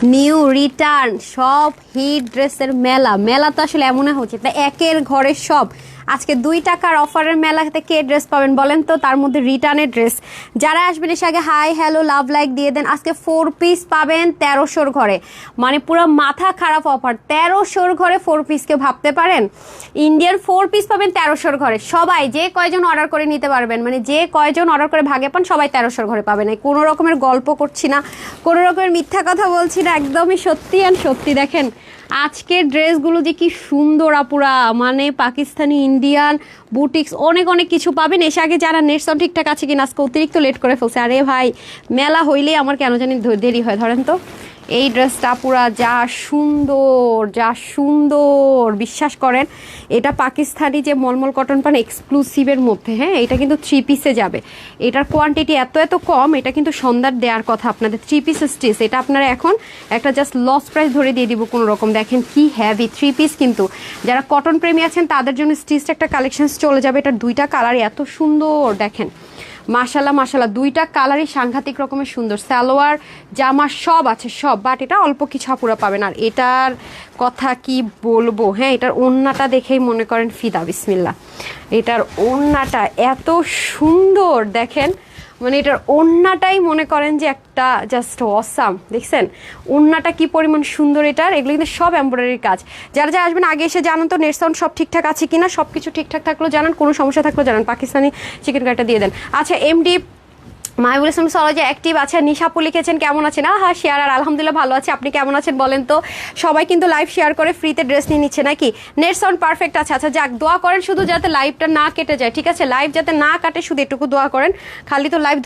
New return সব hit ড্রেসের মেলা। মেলা তো আসলে এমন হচ্ছে, তা একের ঘরে সব। আজকে 2 টাকার অফারের মেলাতে কে ড্রেস পাবেন বলেন তো? তার মধ্যে রিটার্নের ড্রেস। যারা আসবেন এসে আগে হাই হ্যালো লাভ লাইক দিয়ে দেন। আজকে 4 পিস পাবেন 1300 ঘরে, মানে পুরো মাথা খারাপ অফার। 1300 ঘরে 4 পিসকে ভাবতে পারেন? ইন্ডিয়ান 4 পিস পাবেন 1300 ঘরে। সবাই যে কয়জন অর্ডার করে নিতে পারবেন, মানে যে কয়জন অর্ডার করে ভাগে পান সবাই 1300 ঘরে পাবেন। কোনো রকমের গল্প করছি না, কোনো রকমের মিথ্যা কথা বলছি না, একদমই সত্যি অ্যান্ড সত্যি। দেখেন আজকের ড্রেসগুলো যে কি সুন্দর আপুরা, মানে পাকিস্তানি ইন্ডিয়ান বুটিক্স অনেক অনেক কিছু পাবেন। এসে আগে যারা নেট সব ঠিকঠাক আছে কিনা, আজকে অতিরিক্ত লেট করে ফেলছে। আরে ভাই মেলা হইলেই আমার কেন জানি দেরি হয়। ধরেন তো এই ড্রেসটা পুরা যা সুন্দর, যা সুন্দর, বিশ্বাস করেন এটা পাকিস্তানি যে মলমল কটন পান এক্সক্লুসিভের মধ্যে। হ্যাঁ, এটা কিন্তু 3 পিসে যাবে। এটার কোয়ান্টিটি এত এত কম, এটা কিন্তু সন্ধ্যার দেওয়ার কথা আপনাদের। 3 পিস স্টিচ, এটা আপনারা এখন একটা জাস্ট লস প্রাইস ধরে দিয়ে দিব কোনো রকম। দেখেন কি হ্যাভি 3 পিস, কিন্তু যারা কটন প্রেমী আছেন তাদের জন্য স্টিচটা একটা কালেকশন চলে যাবে। এটার 2টা কালার এত সুন্দর, দেখেন মাশাল্লাহ মাশাল্লাহ, 2টা কালারই সাংঘাতিক রকমের সুন্দর। সালোয়ার জামা সব আছে সব, বাট এটা অল্প কিছু আপুরা পাবেন। আর এটার কথা কি বলবো, হ্যাঁ এটার ওড়নাটা দেখেই মনে করেন ফিদা। বিসমিল্লাহ, এটার ওড়নাটা এত সুন্দর দেখেন, মানে এটার ওড়নাটাই মনে করেন যে একটা জাস্ট অসাম। দেখছেন ওড়নাটা কি পরিমাণ সুন্দর এটার। এগুলো কিন্তু সব এমব্রয়ডারির কাজ। যারা যারা আসবেন আগে এসে জানান তো নেট সাউন্ড সব ঠিকঠাক আছে কিনা, সব কিছু ঠিকঠাক থাকলেও জানান, কোনো সমস্যা থাকলেও জানান। পাকিস্তানি চিকেন কারিটা দিয়ে দেন। আচ্ছা এমডি মাহিবুল ইসলাম সরোজা অ্যাক্টিভ আছে। নিশাপু লিখেছেন কেমন আছেন? হ্যাঁ শেয়ার। আর আলহামদুলিল্লাহ ভালো আছে, আপনি কেমন আছেন বলেন তো? সবাই কিন্তু লাইভ শেয়ার করে ফ্রিতে ড্রেস নিয়ে নিচ্ছে নাকি? নেট সাউন্ড পারফেক্ট আছে। আচ্ছা যাক, দোয়া করেন শুধু যাতে লাইভটা না কেটে যায়, ঠিক আছে? লাইভ যাতে না কাটে শুধু এটুকু দোয়া করেন। খালি তো লাইভ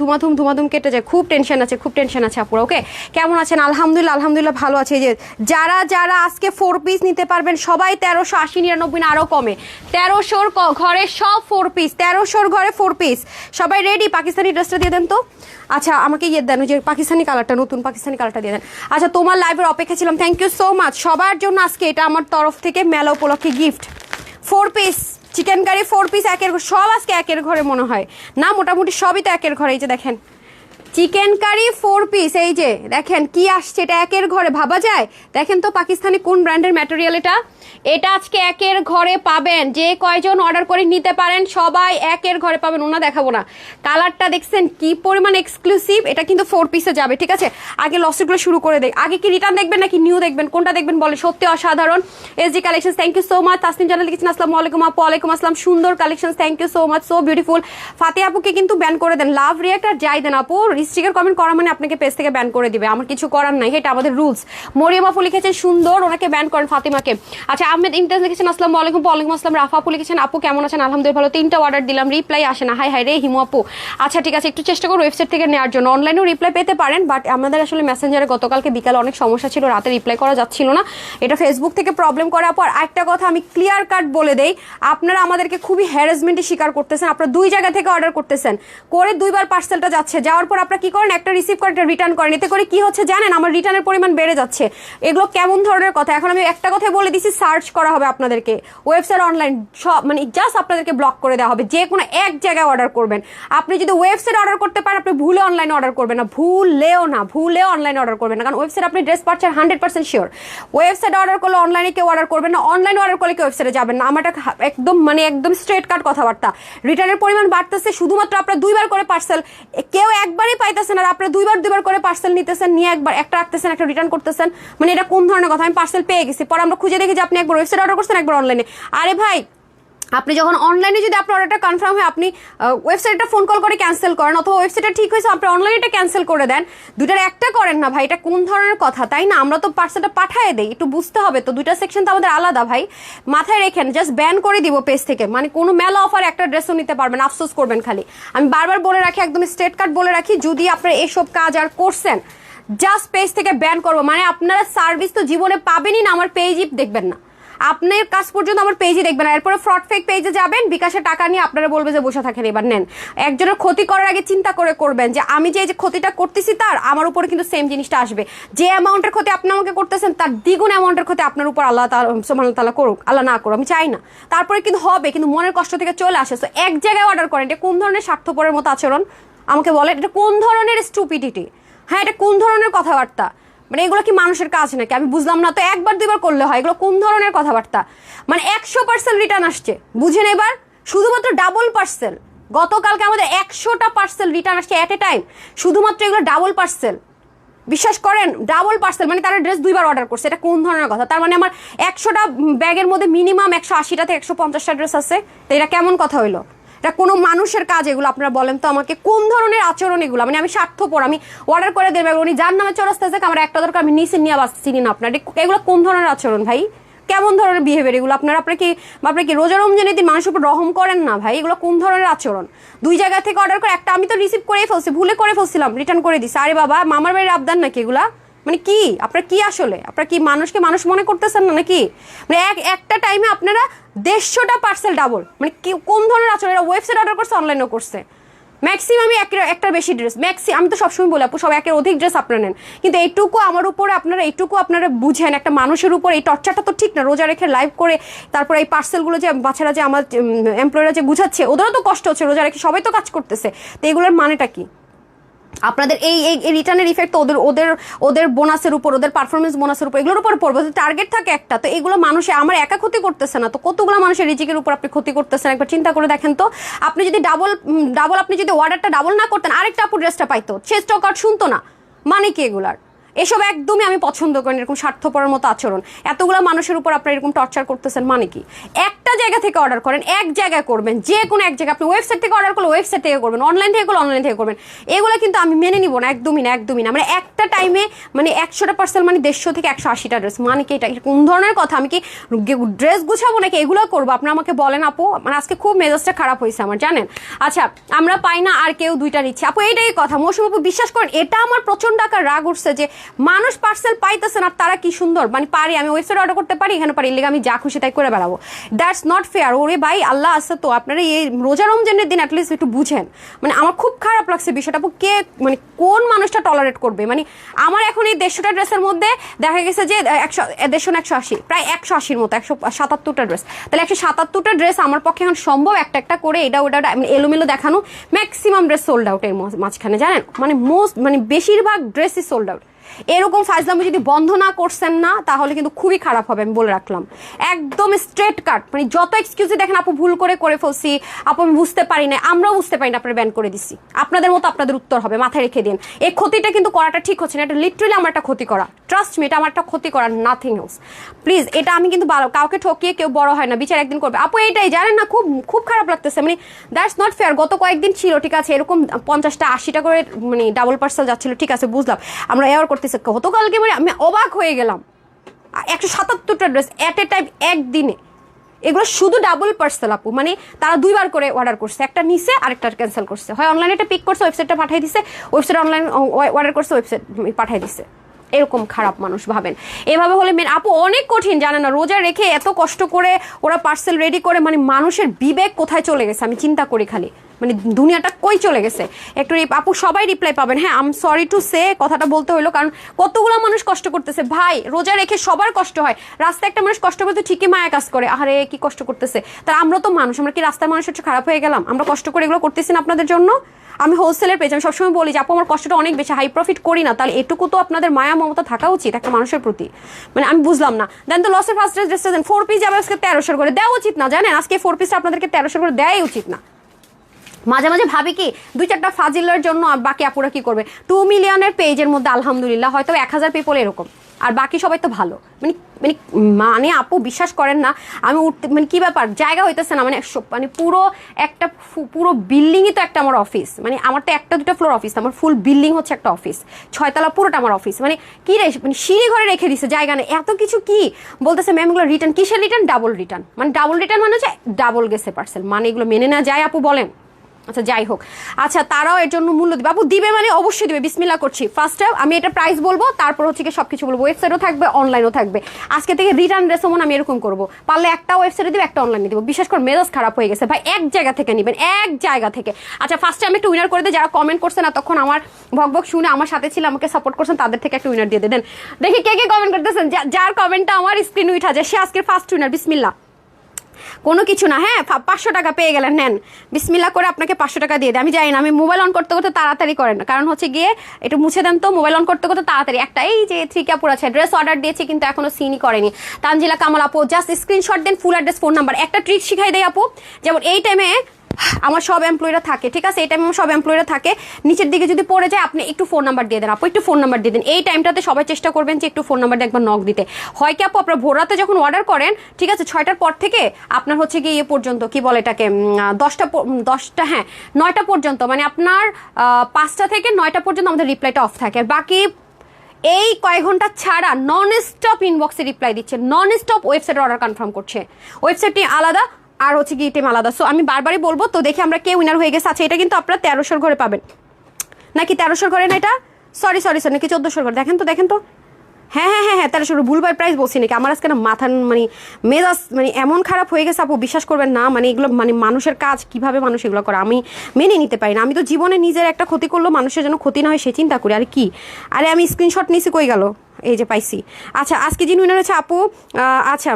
ধুমাধুম কেটে যায়, খুব টেনশন আছে, খুব টেনশন আছে আপুরা। ওকে কেমন আছেন? আলহামদুলিল্লাহ আলহামদুলিল্লাহ ভালো আছে। যে যারা যারা আজকে 4 পিস নিতে পারবেন সবাই 1380 99 না আরও কমে। 1300 ঘরে সব 4 পিস, 1300 ঘরে 4 পিস। সবাই রেডি? পাকিস্তানি ড্রেসটা দিয়ে দেন তো। আচ্ছা আমাকে ইয়ে দেন, যে পাকিস্তানি কালারটা, নতুন পাকিস্তানি কালারটা দিয়ে দেন। আচ্ছা তোমার লাইভের অপেক্ষা ছিলাম, থ্যাংক ইউ সো মাচ। সবার জন্য আজকে এটা আমার তরফ থেকে মেলা উপলক্ষে gift. 4 piece chikankari 4 piece একের সব আজকে একের ঘরে মনে হয় না, মোটামুটি সবই তো একের ঘরে। এই যে দেখেন চিকেন কারি 4 পিস, এই যে দেখেন কি আসছে, এটা একের ঘরে ভাবা যায়? দেখেন তো পাকিস্তানি কোন ব্র্যান্ডের ম্যাটেরিয়াল এটা। এটা আজকে একের ঘরে পাবেন। যে কয়জন অর্ডার করে নিতে পারেন সবাই একের ঘরে পাবেন। ওনা দেখাবো না, কালারটা দেখছেন কি পরিমাণ এক্সক্লুসিভ। এটা কিন্তু 4 পিসে যাবে, ঠিক আছে? আগে লসগুলো শুরু করে দেয়। আগে কি রিটার্ন দেখবেন নাকি নিউ দেখবেন, কোনটা দেখবেন বলে? সত্যি অসাধারণ SD collection, thank you so much. Tasnim জানাল লিখেছেন আসসালামু আলাইকুম আপু। ওয়ালাইকুম আসসালাম, সুন্দর collection, thank you so much, so beautiful. ফাতে আপুকে কিন্তু ব্যান করে দেন, লাভ রিয়াক্ট আর যাই দেন আপু। স্টিকার কমেন্ট করা মানে আপনাকে পেজ থেকে ব্যান করে দিবে, আমার কিছু করার নাই, এটা আমাদের রুলস। মরিয়ম আপু লিখেছেন সুন্দর, ওনাকে ব্যান করেন ফাতিমাকে। আচ্ছা আহমেদ ইমতাজ লিখেছেন আসসালামু আলাইকুম। ওয়ালাইকুম আসসালাম। রাফা আপু লিখেছেন আপু কেমন আছেন? আলহামদুলিল্লাহ ভালো। 3টা অর্ডার দিলাম, রিপ্লাই আসে না, হাই হাই রে হিমু আপু। আচ্ছা ঠিক আছে, একটু চেষ্টা করো ওয়েবসাইট থেকে নেওয়ার জন্য। অনলাইনেও রিপ্লাই পেতে পারেন, বাট আমাদের আসলে মেসেঞ্জারে গতকালকে বিকালে অনেক সমস্যা ছিল, রাতে রিপ্লাই করা যাচ্ছিল না। এটা ফেসবুক থেকে প্রবলেম করে আপু। আর একটা কথা আমি ক্লিয়ার কাট বলে দেই, আপনারা আমাদেরকে খুবই হ্যারাসমেন্টে শিকার করতেছেন। আপনারা 2 জায়গা থেকে অর্ডার করতেছেন, করে 2বার পার্সেলটা যাচ্ছে, যাওয়ার পর আপনারা কি করেন, একটা রিসিভ করেন, একটা রিটার্ন করেন। এতে করে কি হচ্ছে জানেন, আমার রিটার্নের পরিমাণ বেড়ে যাচ্ছে। এগুলো কেমন ধরনের কথা? এখন আমি একটা কথাই বলে দিচ্ছি, সার্চ করা হবে আপনাদেরকে, ওয়েবসাইট অনলাইন সব, মানে জাস্ট আপনাদেরকে ব্লক করে দেওয়া হবে। যে কোনো এক জায়গায় অর্ডার করবেন। আপনি যদি ওয়েবসাইট অর্ডার করতে পারেন, আপনি ভুলে অনলাইনে অর্ডার করবেন না, ভুলেও অনলাইনে অর্ডার করবেন না। কারণ ওয়েবসাইট আপনি ড্রেস পাচ্ছেন 100% শিওর। ওয়েবসাইট অর্ডার করলে অনলাইনে কেউ অর্ডার করবেন না, অনলাইনে অর্ডার করলে কেউ ওয়েবসাইটে যাবেন না। আমার একদম মানে একদম স্ট্রেট কাট কথাবার্তা। রিটার্নের পরিমাণ বাড়তেছে শুধুমাত্র আপনার 2বার করে পার্সেল, কেউ একবারই পাইতেছেন, আর আপনার 2বার করে পার্সেল নিতেছেন, নিয়ে একবার একটা রাখতেছেন, একটা রিটার্ন করতেছেন। মানে এটা কোন ধরনের কথা? আমি পার্সেল পেয়ে গেছি, পরে আমরা খুঁজে দেখি যে আপনি একবার ওয়েবসাইট অর্ডার করছেন, একবার অনলাইনে। আরে ভাই আপনি যখন অনলাইনে যদি আপনার অর্ডারটা কনফার্ম হয়, আপনি ওয়েবসাইটটা ফোন কল করে ক্যান্সেল করেন, অথবা ওয়েবসাইটটা ঠিক হয়েছে আপনি অনলাইনটা ক্যান্সেল করে দেন। 2টার একটা করেন না ভাই, এটা কোন ধরনের কথা? তাই না? আমরা তো পার্সেলটা পাঠিয়ে দেই, একটু বুঝতে হবে তো। 2টা সেকশন তো আমাদের আলাদা ভাই, মাথায় রেখেন। জাস্ট ব্যান করে দিব পেজ থেকে, মানে কোনো মেলা অফার একটা ড্রেসও নিতে পারবেন, আফসোস করবেন খালি। আমি বারবার বলে রাখি, একদম স্ট্রেট কাট বলে রাখি, যদি আপনারা এসব কাজ আর করছেন জাস্ট পেজ থেকে ব্যান করবো। মানে আপনারা সার্ভিস তো জীবনে পাবেনই না, আমার পেজই দেখবেন না, আপনার কাজ পর্যন্ত আমার পেজই দেখবেন। এরপরে ফ্রড ফেক পেজে যাবেন, বিকাশে টাকা নিয়ে আপনারা বলবে যে বসে থাকেন, এবার নেন। একজনের ক্ষতি করার আগে চিন্তা করে করবেন যে আমি যে ক্ষতিটা করতেছি তার আমার উপরে কিন্তু সেম জিনিসটা আসবে। যে অ্যামাউন্টের ক্ষতি আপনি আমাকে করতেছেন তার দ্বিগুণ অ্যামাউন্টের ক্ষতি আপনার উপর আল্লাহ সুবহানাহু ওয়া তাআলা করুক, আল্লাহ না করুক, আমি চাই না। তারপরে কিন্তু হবে, কিন্তু মনের কষ্ট থেকে চলে আসে। তো এক জায়গায় অর্ডার করেন, এটা কোন ধরনের স্বার্থপরের মতো আচরণ আমাকে বলেন? এটা কোন ধরনের স্টুপিডিটি? হ্যাঁ এটা কোন ধরনের কথাবার্তা? মানে এগুলো কি মানুষের কাজ নাকি আমি বুঝলাম না তো। একবার দুইবার করলে হয়, এগুলো কোন ধরনের কথাবার্তা? মানে 100% রিটার্ন আসছে, বুঝেন এবার? শুধুমাত্র ডাবল পার্সেল, গতকালকে আমাদের 100টা পার্সেল রিটার্ন আসছে এট এ টাইম, শুধুমাত্র এগুলো ডাবল পার্সেল। বিশ্বাস করেন, ডাবল পার্সেল মানে তারা ড্রেস দুইবার অর্ডার করছে, এটা কোন ধরনের কথা? তার মানে আমার 100টা ব্যাগের মধ্যে মিনিমাম 180টা থেকে 150টা ড্রেস আছে, তো এটা কেমন কথা হইলো? এটা কোনো মানুষের কাজ এগুলো? আপনারা বলেন তো আমাকে, কোন ধরনের আচরণ এগুলো? মানে আমি স্বার্থপর, আমি অর্ডার করে দেবে, উনি যার নামে চলে আসতে আমার একটা দরকার, আমি নিচে নিয়ে বাঁচছি না আপনার, এগুলো কোন ধরনের আচরণ ভাই? কেমন ধরনের বিহেভিয়ার এগুলো আপনার? আপনি কি রোজা রমজানের দিন মানুষের উপর রহম করেন না ভাই? এগুলো কোন ধরনের আচরণ? দুই জায়গা থেকে অর্ডার করে একটা আমি তো রিসিভ করেই ফেলছি, ভুলে করে ফেলছিলাম, রিটার্ন করে দিছি। আরে বাবা, মামার বাড়ির আবদার নাকি এগুলা? মানে কি আপনার কি আসলে, আপনার কি মানুষকে মানুষ মনে করতেছেন না নাকি? মানে একটা টাইমে আপনারা 150টা পার্সেল ডাবল, মানে কোন ধরনের আচরণ? এরা ওয়েবসাইট অর্ডার করছে, অনলাইনও করছে। ম্যাক্সিমামই একটা বেশি ড্রেস, আমি তো সবসময় বলি আপু সব একের অধিক ড্রেস আপনারা নেন, কিন্তু এইটুকু আমার উপরে আপনারা বুঝেন, একটা মানুষের উপর এই টর্চারটা তো ঠিক না। রোজা রেখে লাইভ করে তারপর এই পার্সেলগুলো যে বাচ্চারা যে আমার এমপ্লয়াররা যে বুঝাচ্ছে, ওদেরও তো কষ্ট হচ্ছে, রোজা রেখে সবাই তো কাজ করতেছে, তো এগুলোর মানেটা কি? আপনাদের এই রিটার্নের ইফেক্ট ওদের ওদের ওদের বোনাসের উপর, ওদের পারফরমেন্স বোনাসের উপর, এগুলোর উপর পড়বে। টার্গেট থাকে একটা, তো এগুলো মানুষে আমার একা ক্ষতি করতেছে না তো, কতগুলো মানুষের রিজিকের উপর আপনি ক্ষতি করতেছেন? একবার চিন্তা করে দেখেন তো। আপনি যদি ডাবল আপনি যদি অর্ডারটা ডাবল না করতেন, আরেকটা আপু ড্রেসটা পাইতো, সে স্টক আউট শুনতো না। মানে কি এগুলার? এসব একদমই আমি পছন্দ করি, এরকম স্বার্থপরের মতো আচরণ। এতগুলো মানুষের উপর আপনারা এরকম টর্চার করতেছেন, মানে কি? একটা জায়গা থেকে অর্ডার করেন, এক জায়গায় করবেন, যে কোনো এক জায়গায়। আপনি ওয়েবসাইট থেকে অর্ডার করলে ওয়েবসাইট থেকে করবেন, অনলাইন থেকে করলে অনলাইন থেকে করবেন। এগুলো কিন্তু আমি মেনে নিব না, একদমই না। মানে একটা টাইমে মানে 100টা পার্সেল মানে 150 থেকে 180টা ড্রেস, মানে কি এটা কোন ধরনের কথা? আমি কি ড্রেস গুছাবো নাকি এগুলো করবো? আপনারা আমাকে বলেন আপু। মানে আজকে খুব মেজাজটা খারাপ হয়েছে আমার, জানেন? আচ্ছা, আমরা পাই না আর কেউ দুইটা নিচ্ছে আপু, এইটাই কথা। মৌসুম আপু বিশ্বাস করেন, এটা আমার প্রচন্ড আকার রাগ উঠছে যে মানুষ পার্সেল পাইতেছেন আর তারা কি সুন্দর মানে পারি, আমি ওয়েবসাইট অর্ডার করতে পারি, এখানে পারি, এলাকা আমি যা খুশি তাই করে বেড়াবো। That's not fair. ওরে ভাই, আল্লাহ আছে তো, আপনারা এই রোজা রমজানের দিন অ্যাটলিস্ট একটু বুঝেন। মানে আমার খুব খারাপ লাগছে বিষয়টা আপু। কে মানে কোন মানুষটা টলারেট করবে? মানে আমার এখন এই 150টা ড্রেসের মধ্যে দেখা গেছে যে 150 প্রায় 180-র মতো, 177টা ড্রেস। তাহলে 177টা ড্রেস আমার পক্ষে এখন সম্ভব একটা করে এটা ওটা এলোমেলো দেখানো? ম্যাক্সিমাম ড্রেস সোল্ড আউট এর মাঝখানে, জানেন? মানে বেশিরভাগ ড্রেসই সোল্ড আউট। এরকম ফাজলামি যদি বন্ধ না করছেন না, তাহলে কিন্তু খুবই খারাপ হবে, আমি বলে রাখলাম। একদম স্ট্রেট কাট, মানে যত এক্সকিউজে দেখেন আপু ভুল করে ফেলছি, আপু আমি বুঝতে পারি না, আমরাও বুঝতে পারি না, আপনারা ব্যান করে দিচ্ছি। আপনাদের মতো আপনাদের উত্তর হবে, মাথায় রেখে দিন। এই ক্ষতিটা কিন্তু করাটা ঠিক হচ্ছে না, এটা লিটারালি আমার একটা ক্ষতি করা। ট্রাস্ট মি, এটা আমার একটা ক্ষতি করা, নাথিং এলস। প্লিজ, এটা আমি কিন্তু কাউকে ঠকিয়ে কেউ বড় হয় না, বিচার একদিন করবে আপু। এইটাই জানেন না, খুব খারাপ লাগতেছে। মানে দ্যাটস নট ফেয়ার। গত কয়েকদিন ছিল, ঠিক আছে, এরকম 50টা 80টা করে মানে ডাবল পার্সেল যাচ্ছিল, ঠিক আছে, বুঝলাম, আমরা এয়ার করতেছি। গতকালকে মানে আমি অবাক হয়ে গেলাম, 177টা ড্রেস এট এ টাইম একদিনে। এগুলো শুধু ডাবল পার্সেল আপু, মানে তারা দুইবার করে অর্ডার করছে, একটা নিচে আরেকটা ক্যান্সেল করছে, হয় অনলাইনে এটা পিক করছে, ওয়েবসাইটটা পাঠিয়ে দিছে, ওয়েবসাইট অনলাইন অর্ডার করছে, ওয়েবসাইট পাঠিয়ে দিছে। এরকম খারাপ মানুষ ভাবেন। এভাবে হলে আপু অনেক কঠিন, জানে না? রোজা রেখে এত কষ্ট করে ওরা পার্সেল রেডি করে, মানে মানুষের বিবেক কোথায় চলে গেছে আমি চিন্তা করি খালি, মানে দুনিয়াটা কই চলে গেছে। একটু আপু সবাই রিপ্লাই পাবেন। হ্যাঁ, I am sorry to say, কথাটা বলতে হইলো, কারণ কতগুলো মানুষ কষ্ট করতেছে ভাই। রোজা রেখে সবার কষ্ট হয়, রাস্তায় একটা মানুষ কষ্ট করতে ঠিকই মায়া কাজ করে, আরে কি কষ্ট করতেছে। তার আমরা তো মানুষ, আমরা কি রাস্তার মানুষ হচ্ছে খারাপ হয়ে গেলাম? আমরা কষ্ট করে এগুলো করতেছি না আপনাদের জন্য? আমি হোলসেলের পেজ, আমি সবসময় বলি যে আপু আমার কষ্টটা অনেক বেশি, হাই প্রফিট করি না, তাহলে এটুকু তো আপনাদের মায়া মমতা থাকা উচিত একটা মানুষের প্রতি। মানে আমি বুঝলাম না। দেন তো লসের ফার্স্ট ড্রেসটা দেন 4 পিস যাবে আজকে 1300 করে, দেওয়া উচিত না? জানেন আজকে 4 পিসটা আপনাদেরকে 1300 করে দেওয়াই উচিত না। মাঝে মাঝে ভাবি কি 2-4টা ফাজিলের জন্য বাকি আপুরা কি করবে? 2 মিলিয়নের পেজের মধ্যে আলহামদুলিল্লাহ হয়তো 1000 পিপল এরকম, আর বাকি সবাই তো ভালো। মানে মানে মানে আপু বিশ্বাস করেন না, আমি উঠতে মানে কি ব্যাপার, জায়গা হইতেছে না। মানে পুরো বিল্ডিংই তো একটা আমার অফিস, মানে আমার তো 1-2টা ফ্লোর অফিস, আমার ফুল বিল্ডিং হচ্ছে একটা অফিস, 6 তলা পুরোটা আমার অফিস। মানে কি রে, মানে সিঁড়ি ঘরে রেখে দিছে, জায়গা নেই, এত কিছু কি বলতেছে ম্যাম এগুলো রিটার্ন, কিসের রিটার্ন? Double return. মানে ডাবল রিটার্ন মানে হচ্ছে ডাবল গেছে পার্সেল, মানে এগুলো মেনে না যায় আপু বলেন? আচ্ছা যাই হোক, আচ্ছা তারাও এর জন্য মূল্য দিবে আপু, দিবে মানে অবশ্যই দিবে। বিসমিল্লাহ করছি, ফার্স্টে আমি এটা প্রাইস বলবো, তারপর হচ্ছে কি সবকিছু বলবো, ওয়েবসাইটও থাকবে, অনলাইনও থাকবে। আজকে থেকে রিটার্ন ড্রেসও মনে আমি এরকম করবো, পারলে একটা ওয়েবসাইটে দিব, একটা অনলাইনে দিব। বিশেষ করে মেজাজ খারাপ হয়ে গেছে ভাই, এক জায়গা থেকে নেবেন, এক জায়গা থেকে। আচ্ছা ফার্স্টে আমি একটা উইনার করে দিই, যারা কমেন্ট করছেন না তখন আমার ভক শুনে আমার সাথে ছিল, আমাকে সাপোর্ট করছেন, তাদের থেকে একটা উইনার দিয়ে দেন। দেখি কে কে কমেন্ট করতেছেন, যার কমেন্টটা আমার স্ক্রিন উঠা যায় সে আজকের ফার্স্ট উইনার। বিসমিল্লাহ। কোনো কিছু না, হ্যাঁ 500 টাকা পেয়ে গেলেন, নেন বিসমিল্লাহ করে আপনাকে 500 টাকা দিয়ে দেয়। আমি জানি না, আমি মোবাইল অন করতে করতে তাড়াতাড়ি করেন, কারণ হচ্ছে গিয়ে একটু মুছে দেন তো, মোবাইল অন করতে করতে তাড়াতাড়ি। একটা এই যে 3 কাপুর আছে, ড্রেস অর্ডার দিয়েছি কিন্তু এখনো সিনই করেনি। তানজিলা কামাল আপু জাস্ট স্ক্রিনশট দেন, ফুল অ্যাড্রেস, ফোন নাম্বার। একটা ট্রিক শিখাই দেয় আপু, যেমন এই টাইমে আমার সব এমপ্লয়িরা থাকে, ঠিক আছে, এই টাইমে আমার সব এমপ্লয়িরা থাকে, নিচের দিকে যদি পড়ে যায় আপনি একটু ফোন নাম্বার দিয়ে দেন আপু, একটু ফোন নাম্বার দিয়ে দেন। এই টাইমটাতে সবাই চেষ্টা করবেন যে একটু ফোন নাম্বার দিয়ে একবার নক দিতে। হয় কি আপু, আপনার ভোর রাতে যখন অর্ডার করেন, ঠিক আছে, 6টার পর থেকে আপনার হচ্ছে গিয়ে ইয়ে পর্যন্ত, কি বলে এটাকে, 10টা হ্যাঁ 9টা পর্যন্ত, মানে আপনার 5টা থেকে 9টা পর্যন্ত আমাদের রিপ্লাইটা অফ থাকে। আর বাকি এই কয়েক ঘন্টা ছাড়া নন স্টপ ইনবক্সে রিপ্লাই দিচ্ছে, নন স্টপ ওয়েবসাইটে অর্ডার কনফার্ম করছে, ওয়েবসাইটটি আলাদা আর হচ্ছে কি টিম আলাদা। সো আমি বারবারই বলবো, তো দেখি আমরা কে উইনার হয়ে গেছে। আচ্ছা, এটা কিন্তু আপনারা 1300 ঘরে পাবেন নাকি 1300 ঘরে না, এটা সরি নাকি 1400 ঘরে, দেখেন তো হ্যাঁ 1300 ভুলভাল প্রাইস বলছি নাকি। আমার আজকে না মাথা মানে মেজাজ মানে এমন খারাপ হয়ে গেছে আপু, বিশ্বাস করবেন না, মানে এগুলো মানে মানুষের কাজ কিভাবে মানুষ এগুলো করে আমি মেনে নিতে পারি না। আমি তো জীবনে নিজের একটা ক্ষতি করলো, মানুষের জন্য ক্ষতি না হয় সে চিন্তা করি। আর কি, আরে আমি স্ক্রিনশট নিয়েছি, কই গেল, এই যে পাইছি। আচ্ছা, আজকে যিনি উইনার হচ্ছে আপু, আচ্ছা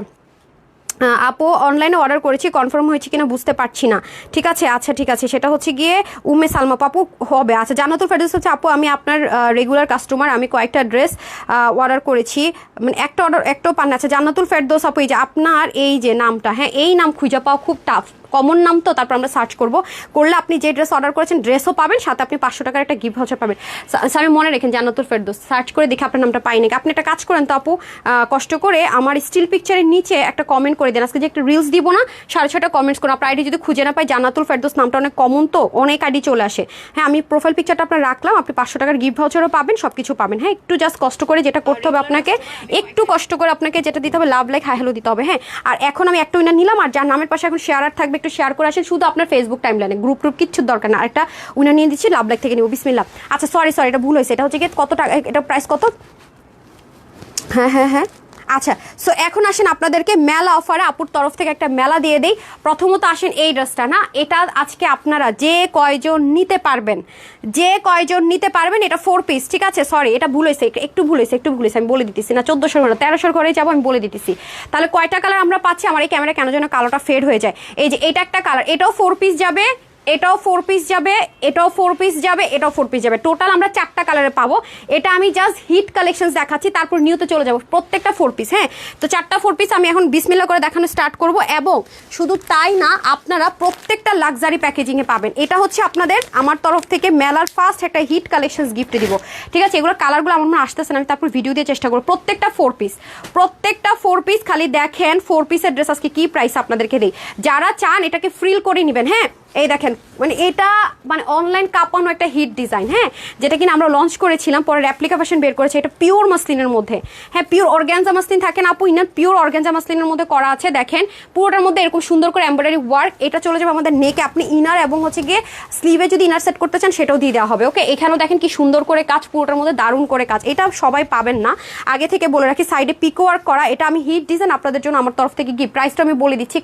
আপু অনলাইনে অর্ডার করেছি, কনফার্ম হয়েছে কিনা বুঝতে পারছি না, ঠিক আছে, আচ্ছা ঠিক আছে, সেটা হচ্ছে গিয়ে উম্মে সালমা আপু হবে। আচ্ছা, জান্নাতুল ফেরদৌস হচ্ছে আপু, আমি আপনার রেগুলার কাস্টমার, আমি কয়েকটা ড্রেস অর্ডার করেছি, মানে একটা অর্ডার একটাও পান না। আচ্ছা, জান্নাতুল ফেরদৌস আপু, এই যে আপনার এই যে নামটা, হ্যাঁ এই নাম খুঁজে পাওয়া খুব টাফ, কমন নাম তো, তারপর আমরা সার্চ করলে আপনি যে ড্রেস অর্ডার করেছেন ড্রেসও পাবেন, সাথে আপনি 500 টাকার একটা গিফট ভাউচার পাবেন। স্যার মনে রেখেন জান্নাতুল ফেরদৌস, সার্চ করে দেখে আপনার নামটা পাই নাকি। আপনি একটা কাজ করেন তো আপু, কষ্ট করে আমার স্টিল পিকচারের নিচে একটা কমেন্ট করে দেন, আজকে যে একটা রিলস দিব না, 6:30 কমেন্টস করুন। আপনার আইডি যদি খুঁজে না পাই, জান্নাতুল ফেরদৌস নামটা অনেক কমন তো, অনেক আইডি চলে আসে। হ্যাঁ, আমি প্রোফাইল পিকচারটা আপনার রাখলাম, আপনি 500 টাকার গিফট ভাউচারও পাবেন, সব কিছু পাবেন। হ্যাঁ, একটু জাস্ট কষ্ট করে যেটা করতে হবে আপনাকে, একটু কষ্ট করে আপনাকে যেটা দিতে হবে, লাভ লাইক হাই হ্যালো দিতে হবে। হ্যাঁ, আর এখন আমি একটা উইনার নিলাম, আর যার নামের পাশে এখন শেয়ার থাকবে একটু শেয়ার করে আসেন, শুধু আপনার ফেসবুক টাইমলাইনে, গ্রুপ কিচ্ছু দরকার না। আরেকটা উইনার নিয়ে দিচ্ছি, লাভ লাইক থেকে নিব, বিসমিল্লাহ। আচ্ছা সরি এটা ভুল হয়েছে, এটা হচ্ছে কি কত টাকা, এটা প্রাইস কত, হ্যাঁ আচ্ছা। সো এখন আসেন আপনাদেরকে মেলা অফারে আপুর তরফ থেকে একটা মেলা দিয়ে দেই। প্রথমত আসেন এই ড্রেসটা, না এটা আজকে আপনারা যে কয়জন নিতে পারবেন এটা 4 পিস, ঠিক আছে, সরি এটা ভুল হয়েছে, একটু ভুল হয়েছে আমি বলে দিতেছি, না 1400 ঘরে 1300 ঘরে যাবো, আমি বলে দিতেছি। তাহলে কয়টা কালার আমরা পাচ্ছি, আমার এই ক্যামেরা কেন যেন কালোটা ফেড হয়ে যায়। এই যে এটা একটা কালার, এটাও 4 পিস যাবে, এটাও 4 পিস যাবে, এটাও 4 পিস যাবে, এটাও 4 পিস যাবে, টোটাল আমরা 4টা কালারে পাবো। এটা আমি জাস্ট হিট কালেকশন দেখাচ্ছি, তারপর নিউতে চলে যাবো, প্রত্যেকটা 4 পিস। হ্যাঁ, তো 4টা 4 পিস আমি এখন বিসমিল্লাহ করে দেখানো স্টার্ট করব। এবং শুধু তাই না, আপনারা প্রত্যেকটা লাক্সারি প্যাকেজিংয়ে পাবেন। এটা হচ্ছে আপনাদের আমার তরফ থেকে মেলার ফার্স্ট একটা হিট কালেকশন গিফট দিব, ঠিক আছে। এগুলো কালারগুলো আমার মনে আসতেছে না, আমি তারপর ভিডিও দিয়ে চেষ্টা করবো। প্রত্যেকটা 4 পিস খালি দেখেন 4 পিসের ড্রেস আজকে কি প্রাইস আপনাদেরকে দিই। যারা চান এটাকে ফ্রিল করে নেবেন। হ্যাঁ, এই দেখেন, মানে এটা মানে অনলাইন কাঁপানো একটা হিট ডিজাইন, হ্যাঁ, যেটা কিনা আমরা লঞ্চ করেছিলাম, পরে রেপ্লিকা ভার্সন বের করেছে। এটা পিওর মাসলিনের মধ্যে, হ্যাঁ পিওর অর্গানজা মাসলিন থাকে না আপু, ইনার পিওর অর্গানজা মাসলিনের মধ্যে করা আছে। দেখেন পুরোটার মধ্যে এরকম সুন্দর করে এমব্রয়ডারি ওয়ার্ক। এটা চলে যাবে আমাদের নেকে, আপনি ইনার এবং হচ্ছে গিয়ে স্লিভে যদি ইনার সেট করতে চান সেটাও দিয়ে দেওয়া হবে। ওকে, এখানেও দেখেন কি সুন্দর করে কাজ, পুরোটার মধ্যে দারুণ করে কাজ। এটা সবাই পাবেন না, আগে থেকে বলে রাখি। সাইডে পিকো ওয়ার্ক করা, এটা আমি হিট ডিজাইন আপনাদের জন্য আমার তরফ থেকে গিফট। প্রাইসটা আমি বলে দিচ্ছি,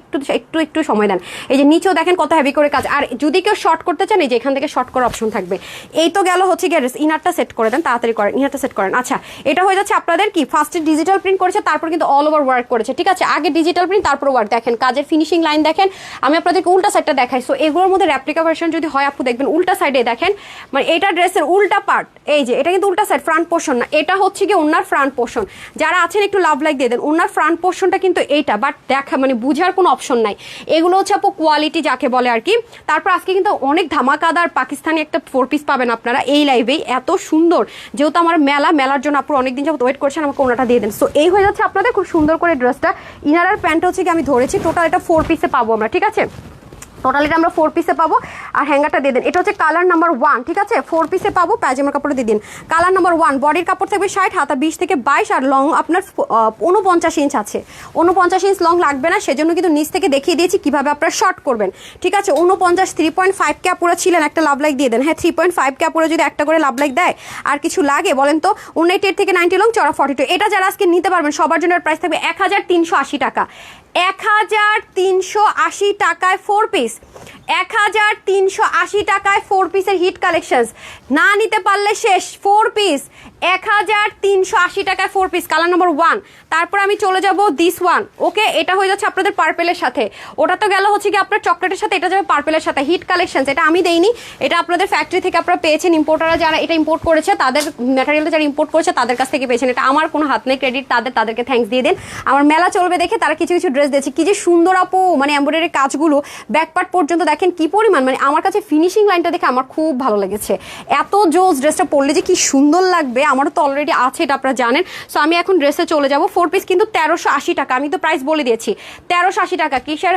একটু সময় দেন। এই যে নিচেও দেখেন কত হেভি করে কাজ। আর যদি কেউ শর্ট করতে চান, এই যে এখান থেকে শর্ট করার অপশন থাকবে। এই তো গেল হচ্ছে গিয়ে ইনারটা সেট করে দেন, তাড়াতাড়ি করেন, ইনারটা সেট করেন। আচ্ছা, এটা হয়ে যাচ্ছে আপনাদের কি ফার্স্টে ডিজিটাল প্রিন্ট করেছে, তারপর কিন্তু অল ওভার ওয়ার্ক করেছে, ঠিক আছে। আগে ডিজিটাল প্রিন্ট, তারপর ওয়ার্ক। দেখেন কাজের ফিনিশিং লাইন দেখেন। আমি আপনাদেরকে উল্টা সাইডটা দেখাই। সো এগুলোর মধ্যে রেপ্লিকা ভার্সন যদি হয় আপু, দেখবেন উল্টা সাইডে দেখেন, মানে এটা ড্রেসের উল্টা পার্ট, এই যে এটা কিন্তু উল্টা সাইড, ফ্রন্ট পোর্শন না, এটা হচ্ছে গিয়ে ওনার ফ্রন্ট পোর্শন। যারা আছেন একটু লাভ লাইক দিয়ে দেন, ওনার ফ্রন্ট পোর্শনটা কিন্তু এইটা, বাট দেখা মানে বুঝার কোনো অপশন নাই। এগুলো হচ্ছে আপু কোয়ালিটি যাকে বলে আর কি। তারপর আজকে কিন্তু অনেক ধামাকাদার পাকিস্তানি একটা 4 পিস পাবেন আপনারা এই লাইভেই, এত সুন্দর। যেহেতু আমার মেলার জন্য আপু অনেকদিন যাবত ওয়েট করছেন, আমাকে ওনাটা দিয়ে দেন। সো এই হয়ে যাচ্ছে আপনাদের খুব সুন্দর করে ড্রেসটা। ইনার আর প্যান্ট হচ্ছে কি আমি ধরেছি, টোটাল এটা 4 পিসে পাবো আমরা, ঠিক আছে। টোটাল এটা আমরা 4 পিসে পাবো। আর হ্যাঙ্গারটা দিয়ে দেন, এটা হচ্ছে কালার নাম্বার 1, ঠিক আছে। 4 পিসে পাবো, পায়জামার কাপড় দিয়ে দিন কালার নাম্বার 1। বডির কাপড় থাকবে 60, হাতা 20 থেকে 22, আর লং আপনার 49 ইঞ্চ আছে। 49 ইঞ্চ লং লাগবে না, সেজন্য কিন্তু নিচ থেকে দেখিয়ে দিয়েছি কিভাবে আপনারা শর্ট করবেন, ঠিক আছে। 49 3.5 কে আপুরা ছিলেন, একটা লাভ লাইক দিয়ে দেন। হ্যাঁ, 3.5 কে আপুরা যদি একটা করে লাভ লাইক দেয়, আর কিছু লাগে বলেন তো। 98 থেকে 90 লং, চড়া 42। এটা যারা আজকে নিতে পারবেন সবার জন্য প্রাইস থাকবে 1380 টাকা। 1380 টাকায় 4 পিস। 1380 টাকায় 4 পিসের হিট কালেকশনস, না নিতে পারলে শেষ। 4 পিস 1380 টাকায় 4 পিস, কালার নাম্বার 1। তারপর আমি চলে যাব দিস ওয়ান, ওকে, এটা হয়ে যাচ্ছে আপনাদের পার্পেলের সাথে। ওটা তো গেল হচ্ছে কি আপনার চকলেটের সাথে, এটা যাবে পার্পেলের সাথে। হিট কালেকশনস, এটা আমি দেইনি, এটা আপনাদের ফ্যাক্টরি থেকে আপনারা পেয়েছেন। ইম্পোর্টাররা যারা এটা ইম্পোর্ট করেছে, তাদের ম্যাটেরিয়ালটা যারা ইম্পোর্ট করেছে তাদের কাছ থেকে পেয়েছেন। এটা আমার কোনো হাত নেই, ক্রেডিট তাদেরকে থ্যাঙ্কস দিয়ে দেন। আমার মেলা চলবে দেখে তারা কিছু কিছু ড্রেস দিয়েছে, কি যে সুন্দর আপু, মানে এমব্রয়ডারি কাজগুলো ব্যাকপার্ট পর্যন্ত দেখেন কি পরিমাণ, মানে আমার কাছে ফিনিশিং লাইনটা দেখে আমার খুব ভালো লেগেছে। এত জোস, ড্রেসটা পরলে যে কি সুন্দর লাগবে, আমারও তো অলরেডি আছে, এটা আপনারা জানেন। সো আমি এখন ড্রেসে চলে যাব। 4 পিস কিন্তু 1380 টাকা, আমি তো প্রাইস বলে দিয়েছি 1380 টাকা। কিসের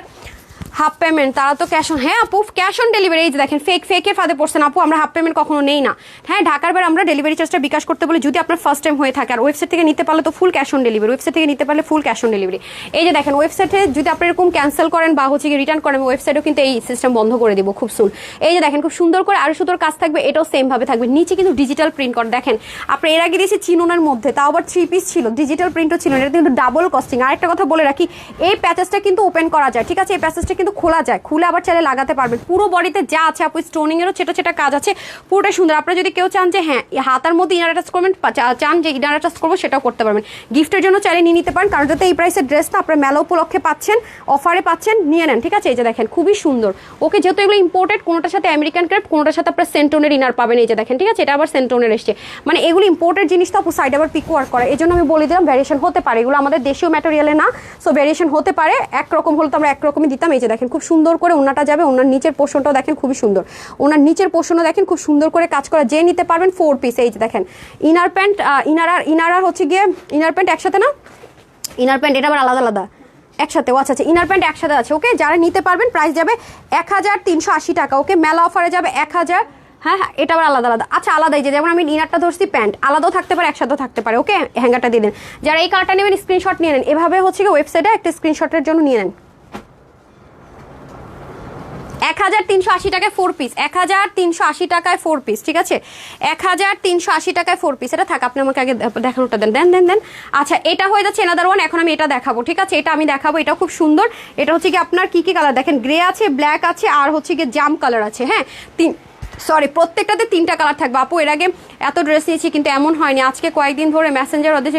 হাফ পেমেন্ট, তারা তো ক্যাশ অন, হ্যাঁ আপু ক্যাশ অন ডেলিভারি। এই যে দেখেন ফেকের ফাঁদে পড়ছেন আপু, আমরা হাফ পেমেন্ট কখনো নেই না। হ্যাঁ, ঢাকার বাইরে আমরা ডেলিভারি চার্জটা বিকাশ করতে বলি যদি আপনার ফার্স্ট টাইম হয়ে থাকে। আর ওয়েবসাইট থেকে নিতে পারলে তো full cash on delivery, website থেকে নিতে পারলে ফুল ক্যাশ অন ডেলিভারি। এই যে দেখেন ওয়েবসাইটে যদি আপনি এরকম ক্যান্সেল করেন বা হচ্ছে কি রিটার্ন করেন, ওয়েবসাইটেও কিন্তু এই সিস্টেম বন্ধ করে দিব খুব সুন। এই যে দেখেন খুব সুন্দর করে আরো সুন্দর কাজ থাকবে, এটাও সেম ভাবে থাকবে। নিচে কিন্তু ডিজিটাল প্রিন্ট করা, দেখেন আপনি এর আগে দিয়েছি চিনোনের মধ্যে, তাও আবার 3 পিস ছিল, ডিজিটাল প্রিন্টও ছিল, এটা কিন্তু ডাবল কস্টিং। আরেকটা কথা বলে রাখি, এই প্যাচেসটা কিন্তু ওপেন করা যায়, ঠিক আছে, এই প্যাচেসটা কিন্তু খোলা যায়, খুলে আবার চাইলে লাগাতে পারবেন। পুরো বডিতে যা আছে আপু, স্টোনিং এরও ছোট ছোট কাজ আছে, পুরোটা সুন্দর। আপনারা যদি কেউ চান যে হ্যাঁ হাতার মধ্যে ইনার অ্যাটাচ করবেন, চান যে ইনার অ্যাটাচ করবো, সেটাও করতে পারবেন। গিফটের জন্য চাইলে নিয়ে নিতে পারেন, কারণ যাতে এই প্রাইসের ড্রেসটা আপনার মেলা উপলক্ষে পাচ্ছেন, অফারে পাচ্ছেন, নিয়ে নেন, ঠিক আছে। এই যে দেখেন খুবই সুন্দর, ওকে, যেহেতু এগুলো ইম্পোর্টেড, কোনোটার সাথে আমেরিকান ক্রেপ, কোনোটার সাথে আপনার সেন্টোনের ইনার পাবেন। এই যে দেখেন, ঠিক আছে, এটা আবার সেন্টোনের এসছে, মানে এগুলো ইম্পোর্টেড জিনিস তো আপু, সাইড আবার পিক ওয়ার্ক করা, এই জন্য আমি বলে দিলাম ভ্যারিয়েশন হতে পারে, এগুলো আমাদের দেশীয় ম্যাটেরিয়ালে না, সো ভ্যারিয়েশন হতে পারে। একরকম হলে তো আমরা একরকমই দিতাম। এই যে দেখেন খুব সুন্দর করে ওনাটা যাবে, ওনার নিচের পোর্শনটাও দেখেন খুবই সুন্দর, ওনার নিচের পোর্শনও দেখেন খুব সুন্দর করে কাজ করা, যে নিতে পারবেন 4 পিস। এই যে দেখেন ইনার প্যান্ট, ইনার আর হচ্ছে গিয়ে ইনার প্যান্ট একসাথে না, ইনার প্যান্ট এটা আবার আলাদা আলাদা একসাথে, আচ্ছা আচ্ছা, ইনার প্যান্ট একসাথে আছে, ওকে। যারা নিতে পারবেন প্রাইস যাবে 1380 টাকা, ওকে। মেলা অফারে যাবে 1000, হ্যাঁ হ্যাঁ, এটা আবার আলাদা আলাদা, আচ্ছা আলাদাই, যে যেমন আমি ইনারটা ধরছি, প্যান্ট আলাদাও থাকতে পারে, একসাথেও থাকতে পারে, ওকে। হ্যাঙ্গারটা দিয়ে দেন, যারা এই কার্ডটা নেবেন স্ক্রিনশট নিয়ে নেন, এভাবে হচ্ছে কি ওয়েবসাইটে একটা স্ক্রিনশটের জন্য নিয়ে নেন। 1380 টাকায় 4 পিস, 1380 টাকায় 4 পিস, ঠিক আছে, 1380 টাকায় 4 পিস। এটা থাক, আপনি আমাকে আগে দেখানোটা দেন, দেন দেন দেন। আচ্ছা, এটা হয়ে যাচ্ছে এনাদার ওয়ান, এখন আমি এটা দেখাবো, ঠিক আছে, এটা আমি দেখাবো, এটা খুব সুন্দর। এটা হচ্ছে কি আপনার কি কি কালার দেখেন, গ্রে আছে, ব্ল্যাক আছে, আর হচ্ছে কি জাম কালার আছে, হ্যাঁ, প্রত্যেকটাতে 3টা কালার থাকবে। আপু এর আগে এত ড্রেস নিয়েছি কিন্তু এমন হয়নি, আজকে কয়েকদিন ধরে মেসেঞ্জার ওদের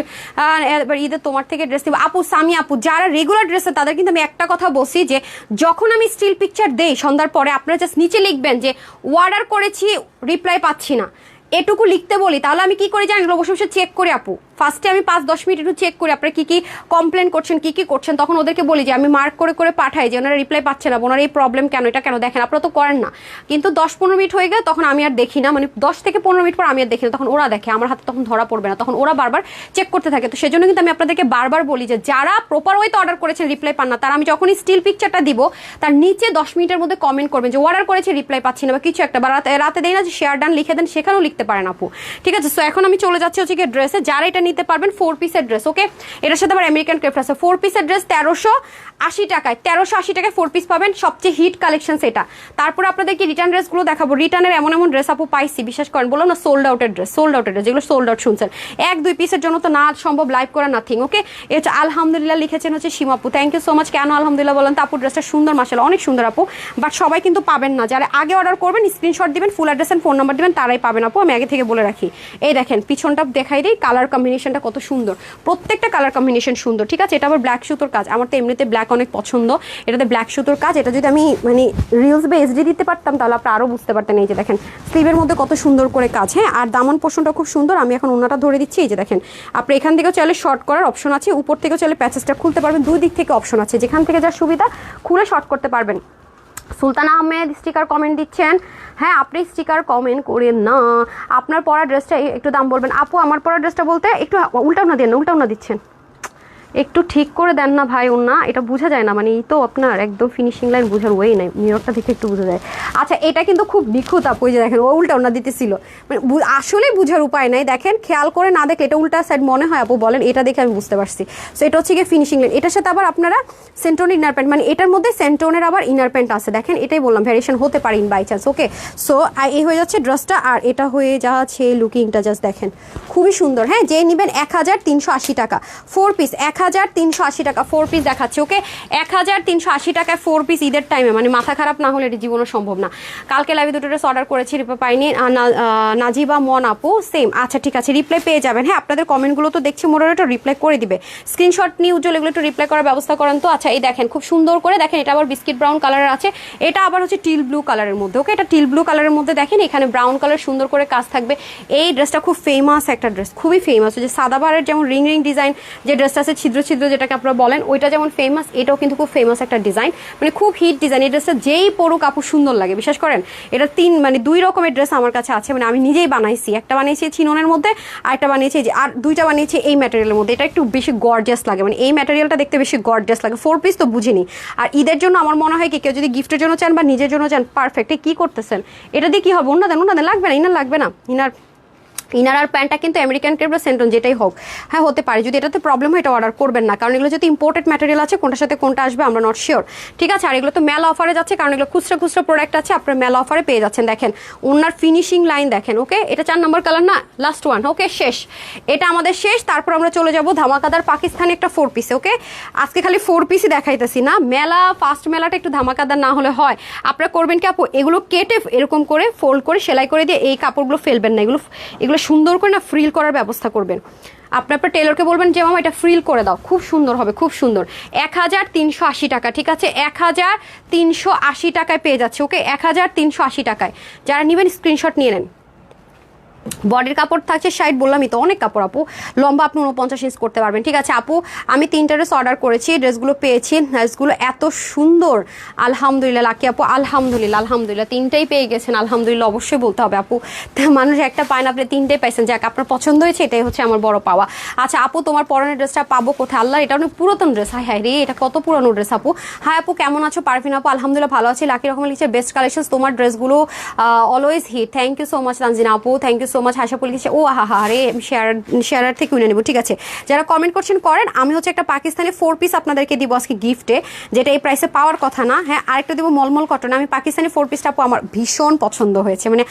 এবার ঈদের তোমার থেকে ড্রেস নিব। আপু সামি আপু যারা রেগুলার ড্রেসে, তাদের কিন্তু আমি একটা কথা বলছি, যে যখন আমি স্টিল পিকচার দেই সন্ধ্যার পরে, আপনারা জাস্ট নিচে লিখবেন যে অর্ডার করেছি, রিপ্লাই পাচ্ছি না, এটুকু লিখতে বলি, তাহলে আমি কি করি জানেন, বসে বসে চেক করি আপু। ফার্স্টে আমি 5-10 মিনিট একটু চেক করি আপনারা কি কি কমপ্লেন করছেন, কি কি করছেন, তখন ওদেরকে বলি যে আমি মার্ক করে করে পাঠাই যে ওনারা রিপ্লাই পাচ্ছে না, ওনারা এই প্রবলেম কেন, এটা কেন, দেখেন আপনারা তো করেন না। কিন্তু 10-15 মিনিট হয়ে গেলে তখন আমি আর দেখি না, মানে 10 থেকে 15 মিনিট পর আমি আর দেখি না, তখন ওরা দেখে, আমার হাতে তখন ধরা পড়বে না, তখন ওরা বারবার চেক করতে থাকে। তো সেজন্য কিন্তু আমি আপনাদেরকে বারবার বলি যে যারা প্রপার ওয়েতে অর্ডার করেছেন, রিপ্লাই পান না, তারা আমি যখনই স্টিল পিকচারটা দিব তার নিচে 10 মিনিটের মধ্যে কমেন্ট করবেন যে অর্ডার করেছে, রিপ্লাই পাচ্ছি না, বা কিছু একটা, বা রাতে দেই না যে শেয়ার ডান লিখে দেন, সেখানেও লিখতে পারেন আপু, ঠিক আছে। সো এখন আমি চলে যাচ্ছি হচ্ছে কি ড্রেসে, যারা এটা নিতে পারবেন 4 পিসের ড্রেস, ওকে। এটার সাথে আবার আমেরিকান ক্রেপ আছে। 4 পিসের ড্রেস 1380 টাকায়, 1380 টাকায় 4 পিস পাবেন, সবচেয়ে হিট কালেকশন সেটা। তারপরে আপনাদেরকে রিটার্ন ড্রেসগুলো দেখাবো। রিটার্নের এমন এমন ড্রেস আপু পাইছি, বিশ্বাস করেন, বললাম না সোল্ড আউটের ড্রেস, সোল্ড আউটের ড্রেস, যেগুলো সোল্ড আউট শুনছেন, 1-2 পিসের জন্য তো না সম্ভব লাইভ করা, নাথিং, ওকে। এটা আলহামদুলিল্লাহ লিখেছেন হচ্ছে সীমাপু, থ্যাংক ইউ সো মাচ। কেন আলহামদুলিল্লাহ বলেন তো আপু, ড্রেসটা সুন্দর, মাশাআল্লাহ অনেক সুন্দর আপু, বাট সবাই কিন্তু পাবেন না। যারা আগে অর্ডার করবেন স্ক্রিনশট দিবেন, full address and phone number দিবেন, তারাই পাবেন আপু, আমি আগে থেকে বলে রাখি। এই দেখেন পিছনটা দেখাই দিই, কালার কম্বিনেশনটা কত সুন্দর, প্রত্যেকটা কালার কম্বিনেশন সুন্দর, ঠিক আছে। এটা আবার ব্ল্যাক সুতোর কাজ, আমার তো এমনিতে ব্ল্যাক অনেক পছন্দ, এটাতে ব্ল্যাক সুতোর কাজ। এটা যদি আমি মানে রিলস বা এসডি দিতে পারতাম তাহলে আপনারা আরও বুঝতে পারতেন। এই যে দেখেন স্লিভের মধ্যে কত সুন্দর করে কাজ, হ্যাঁ, আর দামন পোর্শনটা খুব সুন্দর। আমি এখন ওনাটা ধরে দিচ্ছি, এই যে দেখেন, আপনি এখান থেকেও চাইলে শর্ট করার অপশন আছে, উপর থেকেও চাইলে প্যাচেসটা খুলতে পারবেন, দুই দিক থেকে অপশন আছে, যেখান থেকে যার সুবিধা খুলে শর্ট করতে পারবেন। সুলতানা আহমেদ স্টিকার কমেন্ট দিচ্ছেন, হ্যাঁ আপনি স্টিকার কমেন্ট করেন না, আপনার পরা ড্রেসটা একটু দাম বলবেন। আপু আমার পরা ড্রেসটা বলতে একটু উল্টাও না দেন, উল্টাও না দিচ্ছেন, একটু ঠিক করে দেন না ভাই, ওর না এটা বোঝা যায় না, মানে এই তো আপনার একদম ফিনিশিং লাইন বোঝার ওয়ে নাই, মিররটা দেখে একটু বোঝা যায়। আচ্ছা এটা কিন্তু খুব নিখুঁত আপু, যে দেখেন ও উল্টা ওনা দিতেছিল, মানে আসলেই বোঝার উপায় নাই, দেখেন খেয়াল করে না দেখলে এটা উল্টা সাইড মনে হয় আপু, বলেন, এটা দেখে আমি বুঝতে পারছি। সো এটা হচ্ছে গিয়ে ফিনিশিং লাইন, এটার সাথে আবার আপনারা সেন্টোন ইনার প্যান্ট, মানে এটার মধ্যে সেন্টোনের আবার ইনার প্যান্ট আছে, দেখেন এটাই বললাম ভ্যারিয়েশন হতে পারে in by chance, okay. So এই হয়ে যাচ্ছে ড্রেসটা, আর এটা হয়ে যাচ্ছে লুকিংটা, জাস্ট দেখেন খুবই সুন্দর, হ্যাঁ। যে নেবেন 1380 টাকা 4 পিস, 1380 টাকা 4 পিস দেখাচ্ছি। ওকে 1380 টাকায় 4 পিস ঈদের টাইমে, মানে মাথা খারাপ না হলে এটা জীবনও সম্ভব না। কালকে লাইভে দুটো ড্রেস অর্ডার করেছি, রিপ্লাই পাইনি। নাজিবা মন আপু সেম, আচ্ছা ঠিক আছে, রিপ্লাই পেয়ে যাবেন। হ্যাঁ আপনাদের কমেন্টগুলো তো দেখছি মোটামুটি রিপ্লাই করে দিবে, স্ক্রিনশট নিয়ে উজ্জ্বল এগুলো একটু রিপ্লাই করার ব্যবস্থা করেন তো। আচ্ছা এই দেখেন খুব সুন্দর করে দেখেন, এটা আবার বিস্কিট ব্রাউন কালারের আছে, এটা আবার হচ্ছে টিল ব্লু কালারের মধ্যে। ওকে এটা টিল ব্লু কালারের মধ্যে দেখেন, এখানে ব্রাউন কালার সুন্দর করে কাজ থাকবে। এই ড্রেসটা খুব ফেমাস একটা ড্রেস, খুবই ফেমাস। যে সাদাবারের যেমন রিং রিং ডিজাইন যে ড্রেসটা আছে, ছিদ্র ছিদ্র যেটাকে আপনারা বলেন, ওইটা যেমন ফেমাস, এটাও কিন্তু খুব ফেমাস একটা ডিজাইন, মানে খুব হিট ডিজাইন। এই ড্রেসটা যেই পরুক আপু সুন্দর লাগে, বিশ্বাস করেন। এটা মানে 2 রকমের ড্রেস আমার কাছে আছে, মানে আমি নিজেই বানাইছি, একটা বানিয়েছি চিননের মধ্যে, আর একটা বানিয়েছি যে, আর 2টা বানিয়েছি এই ম্যাটেরিয়ালের মধ্যে। এটা একটু বেশি গর্জিয়াস লাগে, মানে এই ম্যাটেরিয়ালটা দেখতে বেশি গর্জিয়াস লাগে। 4 পিস তো বুঝিনি। আর ঈদের জন্য আমার মনে হয় কি কেউ যদি গিফটের জন্য চান বা নিজের জন্য চান, পারফেক্ট। কি করতেছেন এটা দিয়ে কি হবে? অন্য দেন লাগবে না, ইনার লাগবে না, ইনার আর প্যান্টটা কিন্তু আমেরিকান ক্রেপ বা সেন্টন যেটাই হোক, হ্যাঁ হতে পারে। যদি এটাতে প্রবলেম হয় এটা অর্ডার করবেন না, কারণ এগুলো যদি ইম্পোর্টেড ম্যাটেরিয়াল আছে, কোনটার সাথে কোনটা আসবে আমরা নট শিওর, ঠিক আছে। আর এগুলো তো মেলা অফারে যাচ্ছে, কারণ এগুলো খুচরা প্রোডাক্ট আছে, আপনার মেলা অফারে পেয়ে যাচ্ছেন। দেখেন ওনার ফিনিশিং লাইন দেখেন। ওকে এটা 4 নম্বর কালার না, লাস্ট ওয়ান। ওকে শেষ, এটা আমাদের শেষ। তারপর আমরা চলে যাব ধামাকাদার পাকিস্তানি একটা 4 পিসে। ওকে আজকে খালি 4 পিসই দেখাইতেছি না, মেলা ফার্স্ট মেলাটা একটু ধামাকাদার না হলে হয়। আপনারা করবেন কি আপু, এগুলো কেটে এরকম করে ফোল্ড করে সেলাই করে দিয়ে এই কাপড়গুলো ফেলবেন না, এগুলো সুন্দর করে না ফ্রিল করার ব্যবস্থা করবেন। আপনার টেলরকে বলবেন যে মামা এটা ফ্রিল করে দাও, খুব সুন্দর হবে, খুব সুন্দর। 1380 টাকা, ঠিক আছে, 1380 টাকায় পেয়ে যাচ্ছে। ওকে 1380 টাকায় যারা নেবেন স্ক্রিনশট নিয়ে নেন। বডির কাপড় থাকছে 60, বললামই তো অনেক কাপড় আপু, লম্বা আপনি 49 ইঞ্চ করতে পারবেন, ঠিক আছে। আপু আমি 3টা ড্রেস অর্ডার করেছি, ড্রেসগুলো পেয়েছি, ড্রেসগুলো এত সুন্দর, আলহামদুলিল্লাহ। লাকি আপু আলহামদুলিল্লাহ, 3টাই পেয়ে গেছেন, আলহামদুলিল্লাহ অবশ্যই বলতে হবে আপু। মানুষ একটা পায় না, আপনি 3টাই পাইছেন, যাক আপনার পছন্দ হয়েছে, এটাই হচ্ছে আমার বড় পাওয়া। আচ্ছা আপু তোমার পরনের ড্রেসটা পাবো কোথায়? আল্লাহ, এটা অনেক পুরাতন ড্রেস। হায় রে, এটা কত পুরানো ড্রেস আপু। হাই আপু কেমন আছো? পারফিন আপু আলহামদুলিল্লাহ ভালো আছি। লাকি রকম লিখছে বেস্ট কালেকশন, তোমার ড্রেসগুলো always hit. Thank you so much Tanjina আপু, থ্যাংক ইউ সো মাচ। হাসাপুল লিখছে ও আহা রে, শেয়ার থেকে কিনে নেবো, ঠিক আছে। যারা কমেন্ট করছেন করেন। আমি হচ্ছে একটা পাকিস্তানি 4 পিস আপনাদেরকে দিব আজকে গিফটে, যেটা এই প্রাইসে পাওয়ার কথা না। হ্যাঁ আরেকটা দিব মলমল কটন। আমি পাকিস্তানি 4 পিসটা আপু আমার ভীষণ পছন্দ হয়েছে, মানে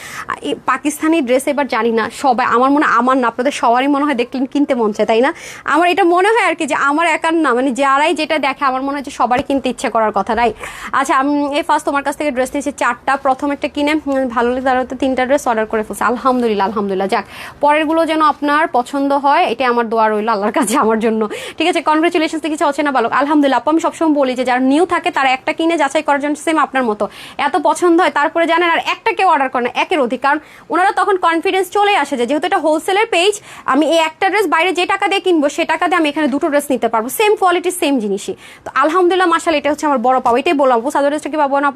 পাকিস্তানি ড্রেস এবার জানি না সবাই, আমার মনে আমার না আপনাদের সবারই মনে হয় দেখলেন কিনতে মন চায়, তাই না? আমার এটা মনে হয় আর কি, যে আমার একার না, মানে যারাই যেটা দেখে আমার মনে হয় যে সবারই কিনতে ইচ্ছে করার কথা, রাইট? আচ্ছা আমি এই ফার্স্ট তোমার কাছ থেকে ড্রেস নিয়েছি 4টা, প্রথম একটা কিনে ভালো লাগে, তার 3টা ড্রেস অর্ডার করে ফেলছে, আলহামদুলিল্লাহ। যাক পরেরগুলো যেন আপনার পছন্দ হয়, এটা আমার দোয়া রইল আল্লাহর কাছে আমার জন্য, ঠিক আছে। কনগ্রেচুলেশন লিখেছে অচেনা বালক, আলহামদুলিল্লাহ আপু। আমি সবসময় বলি যে যারা নিউ থাকে তারা একটা কিনে যাচাই করার জন্য, সেম আপনার মতো এত পছন্দ হয় তারপরে জানেন আর একটা কেউ অর্ডার করে না, একের অধিক, কারণ ওনারা তখন কনফিডেন্স চলে আসে যে যেহেতু এটা হোলসেলের পেজ, আমি এই একটা ড্রেস বাইরে যে টাকা দিয়ে কিনবো সে টাকা দিয়ে আমি এখানে 2টো ড্রেস নিতে পারবো, সেম কোয়ালিটি সেম জিনিসই। তো আলহামদুলিল্লাহ মাশাআল্লাহ, এটা হচ্ছে আমার বড় পাওয়া। এটাই বললাম আপু, সাদর ড্রেসটা কি পাবো না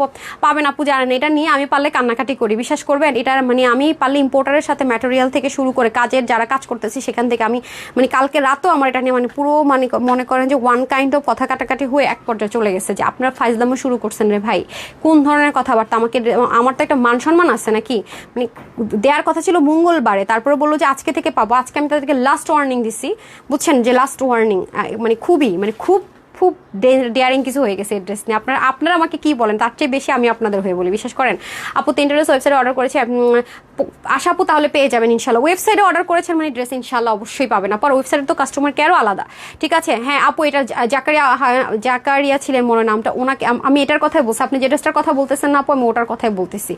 পাবেন আপু, জানেন এটা নিয়ে আমি পারলে কান্নাকাটি করি, বিশ্বাস করবেন। এটা মানে আমি পারলে ইম্পোর্টারের সাথে ম্যাটেরিয়াল থেকে শুরু করে কাজের যারা কাজ করতেছি সেখান থেকে আমি মানে কালকে রাতও আমার এটা নিয়ে মানে পুরো মানে মনে করেন যে ওয়ান কাইন্ড অফ কথা কাটাকাটি হয়ে এক পর্যায়ে চলে গেছে যে আপনারা ফাইজলামও শুরু করছেন রে ভাই, কোন ধরনের কথাবার্তা। আমার তো একটা মান সম্মান আছে নাকি, মানে দেওয়ার কথা ছিল মঙ্গলবারে, তারপরে বললো যে আজকে থেকে পাবো। আজকে আমি তাদেরকে লাস্ট ওয়ার্নিং দিচ্ছি, বুঝছেন, যে লাস্ট ওয়ার্নিং, মানে খুব ডেয়ারিং কিছু হয়ে গেছে এই ড্রেস নিয়ে। আপনারা আমাকে কি বলেন, তার চেয়ে বেশি আমি আপনাদের হয়ে বলি, বিশ্বাস করেন। আপু 3টা ড্রেস ওয়েবসাইটে অর্ডার করেছি, আশা আপু তাহলে পেয়ে যাবেন ইনশাল্লাহ। ওয়েবসাইটে অর্ডার করেছেন মানে ড্রেস ইনশাল্লাহ অবশ্যই পাবেন। আপনার ওয়েবসাইটে তো কাস্টমার কেয়ারও আলাদা, ঠিক আছে। হ্যাঁ আপু এটা জাকারিয়া ছিলেন মনে নামটা, ওনাকে আমি এটার কথাই বলছি, আপনি যে ড্রেসটার কথা বলতেছেন না আপু আমি ওটার কথাই বলতেছি।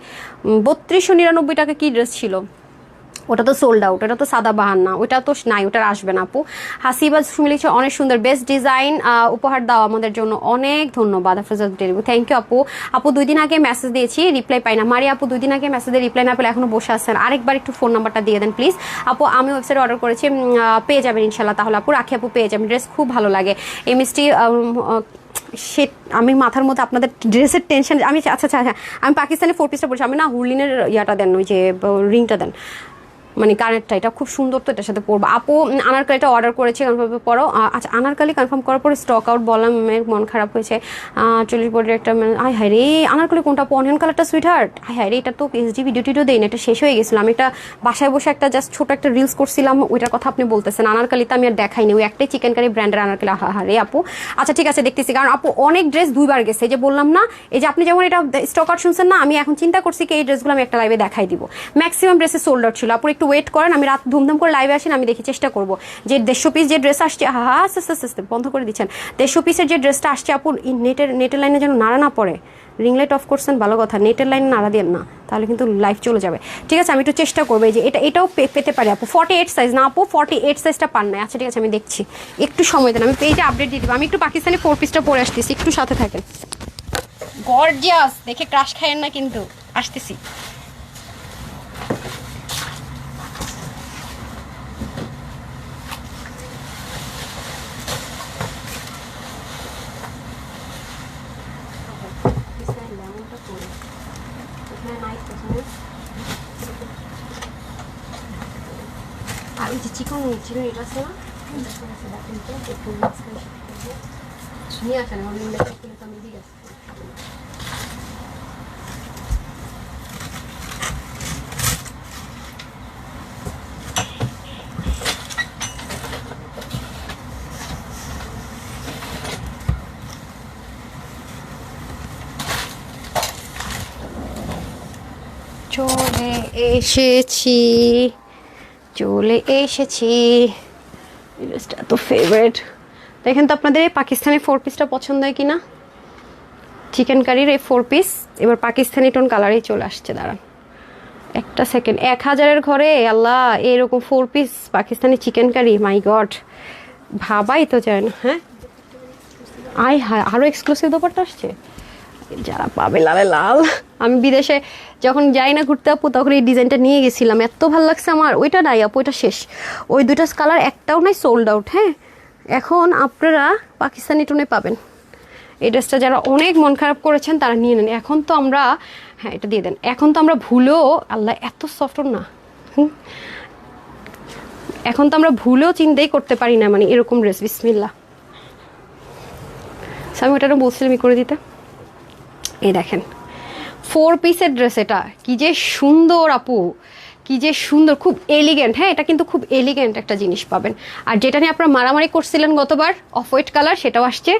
3299 টাকা কি ড্রেস ছিল ওটা তো সোল্ড আউট, ওটা তো সাদা বাহার না, ওটা তো নাই, ওটা আসবে না আপু। হাসিবা লিখছে অনেক সুন্দর, বেস্ট ডিজাইন উপহার দাও আমাদের জন্য, অনেক ধন্যবাদ। থ্যাংক ইউ আপু। আপু 2 দিন আগে মেসেজ দিয়েছি, রিপ্লাই পাই না। মারি আপু 2 দিন আগে মেসেজে রিপ্লাই না পেলে এখনো বসে আসছেন, আরেকবার একটু ফোন নাম্বারটা দিয়ে দেন প্লিজ আপু। আমি ওয়েবসাইটে অর্ডার করেছি, পেয়ে যাবেন ইনশাল্লাহ। তাহলে আপু রাখি আপু, পেয়ে যাবেন, ড্রেস খুব ভালো লাগে। এই মিষ্টি সে আমি মাথার মধ্যে আপনাদের ড্রেসের টেনশন, আমি আচ্ছা আমি পাকিস্তানি 4 পিসটা বলছি, আমি না হুরলিনের ইয়াটা দেন, ওই যে রিংটা দেন, মানে কানেরটা, এটা খুব সুন্দর, তো এটার সাথে পরবো। আপু আনারকালিটা অর্ডার করেছি, কনফার্ম পরো। আচ্ছা আনারকালি কনফার্ম করার পরে স্টক আউট, বললাম মেয়ের মন খারাপ হয়েছে। 40 বডির একটা হায় রে, আনারকালি কোনটা? অনিয়ন কালারটা সুইট হার্ট, হায় রে, এটা তো এইচডি ভিডিও টিডিও দেয় না, এটা শেষ হয়ে গেছিলো। আমি একটা বাসায় বসে একটা জাস্ট ছোট একটা রিলস করছিলাম, ওইটার কথা আপনি বলতেছেন। আনারকালিতে আমি আর দেখাইনি, ওই একটাই চিকেন কারি ব্র্যান্ডের আনারকালি। হারে আপু আচ্ছা ঠিক আছে দেখতেছি, কারণ আপু অনেক ড্রেস 2বার গেছে, যে বললাম না, এই যে আপনি যেমন এটা স্টক আউট শুনছেন না, আমি এখন চিন্তা করছি কি এই ড্রেসগুলো আমি একটা লাইভে দেখাই দিব। ম্যাক্সিমাম ড্রেসে সোল্ড আউট ছিল, আপু একটু ওয়েট করেন, আমি রাত ধুমধাম করে লাইভে আসেন, আমি দেখি চেষ্টা করবো যে 150 পিস যে ড্রেস আসছে, আস্তে বন্ধ করে দিচ্ছেন, 150 পিসের যে ড্রেসটা আসছে আপু নেটের লাইনে যেন নাড়া না পড়ে। রিং লাইট অফ করছেন ভালো কথা, নেটের লাইনে নাড়া দেন না, তাহলে কিন্তু লাইভ চলে যাবে। ঠিক আছে, আমি একটু চেষ্টা করবো যে এটাও পেতে পারি আপু। 48 সাইজ না আপু, 48 সাইজটা পান না। আচ্ছা ঠিক আছে, আমি দেখছি, একটু সময় দেন, আমি পেজে আপডেট দিয়ে দিব। আমি একটু পাকিস্তানি 4 পিসটা পরে আসতেছি, একটু সাথে থাকেন। গর্জিয়াস দেখে ক্রাশ খায়েন না কিন্তু, আসতেছি। আর এই যে চিকন এটা আছে না, নিয়ে আসেন আমার আমি দিয়ে আসছি। চলে এসেছি, ড্রেসটা তো ফেভারিট। দেখেন তো আপনাদের এই পাকিস্তানি 4 পিসটা পছন্দ হয় কিনা। চিকেন কারির এই 4 পিস এবার পাকিস্তানি টোন কালারেই চলে আসছে। দাঁড়ান একটা সেকেন্ড, 1000-এর ঘরে আল্লাহ এরকম 4 পিস পাকিস্তানি চিকেন কারি, মাই গড, ভাবাই তো যায় না। হ্যাঁ আয় হায়, আরও এক্সক্লুসিভ দোপাট্টা আসছে, যারা পাবে লালে লাল। আমি বিদেশে যখন যাই না ঘুরতে আপু, তখন এই ডিজাইনটা নিয়ে গেছিলাম, এত ভালো লাগছে আমার। ওইটা নাই আপু, ওইটা শেষ, ওই দুইটা কালার একটাও নাই, সোল্ড আউট। হ্যাঁ এখন আপনারা পাকিস্তানি টোনে পাবেন। এই ড্রেসটা যারা অনেক মন খারাপ করেছেন তারা নিয়ে নেন। এখন তো আমরা, হ্যাঁ এটা দিয়ে দেন, এখন তো আমরা ভুলেও, আল্লাহ এত সফট না, এখন তো আমরা ভুলেও চিন্তাই করতে পারি না মানে এরকম ড্রেস। বিসমিল্লাহ, আমি ওটা বলছিলাম করে দিতে। এই দেখেন 4 পিসের ড্রেস, এটা কি যে সুন্দর আপু, কি যে সুন্দর, খুব এলিগেন্ট। হ্যাঁ এটা কিন্তু খুব এলিগেন্ট একটা জিনিস পাবেন। আর যেটা নিয়ে আপনারা মারামারি করছিলেন গতবার, অফ হোয়াইট কালার, সেটাও আসছে।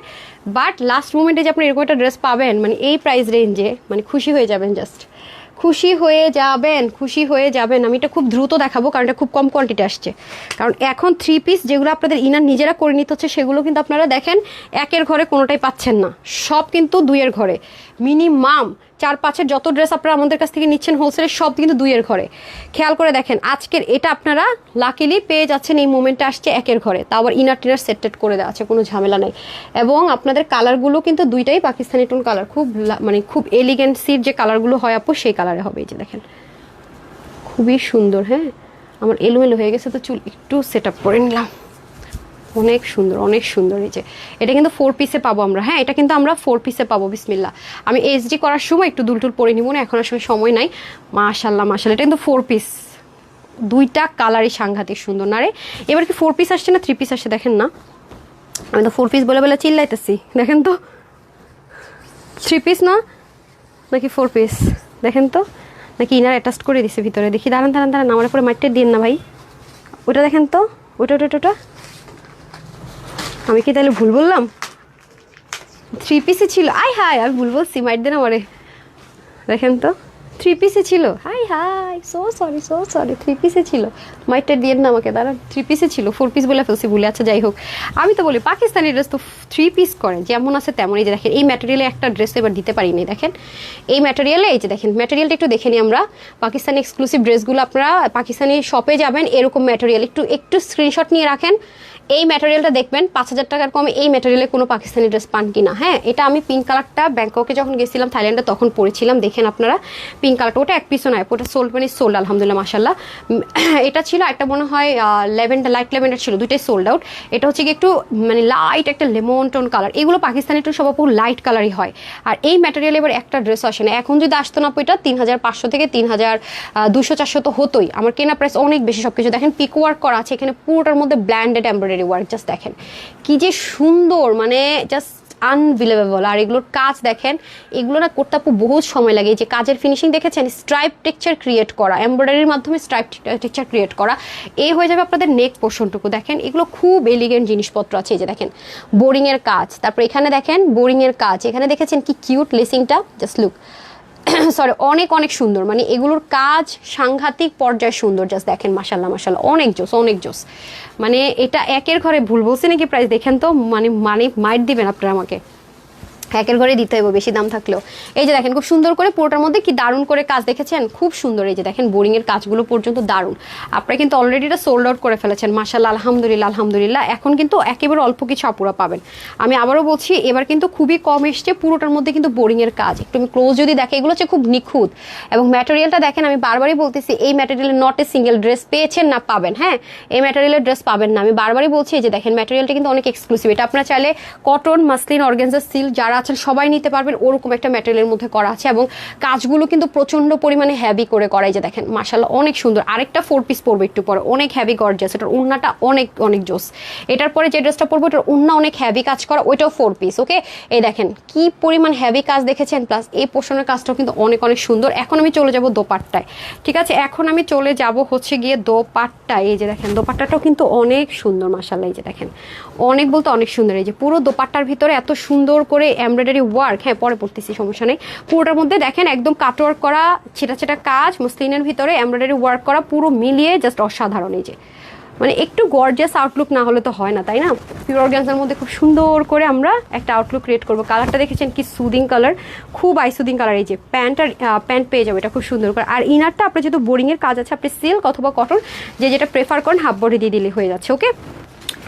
বাট লাস্ট মোমেন্টে যে আপনি এরকম একটা ড্রেস পাবেন মানে এই প্রাইস রেঞ্জে, মানে খুশি হয়ে যাবেন, জাস্ট খুশি হয়ে যাবেন, খুশি হয়ে যাবেন। আমি এটা খুব দ্রুত দেখাবো কারণ এটা খুব কম কোয়ান্টিটি আসছে। কারণ এখন 3 পিস যেগুলো আপনাদের ইনার নিজেরা করে নিতে হচ্ছে, সেগুলো কিন্তু আপনারা দেখেন 1-এর ঘরে কোনোটাই পাচ্ছেন না, সব কিন্তু 2-এর ঘরে। মিনিমাম 4-5-এর যত ড্রেস আপনারা আমাদের কাছ থেকে নিচ্ছেন হোলসেলে, সব কিন্তু 2-এর ঘরে। খেয়াল করে দেখেন, আজকের এটা আপনারা লাকিলি পেয়ে যাচ্ছেন, এই মোমেন্টে আসছে 1-এর ঘরে, তা আবার ইনার টিনার সেট করে দেওয়া আছে, কোনো ঝামেলা নেই। এবং আপনাদের কালারগুলো কিন্তু দুইটাই পাকিস্তানি টোন কালার, খুব মানে খুব এলিগেন্সির যে কালারগুলো হয় আপু, সেই কালারে হবে। এই যে দেখেন খুবই সুন্দর। হ্যাঁ আমার এলোমেলো হয়ে গেছে তো চুল একটু সেট আপ করে নিলাম, অনেক সুন্দর, অনেক সুন্দর। এই যে এটা কিন্তু 4 পিসে পাবো আমরা। হ্যাঁ এটা কিন্তু আমরা 4 পিসে পাবো। বিসমিল্লাহ, আমি এইচডি করার সময় একটু দুলটুল পরে নিব না, এখন আসলে সময় নাই। মাশাল্লাহ মাশাল্লাহ, এটা কিন্তু 4 পিস, দুইটা কালারই সাংঘাতিক সুন্দর না রে। এবার কি 4 পিস আসছে না 3 পিস আসছে দেখেন না, আমি তো 4 পিস বলে বলে চিল্লাইতেছি। দেখেন তো 3 পিস না নাকি 4 পিস, দেখেন তো, নাকি ইনার অ্যাটাচ করে দিছে ভিতরে। দেখি, দাঁড়ান দাঁড়ান দাঁড়ান, আমার পরে মাইটে দিন না ভাই, ওটা দেখেন তো, ওটা ওটা ওটা, আমি কি তাহলে ভুল বললাম? 3 পিসই ছিল। আয় হাই, আমি ভুল বলছি, মাইট দেন আমারে। দেখেন তো 3 পিসে ছিল। হাই হাই, সো সরি 3 পিসে ছিল, মাইটটা দিয়ে না আমাকে। দাঁড়ান, 3 পিসে ছিল, 4 পিস বলে ফেলছি ভুলে। আচ্ছা যাই হোক, আমি তো বলি পাকিস্তানি ড্রেস তো 3 পিস করে, যেমন আছে তেমনই। যে দেখেন এই ম্যাটেরিয়ালে একটা ড্রেস এবার দিতে পারিনি, দেখেন এই ম্যাটেরিয়ালে। এই যে দেখেন ম্যাটেরিয়ালটা একটু দেখে নিই আমরা। পাকিস্তানি এক্সক্লুসিভ ড্রেসগুলো আপনারা পাকিস্তানি শপে যাবেন, এরকম ম্যাটেরিয়াল একটু স্ক্রিনশট নিয়ে রাখেন। এই ম্যাটেরিয়ালটা দেখবেন 5000 টাকার কমে এই ম্যাটেরিয়ালে কোনো পাকিস্তানি ড্রেস পান কিনা। হ্যাঁ এটা আমি পিঙ্ক কালারটা ব্যাংককে যখন গেছিলাম থাইল্যান্ডে তখন পরেছিলাম, দেখেন আপনারা পিঙ্ক কালারটা, ওটা 1 পিসও নয়, ওটা সোল্ড মানে সোল্ড আলহামদুলিল্লাহ মাশাল্লাহ। এটা ছিল একটা মনে হয় ল্যাভেন্ডার, লাইট ল্যাভেন্ডার ছিল, দুইটাই সোল্ড আউট। এটা হচ্ছে কি একটু মানে লাইট একটা লেমন টোন কালার, এগুলো পাকিস্তানি একটু সব পুরো লাইট কালারই হয়। আর এই ম্যাটেরিয়ালে এবার একটা ড্রেস আসে না, এখন যদি আসতো না এটা 3500 থেকে 3200-400 তো হতোই। আমার কেনা প্রাইস অনেক বেশি। সবকিছু দেখেন পিক ওয়ার্ক করা আছে এখানে, পুরোটার মধ্যে ব্ল্যান্ডেড এমব্রয়ডারি ওয়ার্ক, জাস্ট দেখেন কি যে সুন্দর, মানে জাস্ট আনবিলিভেবল। আর এগুলোর কাজ দেখেন, এগুলো না করতে আপু বহুত সময় লাগে। যে কাজের ফিনিশিং দেখেছেন, স্ট্রাইপ টেক্সচার ক্রিয়েট করা, এমব্রয়ডারির মাধ্যমে স্ট্রাইপ টেক্সচার ক্রিয়েট করা, এই হয়ে যাবে আপনাদের নেক পোর্শনটুকু। দেখেন এগুলো খুব এলিগেন্ট জিনিসপত্র আছে। এই যে দেখেন বোরিং এর কাজ, তারপর এখানে দেখেন বোরিং এর কাজ, এখানে দেখেছেন কি কিউট লেসিংটা, জাস্ট লুক। সরি অনেক অনেক সুন্দর, মানে এগুলোর কাজ সাংঘাতিক পর্যায়ে সুন্দর। জাস্ট দেখেন মাশাল্লাহ মাশাল্লাহ, অনেক জোস অনেক জোস। মানে এটা একের ঘরে ভুল বলছি নাকি প্রাইস দেখেন তো, মানে মাইট দিবেন আপনারা আমাকে, একের ঘরে দিতে হবে বেশি দাম থাকলেও। এই যে দেখেন খুব সুন্দর করে পুরোটার মধ্যে কি দারুণ করে কাজ দেখেছেন, খুব সুন্দর। এই যে দেখেন বোরিং এর কাজগুলো পর্যন্ত দারুণ। আপনারা কিন্তু অলরেডি এটা সোল্ড আউট করে ফেলেছেন মাশাআল্লাহ, আলহামদুলিল্লাহ আলহামদুলিল্লাহ। এখন কিন্তু একেবারে অল্প কিছু আপুরা পাবেন। আমি আবারও বলছি এবার কিন্তু খুবই কম এসছে, পুরোটার মধ্যে কিন্তু বোরিং এর কাজ। একটু আমি ক্লোজ যদি দেখে, এগুলো হচ্ছে খুব নিখুঁত। এবং ম্যাটেরিয়ালটা দেখেন, আমি বারবারই বলতেছি এই ম্যাটেরিয়ালের নট এ সিঙ্গেল ড্রেস পেয়েছেন না পাবেন, হ্যাঁ এই ম্যাটেরিয়ালের ড্রেস পাবেন না, আমি বারবারই বলছি। এই যে দেখেন ম্যাটেরিয়ালটা কিন্তু অনেক এক্সক্লুসিভ। এটা আপনারা চাইলে কটন, মাসলিন, অর্গানজা, সিল্ক যারা আছেন সবাই নিতে পারবেন, ওরকম একটা ম্যাটেরিয়ালের মধ্যে করা আছে। এবং কাজগুলো কিন্তু প্রচন্ড পরিমাণে হেভি করে করা। এই যে দেখেন মাশাআল্লাহ অনেক সুন্দর। আরেকটা 4 পিস পরবো একটু পরে, অনেক হেভি গর্জিয়াস। এটার ওড়নাটা অনেক অনেক জোস। এটার পরে যে ড্রেসটা পরবো এটার ওড়না অনেক হেভি কাজ করা, ওইটাও 4 পিস। ওকে, এই দেখেন কি পরিমাণ হেভি কাজ দেখেছেন, প্লাস এই পোর্শনের কাজটাও কিন্তু অনেক অনেক সুন্দর। এখন আমি চলে যাব দোপাট্টায়, ঠিক আছে? এখন আমি চলে যাব হচ্ছে গিয়ে দোপাট্টায়। এই যে দেখেন দোপাট্টাটাও কিন্তু অনেক সুন্দর মাশাআল্লাহ। এই যে দেখেন অনেক বলতে অনেক সুন্দর। এই যে পুরো দোপাট্টার ভিতরে এত সুন্দর করে এমব্রয়ডারি ওয়ার্ক, হ্যাঁ পরে পড়তেছি সমস্যা নেই। পুরোটার মধ্যে দেখেন একদম কাটওয়ার্ক করা, ছেটা ছেটা কাজ, মসলিনের ভিতরে এমব্রয়ডারি ওয়ার্ক করা, পুরো মিলিয়ে জাস্ট অসাধারণ। এই যে মানে একটু গর্জিয়াস আউটলুক না হলে তো হয় না, তাই না? পিওর অর্গানজার মধ্যে খুব সুন্দর করে আমরা একটা আউটলুক ক্রিয়েট করবো। কালারটা দেখেছেন কি সুদিং কালার, খুব আই সুদিং কালার। এই যে প্যান্ট পেয়ে যাবে এটা খুব সুন্দর করে। আর ইনারটা আপনার যেহেতু বোরিংয়ের কাজ আছে, আপনি সিল্ক অথবা কটন যে যেটা প্রেফার করেন হাফ বডি দিয়ে দিলে হয়ে যাচ্ছে। ওকে,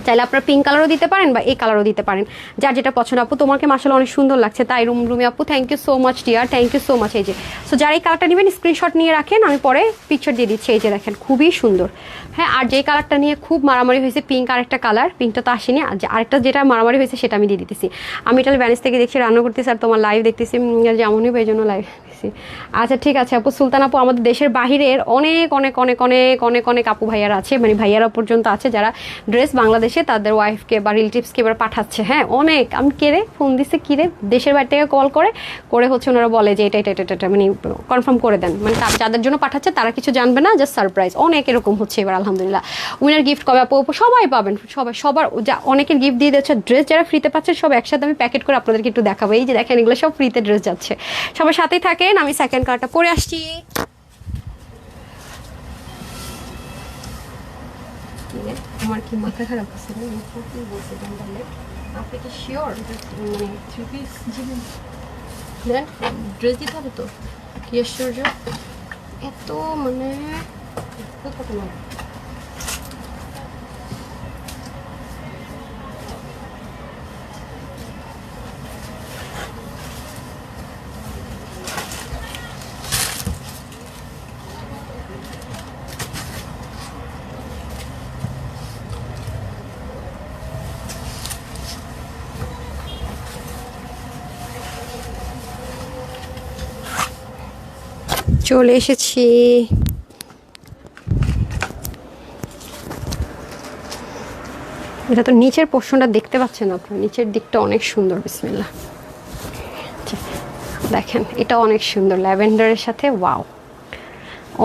চাইলে আপনারা পিঙ্ক কালারও দিতে পারেন বা এই কালারও দিতে পারেন, যার যেটা পছন্দ। আপু তোমাকে মাশাআল্লাহ অনেক সুন্দর লাগছে, তাই রুমি আপু thank you so much dear, thank you so much. এই যে সো যারা এই কালারটা নেবেন স্ক্রিনশট নিয়ে রাখেন, আমি পরে পিকচার দিয়ে দিচ্ছি। এই যে দেখেন খুবই সুন্দর। হ্যাঁ, আর যেই কালারটা নিয়ে খুব মারামারি হয়েছে পিঙ্ক, আরেকটা কালার, পিঙ্কটা তো আসেনি, আর আরেকটা যেটা মারামারি হয়েছে সেটা আমি দিয়ে দিতেছি। আমি এটা ব্যানেজ থেকে দেখছি রান্না করতেছি, আর তোমার লাইভ দেখতেছি যেমনই এই জন্য লাইভ দেখতেছি। আচ্ছা ঠিক আছে আপু। সুলতান আপু, আমাদের দেশের বাহিরের অনেক অনেক অনেক অনেক অনেক অনেক আপু ভাইয়ারা আছে, মানে ভাইয়ারা পর্যন্ত আছে যারা ড্রেস বাংলাদেশে তাদের ওয়াইফকে বা রিলেটিভসকে এবার পাঠাচ্ছে। হ্যাঁ অনেক, আমি কে ফোন দিচ্ছে কিরে দেশের বাড়ি থেকে কল করে হচ্ছে ওনারা বলে যে এটা এটা এটা মানে কনফার্ম করে দেন, মানে যাদের জন্য পাঠাচ্ছে তারা কিছু জানবে না, জাস্ট সারপ্রাইজ। অনেক এরকম হচ্ছে এবার আলহামদুলিল্লাহ। উইনার গিফট কবে আপু? সবাই পাবেন, সবার অনেকের গিফট দিয়ে দিচ্ছে। ড্রেস যারা ফ্রিতে পাচ্ছেন সব একসাথে আমি প্যাকেট করে আপনাদেরকে একটু দেখাবো। এই যে দেখেন এগুলো সব ফ্রিতে ড্রেস যাচ্ছে, সবার সাথেই থাকেন। আমি সেকেন্ড কালারটা পরে আসছি। আমার কি মাথা খারাপ আছে, আপনি কি শিওর মানে 3 পিস দেন ড্রেস দিতে হবে তো? কি আশ্চর্য, এত মানে কত না। চলে এসেছি। এটা তো নিচের পোর্শনটা দেখতে পাচ্ছেন আপনারা, নিচের দিকটা অনেক সুন্দর। বিসমিল্লাহ, দেখেন এটা অনেক সুন্দর ল্যাভেন্ডারের সাথে, ওয়াও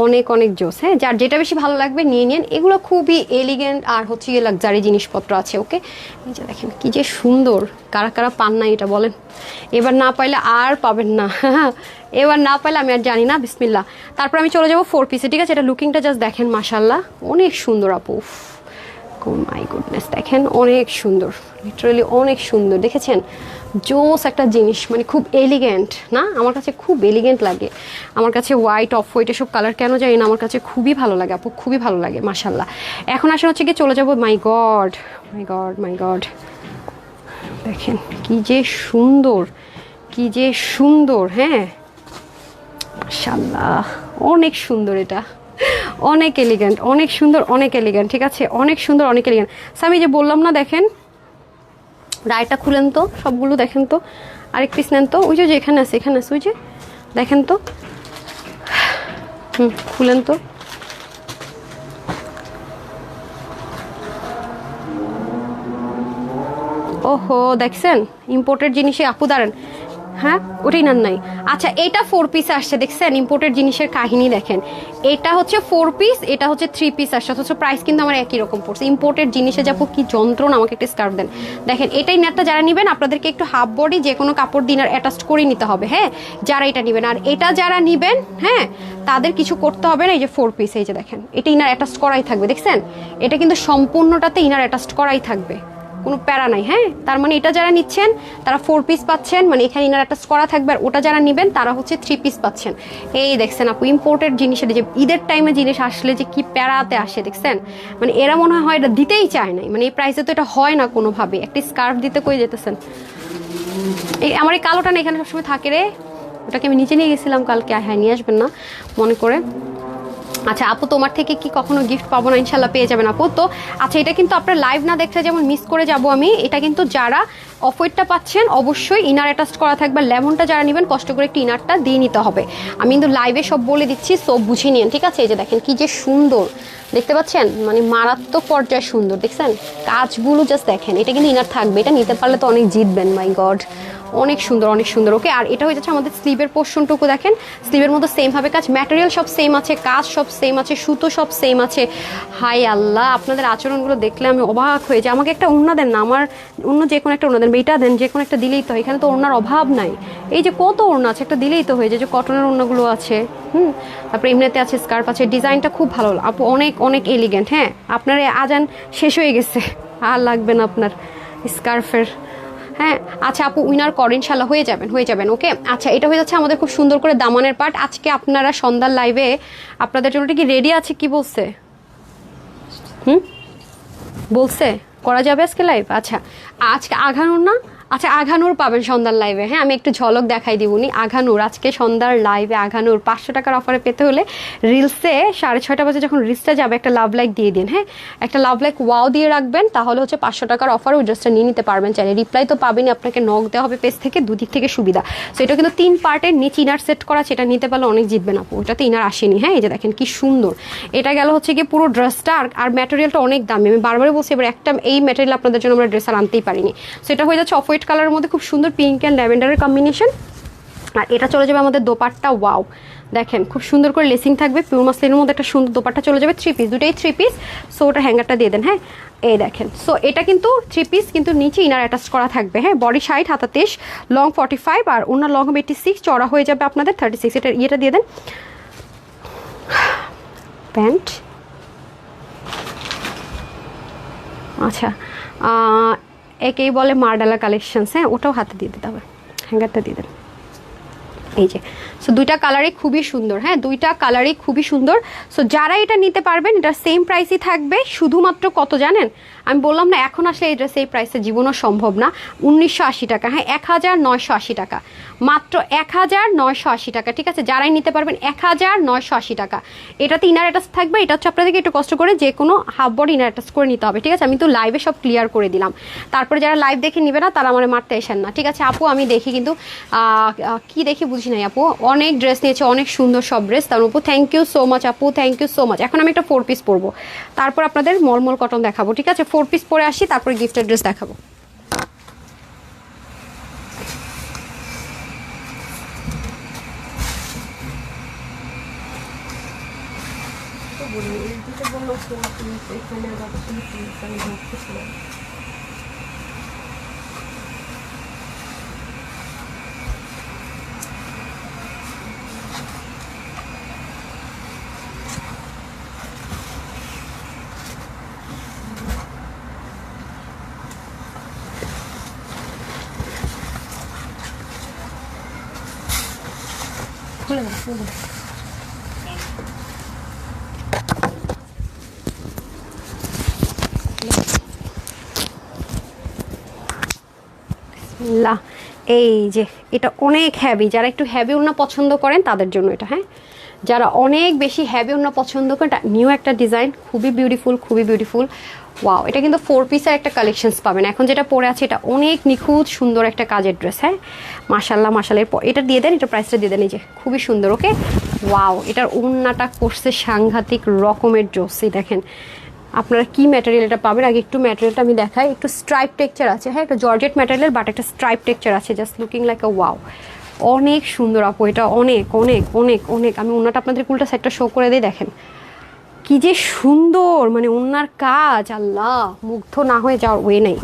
অনেক অনেক জোস। হ্যাঁ, যার যেটা বেশি ভালো লাগবে নিয়ে নিন। এগুলো খুবই এলিগেন্ট আর হচ্ছে গিয়ে লাক্সারি জিনিসপত্র আছে। ওকে, এই যে দেখেন কি যে সুন্দর। কারা কারা পান না এটা বলেন? এবার না পাইলে আর পাবেন না, এবার না পাইলে আমি আর জানি না। বিসমিল্লাহ। তারপর আমি চলে যাবো 4 পিসে, ঠিক আছে? এটা লুকিংটা জাস্ট দেখেন মাশাআল্লাহ অনেক সুন্দর আপু। মাই গুডনেস, দেখেন অনেক সুন্দর, লিটারালি অনেক সুন্দর। দেখেছেন জোস একটা জিনিস, মানে খুব এলিগেন্ট না? আমার কাছে খুব এলিগেন্ট লাগে। আমার কাছে হোয়াইট, অফ হোয়াইট এসব কালার কেন জানি না আমার কাছে খুবই ভালো লাগে আপু, খুবই ভালো লাগে মাশাআল্লাহ। এখন আসলে হচ্ছে গিয়ে চলে যাবো, মাই গড মাই গড মাই গড, দেখেন কি যে সুন্দর, কি যে সুন্দর। হ্যাঁ মাশাআল্লাহ অনেক সুন্দর, এটা অনেক এলিগেন্ট, অনেক সুন্দর, অনেক এলিগেন্ট। ঠিক আছে, অনেক সুন্দর, অনেক এলিগেন্ট। আমি যে বললাম না, দেখেন রায়টা খুলেন তো, সবগুলো দেখেন তো, আরেক পিস নেন তো, ওই যে এখানে আছে, এখানে আছে, ওই যে দেখেন তো, খুলেন তো। ওহো দেখছেন ইম্পোর্টেড জিনিসে আপু দাঁড়ান, হ্যাঁ ওটা ইনার নাই। আচ্ছা এটা 4 পিস আসছে, দেখছেন ইম্পোর্টেড জিনিসের কাহিনী দেখেন। এটা হচ্ছে 4 পিস, এটা হচ্ছে 3 পিস আসছে, অথচ প্রাইস কিন্তু আমার একই রকম পড়ছে। ইম্পোর্টেড জিনিসে যাবো কি যন্ত্রণা, আমাকে একটা স্কার্ফ দেন। দেখেন এটা ইনারটা যারা নেবেন আপনাদেরকে একটু হাফ বডি যে কোনো কাপড় দিয়ে ইনার অ্যাটাচ করে নিতে হবে, হ্যাঁ যারা এটা নেবেন। আর এটা যারা নেবেন হ্যাঁ তাদের কিছু করতে হবে না, এই যে 4 পিস, এই যে দেখেন এটা ইনার অ্যাটাচ করাই থাকবে, দেখছেন এটা কিন্তু সম্পূর্ণটাতে ইনার অ্যাটাচ করাই থাকবে, কোনো প্যারা নাই। হ্যাঁ তার মানে এটা যারা নিচ্ছেন তারা 4 পিস পাচ্ছেন, মানে এখানে ইনার অ্যাটাচ করা থাকবে। আর ওটা যারা নেবেন তারা হচ্ছে 3 পিস পাচ্ছেন। এই দেখছেন আপু ইম্পোর্টেড জিনিসের যে ঈদের টাইমে জিনিস আসলে যে কি প্যারাতে আসে, দেখছেন মানে এরা মনে হয় এটা দিতেই চায় নাই, মানে এই প্রাইসে তো এটা হয় না কোনোভাবে। একটা স্কার্ফ দিতে কই যেতেছেন। এই আমার এই কালোটা না এখানে সবসময় থাকে রে, ওটাকে আমি নিচে নিয়ে গেছিলাম কালকে। হ্যাঁ নিয়ে আসবেন না মনে করে। আচ্ছা আপু তোমার থেকে কি কখনো গিফট পাবো না? ইনশাল্লাহ পেয়ে যাবেন আপু। তো আচ্ছা এটা কিন্তু আপনার লাইভ না দেখতে যেমন মিস করে যাব আমি, এটা কিন্তু যারা অফ হোয়াইটটা পাচ্ছেন অবশ্যই ইনার অ্যাটাচ করা থাকবে। লেমনটা যারা নেবেন কষ্ট করে একটু ইনারটা দিয়ে নিতে হবে। আমি কিন্তু লাইভে সব বলে দিচ্ছি, সব বুঝে নিন ঠিক আছে। এই যে দেখেন কি যে সুন্দর দেখতে পাচ্ছেন, মানে মারাত্মক পর্যায়ে সুন্দর, দেখছেন কাজগুলো জাস্ট দেখেন। এটা কিন্তু ইনার থাকবে, এটা নিতে পারলে তো অনেক জিতবেন, মাই গড অনেক সুন্দর অনেক সুন্দর। ওকে আর এটা হয়ে যাচ্ছে আমাদের স্লিভের পোর্শনটুকু, দেখেন স্লিভের মধ্যে সেম ভাবে কাজ, ম্যাটেরিয়াল সব সেম আছে, কাজ সব সেম আছে, সুতো সব সেম আছে। হাই আল্লাহ আপনাদের আচরণগুলো দেখলে আমি অবাক হয়ে যাই। আমাকে একটা ওড়না দেন না, আমার অন্য যে কোনো একটা ওড়না দেন, এটা দেন যে কোনো একটা দিলেই তো হয়। এখানে তো ওড়নার অভাব নাই, এই যে কত ওড়না আছে একটা দিলেই তো হয়ে যায়। যে কটনের ওড়নাগুলো আছে তারপরে এমনিতে আছে, স্কার্ফ আছে, ডিজাইনটা খুব ভালো আপু, অনেক অনেক এলিগেন্ট। হ্যাঁ আপনার আজান শেষ হয়ে গেছে, আর লাগবে না আপনার স্কার্ফের। হ্যাঁ আচ্ছা আপু উইনার করেন ইনশাল্লাহ, হয়ে যাবেন ওকে। আচ্ছা এটা হয়ে যাচ্ছে আমাদের খুব সুন্দর করে দামানের পার্ট। আজকে আপনারা সন্ধ্যার লাইভে আপনাদের জন্য কি রেডি আছে? কি বলছে বলছে করা যাবে আজকে লাইভ? আচ্ছা আজকে আঘানুর না, আচ্ছা আঘানুর পাবেন সন্ধ্যার লাইভে। হ্যাঁ আমি একটু ঝলক দেখাই দিবনি। আঘানুর আজকে সন্ধ্যার লাইভে আঘানুর 500 টাকার অফারে পেতে হলে রিলসে 6:30 বাজে যখন রিলসটা যাবে একটা লাভ লাইক দিয়ে দিন। হ্যাঁ একটা লাভ লাইক ওয়াও দিয়ে রাখবেন, তাহলে হচ্ছে 500 টাকার অফার ওই ড্রেসটা নিয়ে নিতে পারবেন। চাইলে রিপ্লাই তো পাবেনই, আপনাকে নক দেওয়া হবে পেজ থেকে, দুদিক থেকে সুবিধা। সো এটা কিন্তু 3 পার্টের নিচে ইনার সেট করা, সেটা নিতে পারলে অনেক জিতবেন আপু। ওটাতে ইনার আসেনি। হ্যাঁ এই যে দেখেন কি সুন্দর, এটা গেল হচ্ছে কি পুরো ড্রেসটা। আর ম্যাটেরিয়ালটা অনেক দামি, আমি বারবারই বলছি এবার একটা এই ম্যাটেরিয়াল আপনাদের জন্য আমরা ড্রেস আর আনতেই পারিনি। সো এটা হয়ে যাচ্ছে অফ হোয়াইট কালারের মধ্যে খুব সুন্দর পিঙ্ক অ্যান্ড ল্যাভেন্ডারের কম্বিনেশন। আর এটা চলে যাবে আমাদের দোপাট্টা, ওয়াও দেখেন খুব সুন্দর করে লেসিং থাকবে, পিওর মাসলিনের মধ্যে একটা সুন্দর দোপাট্টা চলে যাবে। 3 পিস, দুটাই 3 পিস। সো ওটা হ্যাঙ্গারটা দিয়ে দেন। হ্যাঁ এই দেখেন, সো এটা কিন্তু 3 পিস, কিন্তু নিচে ইনার অ্যাটাচ করা থাকবে। হ্যাঁ বডি 60, হাতা 23, লং 45 আর ওনার লং হবে 86, চড়া হয়ে যাবে আপনাদের 36। এটা ইয়েটা দিয়ে দেন, প্যান্ট। আচ্ছা একেই বলে মারডালা কালেকশনস। হ্যাঁ ওটাও হাতে দিয়ে দিতে হবে, হ্যাঙ্গারটা দিয়ে দেন। এই যে সো দুইটা কালারই খুবই সুন্দর। হ্যাঁ দুইটা কালারই খুবই সুন্দর। সো যারা এটা নিতে পারবেন এটা সেম প্রাইসই থাকবে, শুধুমাত্র কত জানেন? আমি বললাম না এখন আসলে এই ড্রেস এই প্রাইসে জীবনও সম্ভব না, 1980 টাকা। হ্যাঁ 1980 টাকা, মাত্র 1980 টাকা। ঠিক আছে যারাই নিতে পারবেন 1980 টাকা। এটাতে ইনার অ্যাটাচ থাকবে, এটা হচ্ছে আপনাদেরকে একটু কষ্ট করে যে কোনো হাফ বডি ইনার অ্যাটাচ করে নিতে হবে। ঠিক আছে আমি তো লাইভে সব ক্লিয়ার করে দিলাম, তারপরে যারা লাইভ দেখে নিবে না তারা আমার মারতে আসেন না। ঠিক আছে আপু আমি দেখি কিন্তু কি দেখি বুঝি নাই আপু, অনেক ড্রেস নিয়েছে, অনেক সুন্দর সব ড্রেস। তার আপু থ্যাংক ইউ সো মাচ আপু, থ্যাংক ইউ সো মাচ। এখন আমি একটা 4 পিস পরবো, তারপর আপনাদের মলমল কটন দেখাবো। ঠিক আছে 4 পিস পরে আসি, তারপরে গিফটের ড্রেস দেখাবো। খুলে দাও, খুলে দাও। এই যে এটা অনেক হ্যাভি, যারা একটু হ্যাভি ওড়না পছন্দ করেন তাদের জন্য এটা। হ্যাঁ যারা অনেক বেশি হ্যাভি ওড়না পছন্দ করেন, নিউ একটা ডিজাইন, খুবই বিউটিফুল, খুবই বিউটিফুল। ওয়াও এটা কিন্তু 4 পিসের একটা কালেকশনস পাবেন। এখন যেটা পরে আছে এটা অনেক নিখুঁত সুন্দর একটা কাজের ড্রেস। হ্যাঁ মাশাল্লাহ মাশাল্লাহ। এটা দিয়ে দেন, এটা প্রাইসটা দিয়ে দেন। এই যে খুবই সুন্দর। ওকে ওয়াও এটার ওড়নাটা করছে সাংঘাতিক রকমের জোসি, দেখেন আপনারা কি ম্যাটেরিয়াল এটা পাবেন, আগে একটু ম্যাটেরিয়ালটা আমি দেখাই। একটু স্ট্রাইপ টেক্সচার আছে, হ্যাঁ, একটা জর্জেট ম্যাটেরিয়াল বাট একটা স্ট্রাইপ টেক্সচার আছে, জাস্ট লুকিং লাইক আ ওয়াও। অনেক সুন্দর আপু, এটা অনেক অনেক অনেক অনেক। আমি ওনাটা আপনাদের উল্টা সাইডটা শো করে দিই, দেখেন কি যে সুন্দর, মানে ওনার কাজ, আল্লাহ, মুগ্ধ না হয়ে যাওয়ার ওয়ে নেই।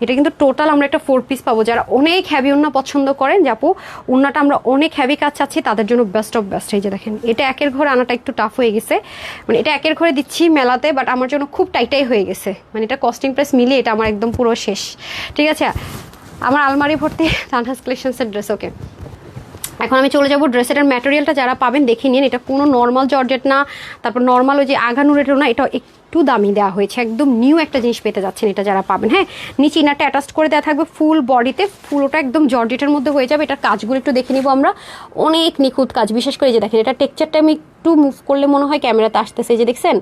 এটা কিন্তু টোটাল আমরা একটা 4 পিস পাবো। যারা অনেক হ্যাভি ওন্না পছন্দ করেন, যে আপু ওন্নাটা আমরা অনেক হ্যাভি কাজ চাচ্ছি, তাদের জন্য বেস্ট অফ বেস্ট। এই যে দেখেন, এটা একের ঘরে আনাটা একটু টাফ হয়ে গেছে, মানে এটা একের ঘরে দিচ্ছি মেলাতে, বাট আমার জন্য খুব টাইটাই হয়ে গেছে, মানে এটা কস্টিং প্রাইস মিলিয়ে এটা আমার একদম পুরো শেষ। ঠিক আছে, আমার আলমারি ভর্তি তানহাস কালেকশনসের ড্রেস। ওকে, এখন আমি চলে যাবো ড্রেসের ম্যাটেরিয়ালটা যারা পাবেন দেখে নিন। এটা কোনো নর্মাল জর্জেট না, তারপর নর্মাল ওই যে আগানুরেটও না, এটা একটু দামি দেওয়া হয়েছে, একদম নিউ একটা জিনিস পেতে যাচ্ছেন এটা যারা পাবেন। হ্যাঁ, নিচে ইনারটা অ্যাটাচ করে দেওয়া থাকবে ফুল বডিতে, ফুলটা একদম জর্জেটের মধ্যে হয়ে যাবে। এটার কাজগুলো একটু দেখে নিব আমরা, অনেক নিখুঁত কাজ। বিশেষ করে যে দেখেন, এটা টেক্সচারটা আমি একটু মুভ করলে মনে হয় ক্যামেরাতে আসতেছে, এই যে দেখছেন,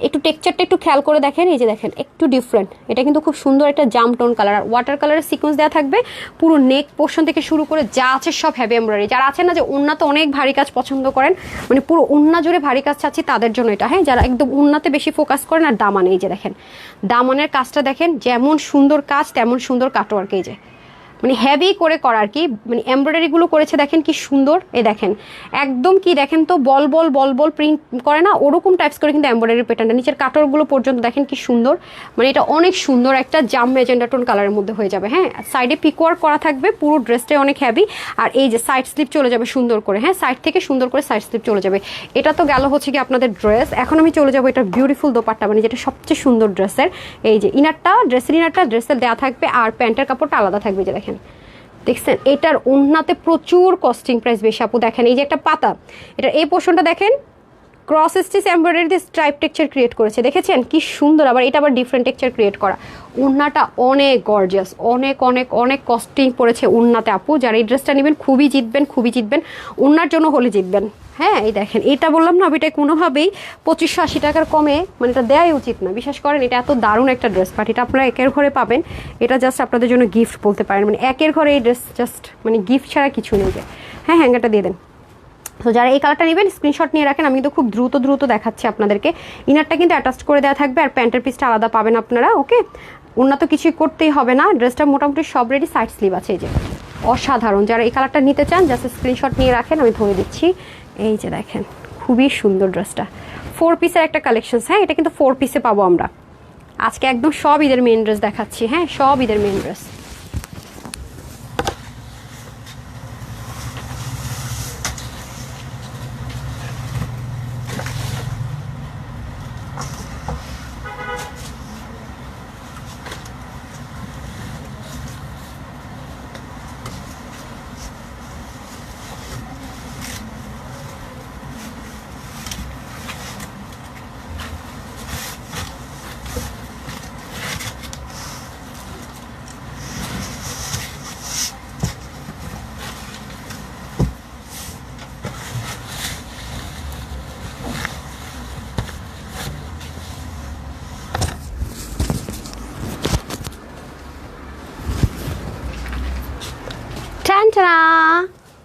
একটু টেক্সচারটা একটু খেয়াল করে দেখেন, এই যে দেখেন একটু ডিফারেন্ট। এটা কিন্তু খুব সুন্দর একটা জাম টোন কালার, আর ওয়াটার কালারের সিকোয়েন্স দেওয়া থাকবে পুরো নেক পোর্শন থেকে শুরু করে যা আছে সব হ্যাভি এমব্রয়ডারি। যারা আছেন না যে ওন্নাতে অনেক ভারী কাজ পছন্দ করেন, মানে পুরো ওন্না জুড়ে ভারী কাজ চাচ্ছি, তাদের জন্য এটা। হ্যাঁ, যারা একদম ওন্নাতে বেশি ফোকাস করেন। আর দামানে এই যে দেখেন, দামানের কাজটা দেখেন, যেমন সুন্দর কাজ তেমন সুন্দর কাটওয়ার্ক, এই যে মানে হেভি করে করা আর কি, মানে এমব্রয়ডারিগুলো করেছে দেখেন কি সুন্দর। এই দেখেন একদম কি দেখেন তো, বল বল বল বল প্রিন্ট করে না, ওরকম টাইপস করে কিন্তু এমব্রয়ডারি প্যাটার্নটা, নিচের কাটরগুলো পর্যন্ত দেখেন কি সুন্দর। মানে এটা অনেক সুন্দর একটা জাম ম্যাজেন্ডা টোন কালারের মধ্যে হয়ে যাবে। হ্যাঁ, সাইডে পিকওয়ার্ক করা থাকবে, পুরো ড্রেসটাই অনেক হেভি। আর এই যে সাইড স্লিপ চলে যাবে সুন্দর করে, হ্যাঁ, সাইড থেকে সুন্দর করে সাইড স্লিপ চলে যাবে। এটা তো গেল হচ্ছে কি আপনাদের ড্রেস। এখন আমি চলে যাবো এটা বিউটিফুল দোপাট্টা, মানে যেটা সবচেয়ে সুন্দর ড্রেসের। এই যে ইনারটা, ড্রেসের ইনারটা ড্রেসের দেওয়া থাকবে, আর প্যান্টের কাপড়টা আলাদা থাকবে। যে দেখেন, দেখছেন এটার ওন্নাতে প্রচুর কস্টিং প্রাইস বেশি আপু। দেখেন এই যে একটা পাতা, এটার এই পোর্শনটা দেখেন ক্রস স্টিচ এমব্রয়ডারি দিয়ে স্ট্রাইপ টেক্সচার ক্রিয়েট করেছে, দেখেছেন কি সুন্দর। আবার এটা আবার ডিফারেন্ট টেক্সচার ক্রিয়েট করা। ওন্নাটা অনেক গর্জিয়াস, অনেক অনেক অনেক কস্টিং পড়েছে ওন্নাতে আপু। যারা এই ড্রেসটা নেবেন খুবই জিতবেন, খুবই জিতবেন, ওন্নার জন্য হলে জিতবেন। হ্যাঁ, এই দেখেন, এটা বললাম না, এটা কোনোভাবেই 2580 টাকার কমে মানে এটা দেওয়াই উচিত না। বিশ্বাস করেন, এটা এত দারুণ একটা ড্রেস, বাট এটা আপনারা একের ঘরে পাবেন। এটা জাস্ট আপনাদের জন্য গিফট বলতে পারেন, মানে একের ঘরে এই ড্রেস জাস্ট মানে গিফট ছাড়া কিছু নেই। হ্যাঁ, হ্যাঙ্গারটা দিয়ে দেন। তো যারা এই কালারটা নেবেন স্ক্রিনশট নিয়ে রাখেন, আমি কিন্তু খুব দ্রুত দ্রুত দেখাচ্ছি আপনাদেরকে। ইনারটা কিন্তু অ্যাটাচ করে দেওয়া থাকবে, আর প্যান্টের পিসটা আলাদা পাবেন আপনারা। ওকে, ওনা তো কিছুই করতেই হবে না, ড্রেসটা মোটামুটি সব রেডি, সাইড স্লিভ আছে। এই যে অসাধারণ, যারা এই কালারটা নিতে চান জাস্ট স্ক্রিনশট নিয়ে রাখেন, আমি ধরে দিচ্ছি। এই যে দেখেন খুবই সুন্দর ড্রেসটা, 4 পিসের একটা কালেকশন। হ্যাঁ, এটা কিন্তু 4 পিসে পাবো আমরা আজকে, একদম সব ঈদের মেন ড্রেস দেখাচ্ছি। হ্যাঁ, সব ঈদের মেন ড্রেস।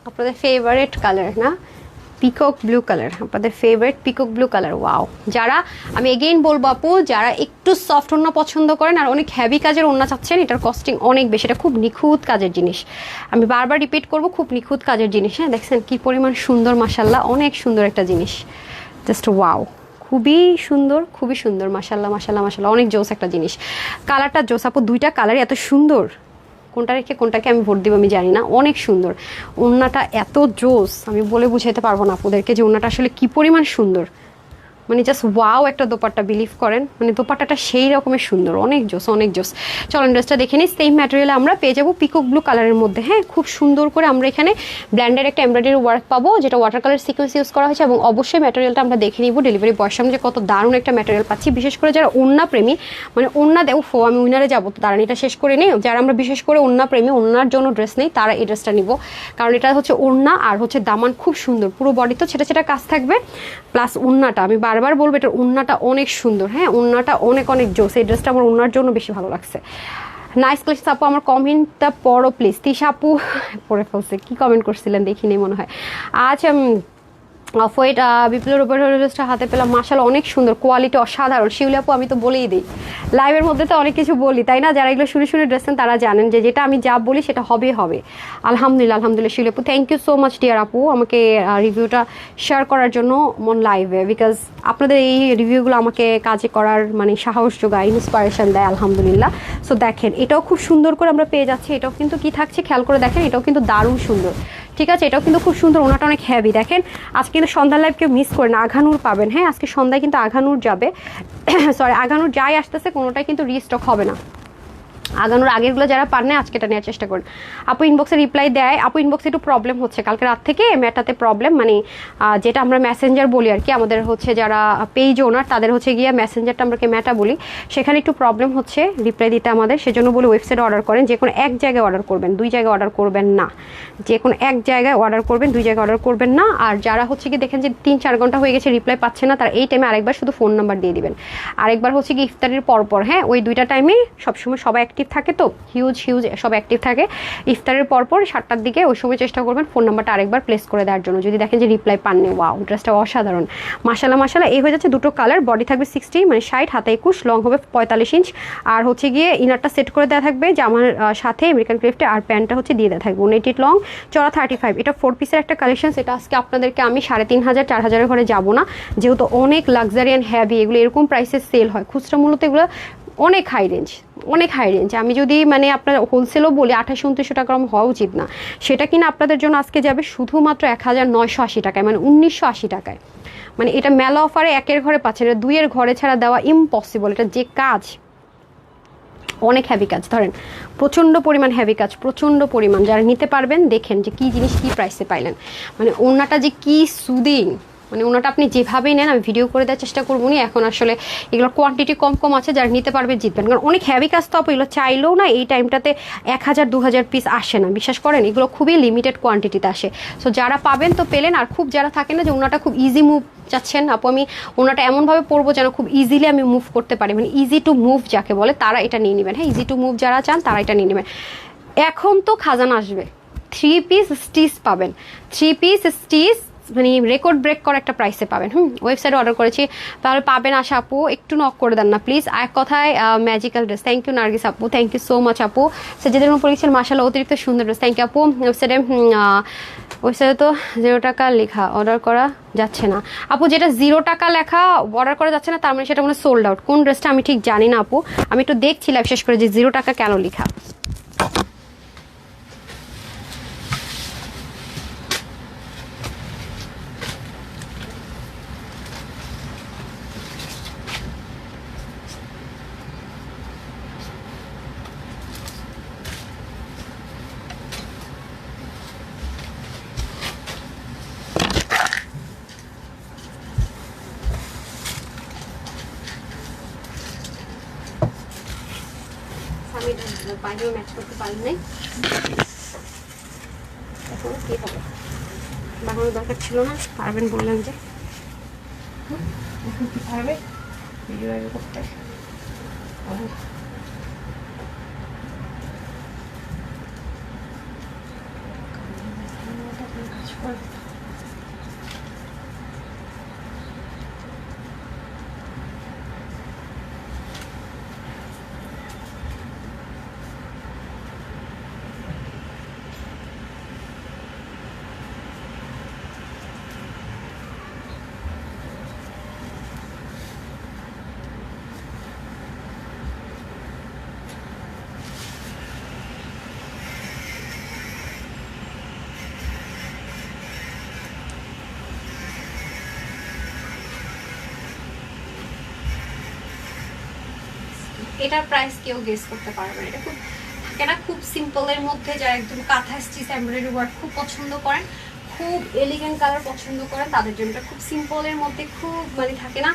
আপনাদের ফেভারিট কালার না, পিকক ব্লু কালার, আপনাদের favourite peacock blue colour. Wow, যারা আমি এগেইন বলবো আপু, যারা একটু সফট ওড়না পছন্দ করেন আর অনেক হেভি কাজের ওড়না চাচ্ছেন, এটার কস্টিং অনেক বেশি। এটা খুব নিখুঁত কাজের জিনিস, আমি বারবার রিপিট করব, খুব নিখুঁত কাজের জিনিস। হ্যাঁ, দেখছেন কি পরিমাণ সুন্দর, মাশাল্লাহ, অনেক সুন্দর একটা জিনিস, জাস্ট ওয়াও, খুবই সুন্দর, খুবই সুন্দর, মাশাল্লাহ মাশাল্লাহ মাশাল্লাহ, অনেক জোস একটা জিনিস। কালারটা জোস আপু, দুইটা কালারই এত সুন্দর, কোনটা রেখে কোনটাকে আমি ভোট দিব আমি জানি না, অনেক সুন্দর। ওড়নাটা এত জোস, আমি বলে বুঝাইতে পারবো না আপনাদেরকে যে ওড়নাটা আসলে কি পরিমাণ সুন্দর, মানে জাস্ট ওয়াও একটা দোপাট্টা, বিলিভ করেন, মানে দোপাট্টাটা সেই রকমের সুন্দর, অনেক জোস, অনেক জোস। চলেন ড্রেসটা দেখে নিই। সেম ম্যাটেরিয়ালে আমরা পেয়ে যাবো পিকক ব্লু কালারের মধ্যে। হ্যাঁ, খুব সুন্দর করে আমরা এখানে ব্ল্যান্ডের একটা এমব্রয়ডারি ওয়ার্ক পাবো, যেটা ওয়াটার কালার সিকোয়েন্স ইউজ করা হয়েছে। এবং অবশ্যই ম্যাটেরিয়ালটা আমরা দেখে নিব ডেলিভারি বয়ের সামনে যে কত দারুণ একটা ম্যাটেরিয়াল পাচ্ছি। বিশেষ করে যারা ওড়না প্রেমী, মানে ওড়না দেও ফো, আমি উইনারে যাবো, তো দাঁড়ান এটা শেষ করে নেই। যারা আমরা বিশেষ করে ওড়না প্রেমী, ওড়নার জন্য ড্রেস নেই, তারা এই ড্রেসটা নিব, কারণ এটা হচ্ছে ওড়না আর হচ্ছে দামান খুব সুন্দর, পুরো বডি তো ছেটা ছেটা কাজ থাকবে, প্লাস ওড়নাটা আমি বারবার বলবো এটার ওড়নাটা অনেক সুন্দর। হ্যাঁ, ওড়নাটা অনেক অনেক জোস, এই ড্রেসটা আমার ওড়নার জন্য বেশি ভালো লাগছে। নাইস কালেকশন আপু, আমার কমেন্টটা পড়ো প্লিজ। তিশা আপু পড়ে ফেলছে, কি কমেন্ট করছিলেন দেখিনি মনে হয়। আচ্ছা, অফ হোয়াইট বিপ্লবের উপর ড্রেসটা হাতে পেলাম, মাশাআল্লাহ অনেক সুন্দর, কোয়ালিটি অসাধারণ। শিউলি আপু আমি তো বলেই দিই, লাইভের মধ্যে তো অনেক কিছু বলি তাই না, যারা এগুলো শুনে শুনে ড্রেস নেন তারা জানেন যে যেটা আমি যা বলি সেটা হবে হবে। আলহামদুলিল্লাহ আলহামদুলিল্লাহ শিউলি আপু, thank you so much dear আপু আমাকে রিভিউটা শেয়ার করার জন্য মন লাইভে, বিকজ আপনাদের এই রিভিউগুলো আমাকে কাজে করার মানে সাহস যোগায়, ইন্সপায়ারেশন দেয় আলহামদুলিল্লাহ। সো দেখেন এটাও খুব সুন্দর করে আমরা পেয়ে যাচ্ছি, এটাও কিন্তু কি থাকছে খেয়াল করে দেখেন, এটাও কিন্তু দারুণ সুন্দর, ঠিক আছে, এটাও কিন্তু খুব সুন্দর, ওনাটা অনেক হেভি। দেখেন আজকে কিন্তু সন্ধ্যার লাইভ কেউ মিস করে না, আঘানুর পাবেন, হ্যাঁ আজকে সন্ধ্যায় কিন্তু আঘানুর যাবে সরি আঘানুর যাই আসতেছে কোনোটাই কিন্তু রিস্টক হবে না, আগানোর আগেরগুলো যারা পান না আজকে এটা নেওয়ার চেষ্টা করুন। আপু ইনবক্সে রিপ্লাই দেয়, আপু ইনবক্সে একটু প্রবলেম হচ্ছে, কালকে রাত থেকে মেটাতে প্রবলেম, মানে যেটা আমরা মেসেঞ্জার বলি আর কি, আমাদের হচ্ছে যারা পেজ ওনার তাদের হচ্ছে গিয়ে মেসেঞ্জারটা আমরাকে মেটা বলি, সেখানে একটু প্রবলেম হচ্ছে রিপ্লাই দিতে আমাদের, সেজন্য বলি ওয়েবসাইটে অর্ডার করেন, যে কোনো এক জায়গায় অর্ডার করবেন, দুই জায়গায় অর্ডার করবেন না, যে কোনো এক জায়গায় অর্ডার করবেন, দুই জায়গায় অর্ডার করবেন না। আর যারা হচ্ছে কি দেখেন যে 3-4 ঘন্টা হয়ে গেছে রিপ্লাই পাচ্ছে না, তারা এই টাইমে আরেকবার শুধু ফোন নাম্বার দিয়ে দিবেন, আরেকবার হচ্ছে কি ইফতারের পরপর, হ্যাঁ ওই দুইটা টাইমে সবসময় সবাই অ্যাক্টিভ থাকে, তো হিউজ সব অ্যাক্টিভ থাকে, ইফতারের পরপর 7টার দিকে ওই সময় চেষ্টা করবেন ফোন নাম্বারটা আরেকবার প্লেস করে দেওয়ার জন্য, যদি দেখেন যে রিপ্লাই পাননি। ওয়াও ড্রেসটা অসাধারণ, মাশাআল্লাহ মাশাআল্লাহ। এই হয়ে যাচ্ছে দুটো কালার, বডি থাকবে 60 মানে 60, হাতে 21, লং হবে 45 ইঞ্চ, আর হচ্ছে গিয়ে ইনারটা সেট করে দেওয়া থাকবে জামার সাথে আমেরিকান ক্লিফটে, আর প্যান্টটা হচ্ছে দিয়ে দেওয়া থাকবে 180 লং, চড়া 35। এটা 4 পিসের একটা কালেকশন, সেটা আজকে আপনাদেরকে আমি 3500-4000 ঘরে যাবো না, যেহেতু অনেক লাক্সারি অ্যান্ড হ্যাভি, এগুলো এরকম প্রাইসে সেল হয়, খুচরা মূলত এগুলো অনেক হাই রেঞ্জ, অনেক হাই রেঞ্জ। আমি যদি মানে আপনার হোলসেলও বলি 2800-2900 টাকা হওয়া উচিত না, সেটা কিনা আপনাদের জন্য আজকে যাবে শুধুমাত্র 1980 টাকায়, মানে 1980 টাকায়। মানে এটা মেলা অফারে একের ঘরে পাচ্ছেন, এটা দুইয়ের ঘরে ছাড়া দেওয়া ইম্পসিবল। এটা যে কাজ অনেক হেভি কাজ, ধরেন প্রচণ্ড পরিমাণ হেভি কাজ, প্রচণ্ড পরিমাণ, যারা নিতে পারবেন দেখেন যে কী জিনিস কী প্রাইসে পাইলেন, মানে ওনাটা যে কী সুদিং, মানে ওনাটা আপনি যেভাবেই নেন, আমি ভিডিও করে দেওয়ার চেষ্টা করবো নি এখন, আসলে এগুলোর কোয়ান্টিটি কম আছে, যারা নিতে পারবে জিতবেন, কারণ অনেক হেভি কাজ তো এগুলো চাইলেও না এই টাইমটাতে 1000-2000 পিস আসে না, বিশ্বাস করেন এগুলো খুবই লিমিটেড কোয়ান্টিটিতে আসে। সো যারা পাবেন তো পেলেন, আর খুব যারা থাকে না যে ওনাটা খুব ইজি মুভ চাচ্ছেন, আপু আমি ওনাটা এমনভাবে পরবো যেন খুব ইজিলি আমি মুভ করতে পারি, মানে ইজি টু মুভ যাকে বলে তারা এটা নিয়ে নেবেন, হ্যাঁ ইজি টু মুভ যারা চান তারা এটা নিয়ে নেবেন। এখন তো খাজানা আসবে, 3 পিস স্টিচ পাবেন, 3 পিস স্টিচ মানে রেকর্ড ব্রেক করা একটা প্রাইসে পাবেন। ওয়েবসাইটে অর্ডার করেছি, তাহলে পাবেন আশা আপু, একটু নক করে দেন না প্লিজ। এক কথায় magical dress, thank you Nargis আপু, থ্যাংক ইউ সো মাচ আপু। যেদের উপর লিখছেন মাশাআল্লাহ অতিরিক্ত সুন্দর ড্রেস, থ্যাংক ইউ আপু। ওয়েবসাইটে তো 0 টাকা লেখা অর্ডার করা যাচ্ছে না আপু, যেটা 0 টাকা লেখা অর্ডার করা যাচ্ছে না তার মানে সেটা মানে সোল্ড আউট। কোন ড্রেসটা আমি ঠিক জানি না আপু, আমি একটু দেখছিলাম বিশেষ করে যে 0 টাকা কেন লেখা। বাইরেও ম্যাচ করতে পারেন নাই, এখন কি হবে, বানানোর দরকার ছিল না, পারবেন বললেন যে এখন কি পারবে ভিডিও আগে করতে। কাজ করে এটার প্রাইস কেউ গেস করতে পারবে না, এটা খুব থাকে না খুব সিম্পলের মধ্যে, যারা একদম কাঁথা স্টিচ এমব্রয়ডারি ওয়ার্ক খুব পছন্দ করেন, খুব এলিগেন্ট কালার পছন্দ করেন, তাদের জন্য এটা খুব সিম্পলের মধ্যে খুব মানে থাকে না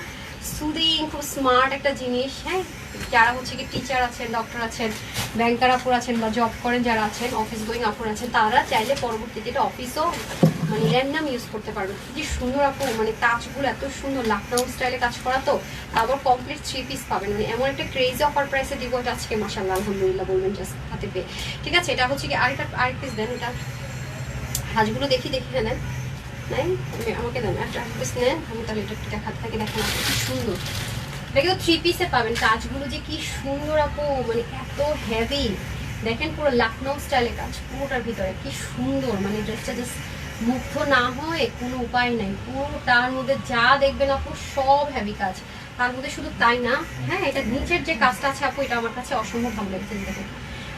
সুদিং, খুব স্মার্ট একটা জিনিস। হ্যাঁ যারা হচ্ছে কি টিচার আছেন, ডক্টর আছেন, ব্যাংকার আপুর আছেন, বা জব করেন যারা আছেন, অফিস গোয়িং আপুর আছেন, তারা চাইলে পরবর্তীতে এটা অফিসও মানে র্যান্ডাম ইউজ করতে পারবেন। কি সুন্দর আপু, মানে কাজগুলো এত সুন্দর, লাকডাউন স্টাইলে কাজ করা, তো তারপর কমপ্লিট 3 পিস পাবেন, মানে এমন একটা ক্রেজি অফার প্রাইসে দিব এটা আজকে মাশাআল্লাহ আলহামদুলিল্লাহ বলবেন জাস্ট হাতে পেয়ে। ঠিক আছে, এটা হচ্ছে কি আরেক পিস দেন, এটা হাজগুলো দেখি নেন, নাই আমাকে দেন একটা পিস নেন, আমি তাহলে এটা একটু দেখাতে থাকি। দেখেন আপু কি সুন্দর, এটা কিন্তু 3 পিসে পাবেন। কাজগুলো যে কি সুন্দর আপু, মানে এত হেভি। দেখেন পুরো লখনৌ স্টাইলে কাজ পুরোটার ভিতরে, কি সুন্দর। মানে ড্রেসটা জাস্ট মুগ্ধ না হয় কোনো উপায় নাই। পুরোটার মধ্যে যা দেখবেন আপু সব হেভি কাজ। তার মধ্যে শুধু তাই না, হ্যাঁ এটা নিচের যে কাজটা আছে আপু, এটা আমার কাছে অসম্ভব ভালো লেগেছে। দেখেন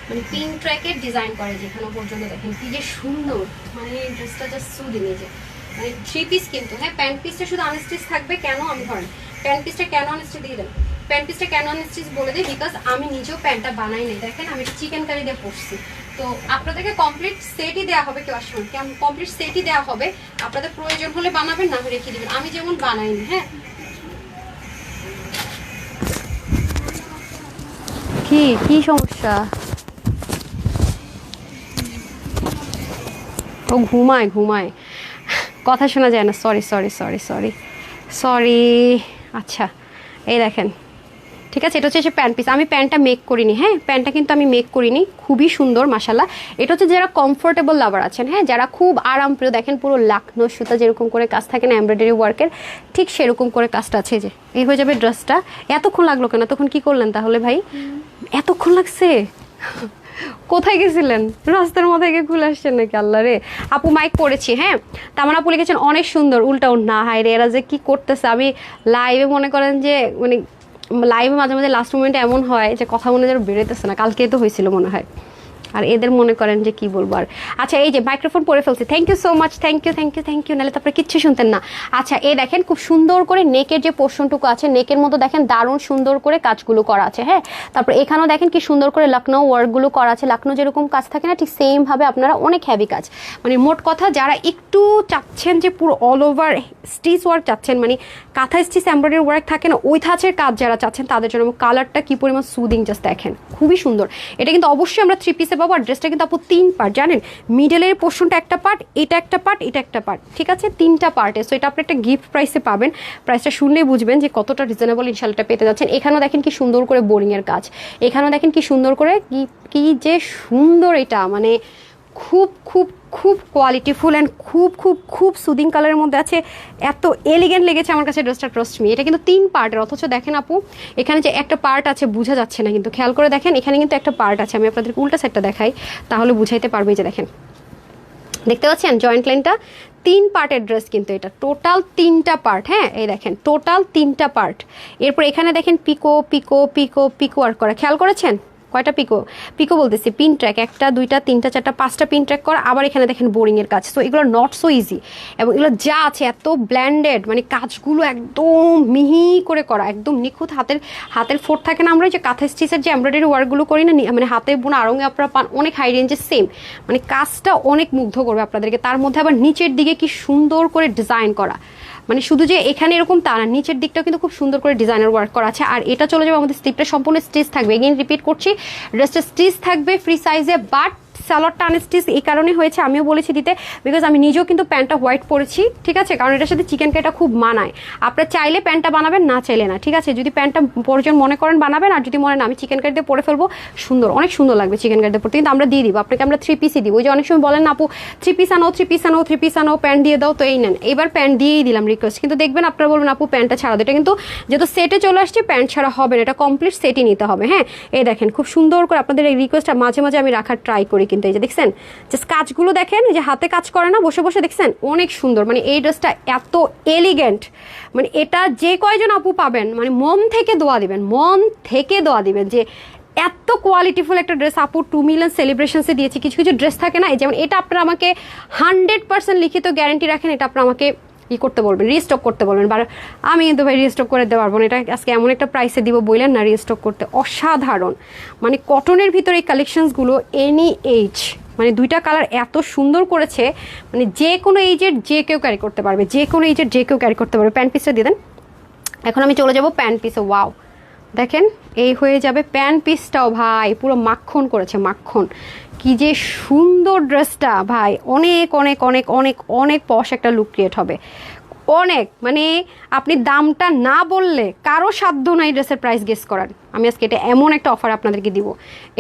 মানে পিন ট্র্যাকের ডিজাইন করে যেখানে পর্যন্ত, দেখেন কি যে সুন্দর। মানে ড্রেসটা জাস্ট সুদিং। এই যে মানে 3 পিস কিন্তু, হ্যাঁ প্যান্ট পিসটা শুধু আনস্টিচ থাকবে। কেন আমি ধরেন প্যান্ট পিসটা কেন আনস্টিচ দিয়ে দেন, প্যান্ট পিসটা কেন আনস্টিচ বলে দিই, বিকজ আমি নিজেও প্যান্টটা বানাই নাই। দেখেন আমি চিকেন কারি দিয়ে পরছি, তো আপনাদেরকে কমপ্লিট সেটই দেওয়া হবে। কেউ আসবেন কমপ্লিট সেটই দেওয়া হবে, আপনাদের প্রয়োজন হলে বানাবেন, না রেখে দিবেন। আমি যেমন বানাইনি। হ্যাঁ কি কি সমস্যা, ও ঘুমায় ঘুমায়, কথা শোনা যায় না। Sorry sorry sorry sorry sorry. আচ্ছা এই দেখেন, ঠিক আছে, এটা হচ্ছে প্যান্ট পিস। আমি প্যান্টটা মেক করিনি, হ্যাঁ প্যান্টটা কিন্তু আমি মেক করিনি, খুবই সুন্দর মাশাল্লাহ। এটা হচ্ছে যারা কমফোর্টেবল লাভার আছেন, হ্যাঁ যারা খুব আরামপ্রিয়, দেখেন পুরো লখনৌ সুতা যেরকম করে কাজ থাকে না এমব্রয়ডারি ওয়ার্কের, ঠিক সেরকম করে কাজটা আছে। যে এই হয়ে যাবে ড্রেসটা। এতক্ষণ লাগলো কেন, এতক্ষণ কি করলেন তাহলে ভাই, এতক্ষণ লাগছে? কোথায় গেছিলেন, রাস্তার মধ্যে গিয়ে খুলে আসছেন নাকি? আল্লাহ রে। আপু মাইক পড়েছি, হ্যাঁ তামান আপু লিখেছেন অনেক সুন্দর, উল্টাও না। হাই রে এরা যে কি করতেছে। আমি লাইভে মনে করেন যে মানে লাইভে মাঝে মাঝে লাস্ট মোমেন্টে এমন হয় যে কথা মনে যেন বেরোতেছে না, কালকে তো হয়েছিল মনে হয়। আর এদের মনে করেন যে কি বলবো আর। আচ্ছা এই যে মাইক্রোফোন পরে ফেলছি, thank you so much, thank you thank you thank you, নাহলে তারপরে কিচ্ছু শুনতেন না। আচ্ছা এই দেখেন খুব সুন্দর করে নেকের যে পোর্শনটুকু আছে, নেকের মতো দেখেন দারুণ সুন্দর করে কাজগুলো করা আছে। হ্যাঁ তারপর এখানেও দেখেন কি সুন্দর করে লখনৌ ওয়ার্কগুলো করা আছে। লখনৌ যেরকম কাজ থাকে না, ঠিক সেম ভাবে আপনারা অনেক হেভি কাজ। মানে মোট কথা যারা একটু চাচ্ছেন যে পুরো অল ওভার স্টিচ ওয়ার্ক চাচ্ছেন, মানে কাঁথা স্টিচ এমব্রয়ডারি ওয়ার্ক থাকে না, ওই ধাঁচের কাজ যারা চাচ্ছেন তাদের জন্য। কালারটা কি পরিমাণ সুদিং, জাস্ট দেখেন খুবই সুন্দর। এটা কিন্তু অবশ্যই আমরা 3 পিসে পাবো। আর ড্রেসটা কিন্তু আপু 3 পার্ট, জানেন মিডলের পোর্শনটা একটা পার্ট, এটা একটা পার্ট, এটা একটা পার্ট, ঠিক আছে 3টা পার্টে। সো এটা আপনি একটা গিফট প্রাইসে পাবেন। প্রাইসটা শুনলেই বুঝবেন যে কতটা রিজনেবল ইনশাল্লাহ পেতে যাচ্ছেন। এখানেও দেখেন কি সুন্দর করে বোরিং এর কাজ, এখানেও দেখেন কি সুন্দর করে কি যে সুন্দর। এটা মানে খুব খুব খুব কোয়ালিটিফুল অ্যান্ড খুব খুব খুব সুদিং কালারের মধ্যে আছে। এত এলিগেন্ট লেগেছে আমার কাছে ড্রেসটা, ট্রাস্ট মি। এটা কিন্তু 3 পার্টের, অথচ দেখেন আপু এখানে যে একটা পার্ট আছে বোঝা যাচ্ছে না, কিন্তু খেয়াল করে দেখেন এখানে কিন্তু একটা পার্ট আছে। আমি আপনাদের উল্টা সাইডটা দেখাই তাহলে বুঝাইতে পারবে। যে দেখেন দেখতে পাচ্ছেন জয়েন্ট লাইনটা, 3 পার্টের ড্রেস কিন্তু এটা, টোটাল 3টা পার্ট। হ্যাঁ এই দেখেন টোটাল 3টা পার্ট। এরপর এখানে দেখেন পিকো পিকো পিকো পিকো ওয়ার্ক করা, খেয়াল করেছেন কয়টা পিকো, পিকো বলতেছি পিন ট্র্যাক, 1টা 2টা 3টা 4টা 5টা পিন ট্র্যাক করা। আবার এখানে দেখেন বোরিং এর কাজ। তো এগুলো নট সো ইজি, এবং এগুলো যা আছে এত ব্ল্যান্ডেড, মানে কাজগুলো একদম মিহি করে করা, একদম নিখুঁত। হাতের ফোট থাকে না, আমরা যে কাঁথা স্টিচের যে এমব্রয়ডারি ওয়ার্কগুলো করি না, মানে হাতে বোনা আড়ঙে আপনারা পান অনেক হাই রেঞ্জের, সেম মানে কাজটা অনেক মুগ্ধ করবে আপনাদেরকে। তার মধ্যে আবার নিচের দিকে কি সুন্দর করে ডিজাইন করা, মানে শুধু যে এখানে এরকম তা না, নিচের দিকটাও কিন্তু খুব সুন্দর করে ডিজাইনার ওয়ার্ক করা আছে। আর এটা চলে যাবে আমাদের স্লিপটা সম্পূর্ণ স্টিচ থাকবে। এগেইন রিপিট করছি, ড্রেসটা স্টিচ থাকবে ফ্রি সাইজে, বাট সালোয়ারটা আনস্টিচ এই কারণে হয়েছে, আমিও বলেছি দিতে, বিকজ আমি নিজেও কিন্তু প্যান্টটা হোয়াইট পরেছি, ঠিক আছে, কারণ এটার সাথে চিকেন কারিটা খুব মানায়। আপনারা চাইলে প্যান্টটা বানাবেন, না চাইলে না, ঠিক আছে। যদি প্যান্টটা প্রয়োজন মনে করেন বানাবেন, আর যদি মনে না আমি চিকেন কারি দিয়ে পরে ফেলবো, সুন্দর অনেক সুন্দর লাগবে চিকেন কারি দিয়ে পরতে, কিন্তু আমরা দিয়ে দিব আপনাকে। আমরা 3 পিসই দিব। ওই যে অনেক সময় বলেন না আপু 3 পিস আনো 3 পিস আনো 3 পিস আনো, প্যান্ট দিয়ে দাও, তো এই নেন এবার প্যান্ট দিয়েই দিলাম রিকোয়েস্ট। কিন্তু দেখবেন আপনারা বলবেন আপু প্যান্টটা ছাড়া দিই, এটা কিন্তু যেহেতু সেটে চলে আসছে প্যান্ট ছাড়া হবে না, এটা কমপ্লিট সেটই নিতে হবে। হ্যাঁ এই দেখেন খুব সুন্দর করে আপনাদের এই রিকোয়েস্টটা মাঝে মাঝে আমি রাখার ট্রাই করি। কিন্তু এই যে দেখছেন জাস্ট কাজগুলো দেখেন, যে হাতে কাজ করে না বসে বসে, দেখছেন অনেক সুন্দর। মানে এই ড্রেসটা এত এলিগেন্ট, মানে এটা যে কয়জন আপু পাবেন মানে মন থেকে দোয়া দিবেন, মন থেকে দোয়া দিবেন যে এত কোয়ালিটিফুল একটা ড্রেস আপু 2 মিলিয়ন সেলিব্রেশনসে দিয়েছি। কিছু কিছু ড্রেস থাকে না, যেমন এটা আপনারা আমাকে 100% লিখিত গ্যারান্টি রাখেন, এটা আপনারা আমাকে ই করতে বলবেন, রিস্টক করতে বলবেন। আমি কিন্তু ভাই রিস্টক করে দিতে পারবো না, এটা আজকে এমন একটা প্রাইসে দিব বললেন না রিস্টক করতে। অসাধারণ, মানে কটনের ভিতরে এই কালেকশনসগুলো এনি এইজ, মানে 2টা কালার এত সুন্দর করেছে, মানে যে কোনো এইজের যে কেউ ক্যারি করতে পারবে, যে কোনো এইজের যে কেউ ক্যারি করতে পারবে। প্যান্ট পিসটা দিয়ে দেন। এখন আমি চলে যাব প্যান্ট পিসে। ওয়াও দেখেন এই হয়ে যাবে প্যান্ট পিসটাও, ভাই পুরো মাখন করেছে, মাখন। কি যে সুন্দর ড্রেসটা ভাই, অনেক অনেক অনেক অনেক অনেক পশ একটা লুক ক্রিয়েট হবে। অনেক, মানে আপনি দামটা না বললে কারো সাধ্য নাই ড্রেসের প্রাইস গেস করার। আমি আজকে এটা এমন একটা অফার আপনাদেরকে দিব,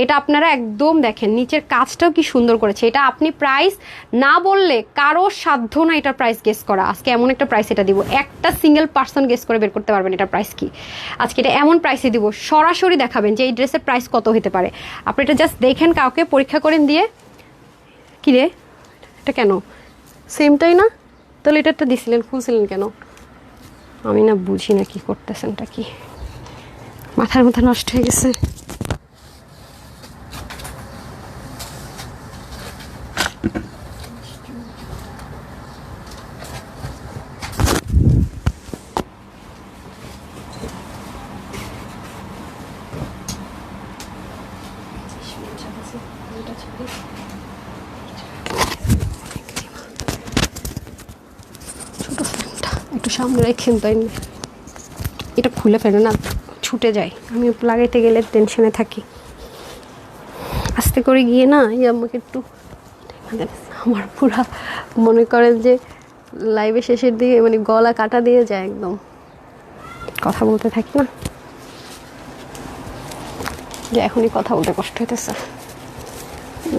এটা আপনারা একদম দেখেন নিচের কাজটাও কি সুন্দর করেছে। এটা আপনি প্রাইস না বললে কারো সাধ্য না এটার প্রাইস গেস করা। আজকে এমন একটা প্রাইস এটা দিব, একটা সিঙ্গেল পার্সন গেস করে বের করতে পারবেন এটার প্রাইস কি। আজকে এটা এমন প্রাইসে দিব, সরাসরি দেখাবেন যে এই ড্রেসের প্রাইস কত হতে পারে। আপনি এটা জাস্ট দেখেন, কাউকে পরীক্ষা করেন দিয়ে, কিরে এটা কেন সেমটাই না, তাহলে এটা দিছিলেন খুলছিলেন কেন? আমি না বুঝি না কি করতেছেনটা, কি মাথার মাথা নষ্ট হয়ে গেছে। ছোট ফ্যানটা একটু সামনে রেখেন, তাই না? এটা খুলে ফেলে না ছুটে যায়, আমি লাগাইতে গেলে টেনশনে থাকি। আস্তে করে গিয়ে না এই আমাকে একটু, আমার পুরা মনে করেন যে লাইভে শেষের দিকে মানে গলা কাটা দিয়ে যায়, একদম কথা বলতে থাকি না, যে এখনই কথা বলতে কষ্ট হইতেছে।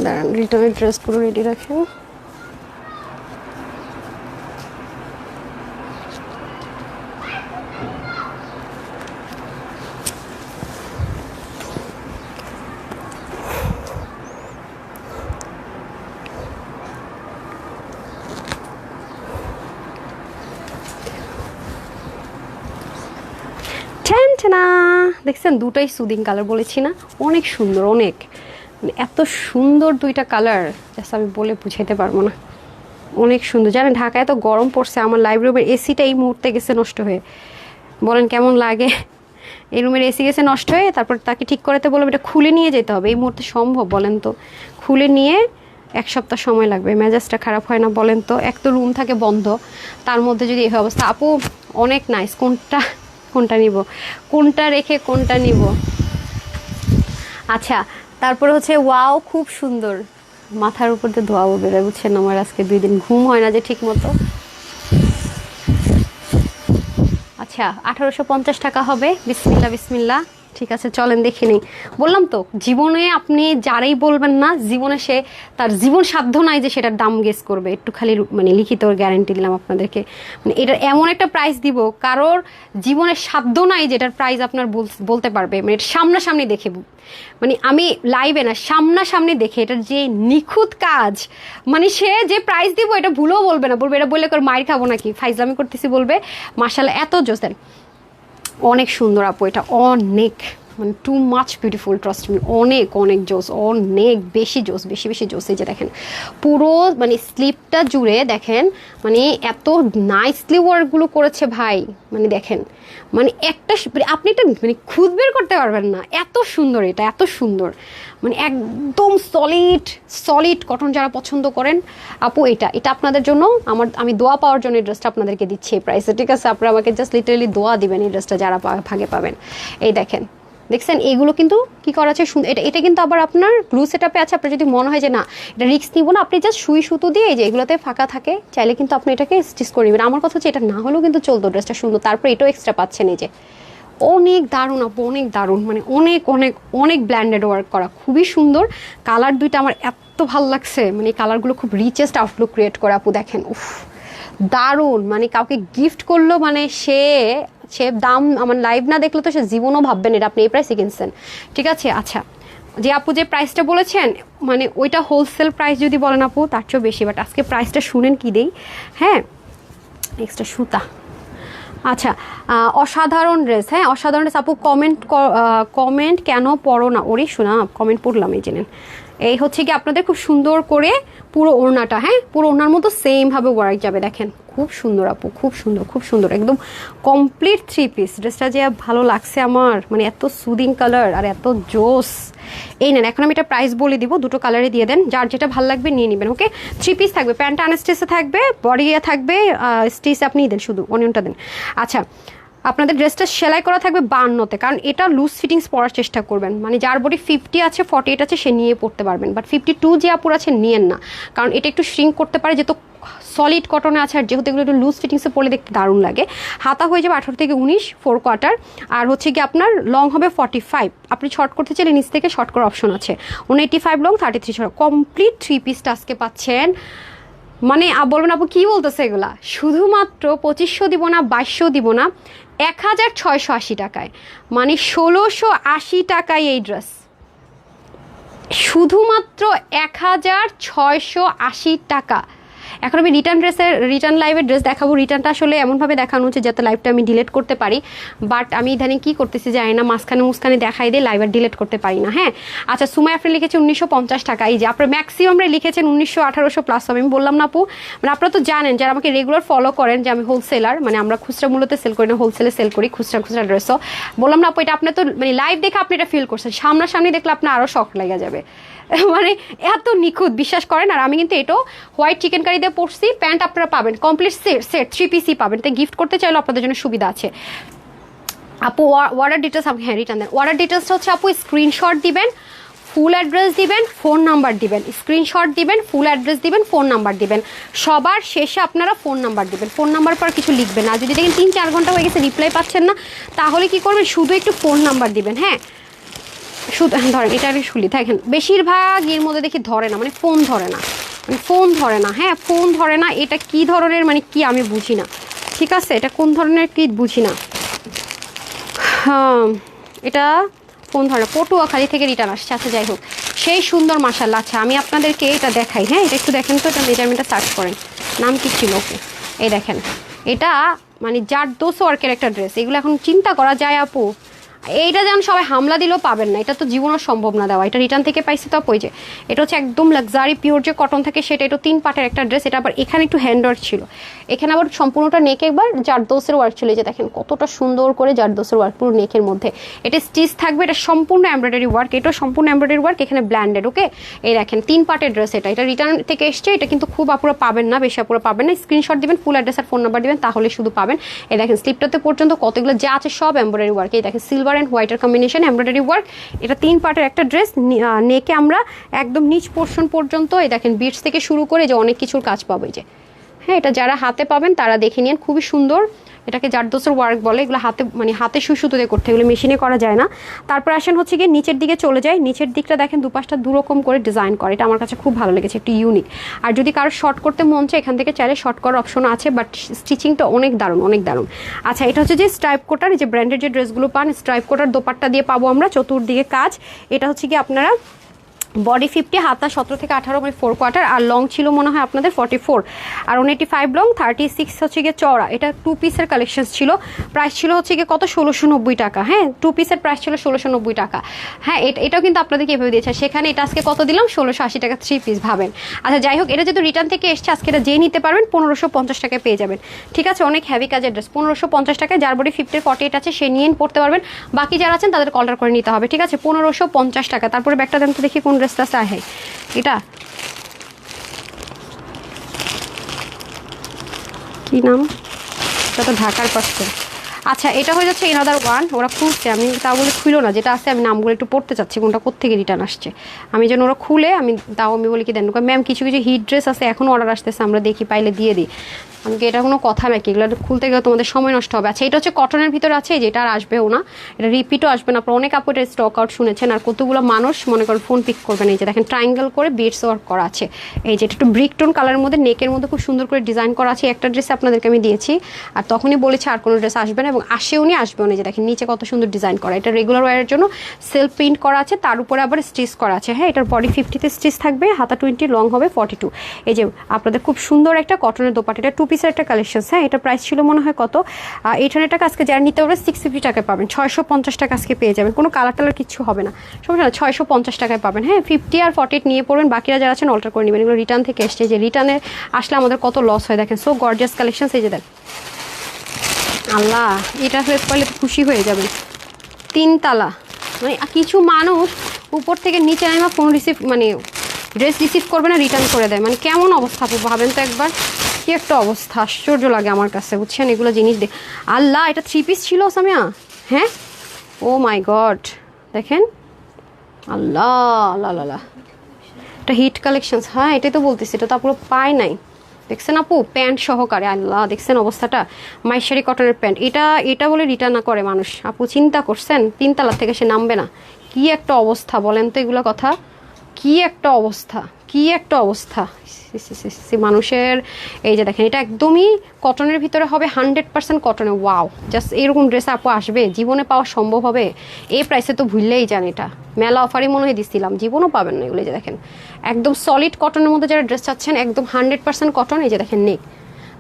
দাঁড়ান, রিটার্নের ড্রেসগুলো রেডি রাখেন। না দেখছেন দুটাই সুদিং কালার, বলেছি না অনেক সুন্দর, অনেক এত সুন্দর দুইটা কালার জাস্ট আমি বলে বুঝাইতে পারবো না, অনেক সুন্দর। জানেন ঢাকায় তো গরম পড়ছে, আমার লাইভ রুমের এসিটা এই মুহূর্তে গেছে নষ্ট হয়ে। বলেন কেমন লাগে? এই রুমের এসি গেছে নষ্ট হয়ে, তারপর তাকে ঠিক করাতে বললাম এটা খুলে নিয়ে যেতে হবে। এই মুহূর্তে সম্ভব বলেন তো? খুলে নিয়ে 1 সপ্তাহ সময় লাগবে, মেজাজটা খারাপ হয় না বলেন তো? এক তো রুম থাকে বন্ধ, তার মধ্যে যদি এই অবস্থা। আপু অনেক নাইস, কোনটা নিব, কোনটা রেখে কোনটা নিব? আচ্ছা তারপরে হচ্ছে ওয়াও খুব সুন্দর, মাথার উপর দিয়ে ধোয়াও বেরোয়, বুঝছেন? আমার আজকে 2 দিন ঘুম হয় না যে ঠিক মতো। আচ্ছা 1850 টাকা হবে। বিসমিল্লা বিসমিল্লা। ঠিক আছে চলেন দেখে নেই। বললাম তো জীবনে আপনি যারাই বলবেন না, জীবনে সে তার জীবন সাধ্য নাই যে সেটার দাম গেস করবে। একটু খালি মানে লিখিত গ্যারান্টি দিলাম আপনাদেরকে, মানে এটার এমন একটা প্রাইস দিব কারোর জীবনের সাধ্য নাই যেটার প্রাইস আপনার বলতে পারবে, মানে এটা সামনাসামনি দেখে, মানে আমি লাইভে না সামনাসামনি দেখে এটার যে নিখুঁত কাজ, মানে সে যে প্রাইস দিব এটা ভুলেও বলবে না, বলবে এটা বললে করে মায়ের খাবো নাকি, ফাইজলামি করতেছি বলবে। মাশাআল্লাহ এত জোস, অনেক সুন্দর আপু, এটা অনেক মানে too much beautiful, trust me, অনেক অনেক জোস, অনেক বেশি জোস, বেশি বেশি জোস। এই যে দেখেন পুরো মানে স্লিপটা জুড়ে দেখেন, মানে এত নাইসলি ওয়ার্কগুলো করেছে ভাই, মানে দেখেন মানে একটা আপনি এটা মানে খুঁজ বের করতে পারবেন না, এত সুন্দর, এটা এত সুন্দর, মানে একদম সলিড সলিড কটন যারা পছন্দ করেন আপু, এটা আপনাদের জন্য। আমি দোয়া পাওয়ার জন্য এই ড্রেসটা আপনাদেরকে দিচ্ছি এই প্রাইসে, ঠিক আছে? আপনারা আমাকে জাস্ট লিটারালি দোয়া দিবেন এই ড্রেসটা যারা ভাগে পাবেন। এই দেখেন দেখছেন এইগুলো কিন্তু কি করা আছে সুন্দর। এটা কিন্তু আবার আপনার গ্লু সেটআপে আছে। আপনার যদি মনে হয় যে না এটা রিস্ক নিব না, আপনি জাস্ট সুই সুতো দিয়ে এই যে এগুলোতে ফাঁকা থাকে, চাইলে কিন্তু আপনি এটাকে স্টিচ করে নেবেন। আমার কথা হচ্ছে এটা না হলেও কিন্তু চলতো, ড্রেসটা সুন্দর। তারপর এটাও এক্সট্রা পাচ্ছেন, এই যে অনেক দারুণ আপু, অনেক দারুণ, মানে অনেক অনেক অনেক ব্ল্যান্ডেড ওয়ার্ক করা, খুবই সুন্দর। কালার দুইটা আমার এত ভালো লাগছে, মানে এই কালারগুলো খুব রিচেস্ট আউটলুক ক্রিয়েট করে আপু, দেখেন উফ দারুণ। মানে কাউকে গিফট করলো মানে সে দাম আমার লাইভ না দেখলে তো সে জীবনও ভাববেন এটা আপনি এই প্রাইসে কিনছেন, ঠিক আছে? আচ্ছা যে আপু যে প্রাইসটা বলেছেন মানে ওইটা হোলসেল প্রাইস যদি বলেন আপু তার চেয়েও বেশি, বাট আজকে প্রাইসটা শুনেন কি দেই। হ্যাঁ এক্সট্রা সুতা। আচ্ছা অসাধারণ ড্রেস, হ্যাঁ অসাধারণ ড্রেস আপু। কমেন্ট কেন পড়ো না? ওরে শোনা কমেন্ট পড়লাম, এই জেনেন। এই হচ্ছে কি আপনাদের খুব সুন্দর করে পুরো ওড়নাটা, হ্যাঁ পুরো ওড়নার মতো সেমভাবে ওয়ার্ক যাবে, দেখেন খুব সুন্দর আপু, খুব সুন্দর, খুব সুন্দর, একদম কমপ্লিট 3 পিস। ড্রেসটা যে ভালো লাগছে আমার, মানে এত সুদিং কালার আর এত জোস। এই নেন, এখন আমি এটা প্রাইস বলে দিব, দুটো কালারে দিয়ে দেন, যার যেটা ভালো লাগবে নিয়ে নেবেন। ওকে 3 পিস থাকবে, প্যান্টটা আনস্টিচে থাকবে, বডি থাকবে স্টিচ আপনি দেন, শুধু অনিয়নটা দেন। আচ্ছা আপনাদের ড্রেসটা সেলাই করা থাকবে 52তে, কারণ এটা লুজ ফিটিংস পরার চেষ্টা করবেন, মানে যার বডি 50 আছে 48 আছে সে নিয়ে পড়তে পারবেন, বাট 52 যে আপুর আছে নিয়েন না, কারণ এটা একটু শ্রিঙ্ক করতে পারে, যেহেতু সলিড কটনে আছে আর যেহেতু এগুলো একটু লুজ ফিটিংসে পরলে দেখতে দারুণ লাগে। হাতা হয়ে যাবে 18 থেকে 19 4 কোয়ার্টার, আর হচ্ছে কি আপনার লং হবে 45। আপনি শর্ট করতে চাইলে নিচ থেকে শর্ট করার অপশন আছে। 185 লং 33 শর্ট, কমপ্লিট 3 পিসটা আজকে পাচ্ছেন। মানে বলবেন আপু কী বলতেছে এগুলা, শুধুমাত্র 2500 দিব না, 2200 দিব না, 1680 টাকায়, মানে 1680 টাকায় এই ড্রেস, শুধুমাত্র 1680 টাকা। এখন আমি রিটার্ন লাইভের ড্রেস দেখাবো। রিটার্নটা আসলে এমনভাবে দেখানো হচ্ছে যাতে লাইভটা আমি ডিলিট করতে পারি, বাট আমি ইদানিং কী করতেছি জানি না, মাঝখানে দেখাই দিয়ে লাইভ আর ডিলিট করতে পারি না। হ্যাঁ আচ্ছা, সুমাই আপনি লিখেছেন 1950 টাকা, এই যে আপনার ম্যাক্সিমামরা লিখেছেন 1900 1800 প্লাস হবে। আমি বললাম না আপু, মানে আপনারা তো জানেন যারা আমাকে রেগুলার ফলো করেন যে আমি হোলসেলার, মানে আমরা খুচরা মূল্যতে সেল করি না, হোলসেলে সেল করি খুচরা ড্রেসও। বললাম না আপু, এটা আপনি তো মানে লাইভ দেখে আপনি এটা ফিল করছেন, সামনাসামনি দেখলে আপনার আরও শখ লেগে যাবে, মানে এত নিখুঁত, বিশ্বাস করেন। আর আমি কিন্তু এটাও হোয়াইট চিকেন কারি দিয়ে পরছি, প্যান্ট আপনারা পাবেন কমপ্লিট সেট 3 পিসই পাবেন, তাই গিফট করতে চাইলে আপনাদের জন্য সুবিধা আছে। আপু অর্ডার ডিটেলস, আপনি হ্যাঁ রিটার্ন দেন। অর্ডার ডিটেলসটা হচ্ছে আপু স্ক্রিনশট দিবেন, ফুল অ্যাড্রেস দিবেন, ফোন নাম্বার দিবেন, স্ক্রিনশট দিবেন, ফুল অ্যাড্রেস দিবেন, ফোন নাম্বার দিবেন, সবার শেষে আপনারা ফোন নাম্বার দিবেন। ফোন নাম্বার পর কিছু লিখবেন না, যদি দেখেন 3-4 ঘন্টা হয়ে গেছে রিপ্লাই পাচ্ছেন না, তাহলে কি করবেন, শুধু একটু ফোন নাম্বার দিবেন। হ্যাঁ শুধু ধরেন এটা আমি শুনি দেখেন, বেশিরভাগ এর মধ্যে দেখি ধরে না, মানে ফোন ধরে না, হ্যাঁ ফোন ধরে না। এটা কি ধরনের, মানে কি আমি বুঝি না, ঠিক আছে এটা কোন ধরনের কি বুঝি না। হ্যাঁ এটা ফোন ধরে, পটুয়াখালী থেকে রিটার্ন আসছে। আচ্ছা যাই হোক, সেই সুন্দর মাশাআল্লাহ। আচ্ছা আমি আপনাদেরকে এটা দেখাই, হ্যাঁ এটা একটু দেখেন তো, এটা মেজারমেন্টটা সার্চ করেন, নাম কি ছিল ওকে, এই দেখেন এটা মানে জারদোস ওয়ার্কের একটা ড্রেস। এগুলো এখন চিন্তা করা যায় আপু, এইটা যেন সবাই হামলা দিলেও পাবেন না, এটা তো জীবনও সম্ভব না দেওয়া। এটা রিটার্ন থেকে পাইছি তো ওই যে, এটা হচ্ছে একদম লাক্সারি পিওর যে কটন থাকে সেটা, এটা 3 পার্টের একটা ড্রেস। এটা আবার এখানে একটু হ্যান্ড ওয়ার্ক ছিল, এখানে আবার সম্পূর্ণটা নেকে একবার জারদোসের ওয়ার্ক ছিল, যে দেখেন কতটা সুন্দর করে জারদোসের ওয়ার্ক পুরো নেকের মধ্যে। এটা স্টিচ থাকবে, এটা সম্পূর্ণ এমব্রয়ডারি ওয়ার্ক, এটাও সম্পূর্ণ এমব্রয়ডারি ওয়ার্ক, এখানে ব্ল্যান্ডেড। ওকে এই দেখেন 3 পার্টের ড্রেস। এটা রিটার্ন থেকে এসছে, এটা কিন্তু খুব আপুরা পাবেন না, বেশি আপুরা পাবেন না। স্ক্রিনশট দিবেন, ফুল অ্যাড্রেস আর ফোন নাম্বার দিবেন, তাহলে শুধু পাবেন। এই দেখেন স্লিপটাতে পর্যন্ত কতগুলো যা আছে সব এমব্রয়ডারি ওয়ার্ক। এই দেখেন সিলভার অ্যান্ড হোয়াইটের কম্বিনেশন এমব্রয়ডারি ওয়ার্ক। এটা 3 পার্টের একটা ড্রেস, নেকে আমরা একদম নিচ পোর্শন পর্যন্ত এই দেখেন বিটস থেকে শুরু করে যে অনেক কিছুর কাজ পাবে যে। হ্যাঁ এটা যারা হাতে পাবেন তারা দেখে নিন, খুবই সুন্দর। এটাকে জারদোসের ওয়ার্ক বলে, এগুলো হাতে মানে হাতে সুতো করতে, এগুলো মেশিনে করা যায় না। তারপর আসেন হচ্ছে গিয়ে নিচের দিকে চলে যায়, নিচের দিকটা দেখেন দুপাশটা দুরকম করে ডিজাইন করে, এটা আমার কাছে খুব ভালো লেগেছে, একটু ইউনিক। আর যদি কারো শর্ট করতে মন চায় এখান থেকে চাইলে শর্ট করার অপশন আছে, বাট স্টিচিংটা অনেক দারুণ। আচ্ছা এটা হচ্ছে যে স্ট্রাইপ কোটার, যে ব্র্যান্ডের যে ড্রেসগুলো পান স্ট্রাইপ কোটার দোপাট্টা দিয়ে পাবো আমরা, চতুর্দিকে কাজ। এটা হচ্ছে কি আপনারা বডি 50, হাতা 17 থেকে 18 মানে 4 কোয়ার্টার, আর লং ছিল মনে হয় আপনাদের 44, আর 185 লং 36 হচ্ছে গিয়ে চওড়া। এটা 2 পিসের কালেকশন ছিল, প্রাইস ছিল হচ্ছে গিয়ে কত 1690 টাকা। হ্যাঁ 2 পিসের প্রাইস ছিল 1690 টাকা। হ্যাঁ এটাও কিন্তু আপনাদেরকে এভাবে দিয়েছে, সেখানে এটা আজকে কত দিলাম 1680 টাকা 3 পিস, ভাবেন। আচ্ছা যাই হোক, এটা যেহেতু রিটার্ন থেকে এসছে আজকে এটা যে নিতে পারবেন 1550 টাকায় পেয়ে যাবেন, ঠিক আছে। অনেক হেভি কাজের ড্রেস 1550 টাকায়, যার বডি 50 48 আছে সে নিয়ে পড়তে পারবেন, বাকি যারা আছেন তাদের অর্ডার করে নিতে হবে, ঠিক আছে। 1550 টাকা। তারপরে ব্যাগটা দেন তো দেখি কোন ড্রেসটা আছে, এটা কি নাম, এটা তো ঢাকার পাশে। আচ্ছা এটা হয়ে যাচ্ছে এনাদার ওয়ান, ওরা খুলছে, আমি তাও বলে খুলো না, যেটা আছে আমি নামগুলো একটু পড়তে চাচ্ছি কোনটা কোত্থেকে রিটার্ন আসছে, আমি যেন ওরা খুলে আমি তাও আমি বলি কি দেন ম্যাম কিছু হিট ড্রেস আছে এখনও অর্ডার আসতেছে, আমরা দেখি পাইলে দিয়ে দিই। আমাকে এটা কোনো কথা নাকি, এগুলো খুলতে গেলে তোমাদের সময় নষ্ট হবে। আচ্ছা এটা হচ্ছে কটনের ভিতরে আছে, যেটা আর আসবেও না, এটা রিপিটও আসবে না, আপনার অনেক আপু এটা স্টক আউট শুনেছেন, আর কতগুলো মানুষ মনে করেন ফোন পিক করবেন। এই যে দেখেন ট্রায়াঙ্গেল করে বিটস ওয়ার্ক করা আছে, এই যে একটু ব্রিক টোন কালারের মধ্যে নেকের মধ্যে খুব সুন্দর করে ডিজাইন করা আছে। একটা ড্রেসে আপনাদেরকে আমি দিয়েছি, আর তখনই বলেছি আর কোনো ড্রেস আসবে না, এবং আসবেও না। যে দেখেন নিচে কত সুন্দর ডিজাইন করা, এটা রেগুলার ওয়ারের জন্য সেলফ প্রিন্ট করা আছে, তার উপরে আবার স্টিচ করা আছে। হ্যাঁ এটার বডি 50-তে স্টিচ থাকবে, হাতা 20, লং হবে 42। এই যে আপনাদের খুব সুন্দর একটা কটনের দোপাট্টা, এটা 2 পিসের একটা কালেকশন। হ্যাঁ এটা প্রাইস ছিল মনে হয় কত 800 টাকা, আজকে যারা নিতে পারবে 650 টাকায় পাবেন, 650 টাকা আজকে পেয়ে যাবেন, কোনো কালার টালার কিছু হবে না, সমস্যা না, 650 টাকায় পাবেন। হ্যাঁ 50 আর 48 নিয়ে পড়বেন, বাকিরা যারা আছেন অল্টার করে নেবেন, এগুলো রিটার্ন থেকে এসছে, যে রিটার্নে আসলে আমাদের কত লস হয় দেখেন। সো গর্জিয়াস কালেকশন, এই যে দেখ আল্লাহ, এটা হয়ে পড়লে খুশি হয়ে যাবেন। 3 তালা, মানে কিছু মানুষ উপর থেকে নিচে নামা ফোন রিসিভ মানে ড্রেস রিসিভ করবে না, রিটার্ন করে দেয়, মানে কেমন অবস্থা ভাবেন তো একবার। কি একটা অবস্থা, আশ্চর্য লাগে আমার কাছে, বুঝছেন এগুলো জিনিস দেখ। আল্লাহ, এটা 3 পিস ছিল সামিয়া, হ্যাঁ, ও মাই গড, দেখেন, আল্লাহ আল্লাহ আল্লাহ, এটা হিট কালেকশনস, হ্যাঁ এটাই তো বলতেছি, এটা তো আপুরো পায় নাই, দেখছেন আপু, প্যান্ট সহকারে, আল্লাহ দেখছেন অবস্থাটা, মাইশারি কটনের প্যান্ট, এটা বলে রিটার্ন না করে মানুষ, আপু চিন্তা করছেন 3 তলা থেকে সে নামবে না, কি একটা অবস্থা বলেন তো এগুলো কথা, কি একটা অবস্থা, কি একটা অবস্থা মানুষের। এই যে দেখেন, এটা একদমই কটনের ভিতরে হবে, 100% কটনে, ওয়াও, জাস্ট এরকম ড্রেস আপু আসবে, জীবনে পাওয়া সম্ভব হবে এই প্রাইসে তো ভুললেই জানি, এটা মেলা অফারই মনে হয় দিচ্ছিলাম, জীবনও পাবেন না এগুলো। যে দেখেন একদম সলিড কটনের মধ্যে যারা ড্রেস চাচ্ছেন, একদম 100% কটন। এই যে দেখেন নেক,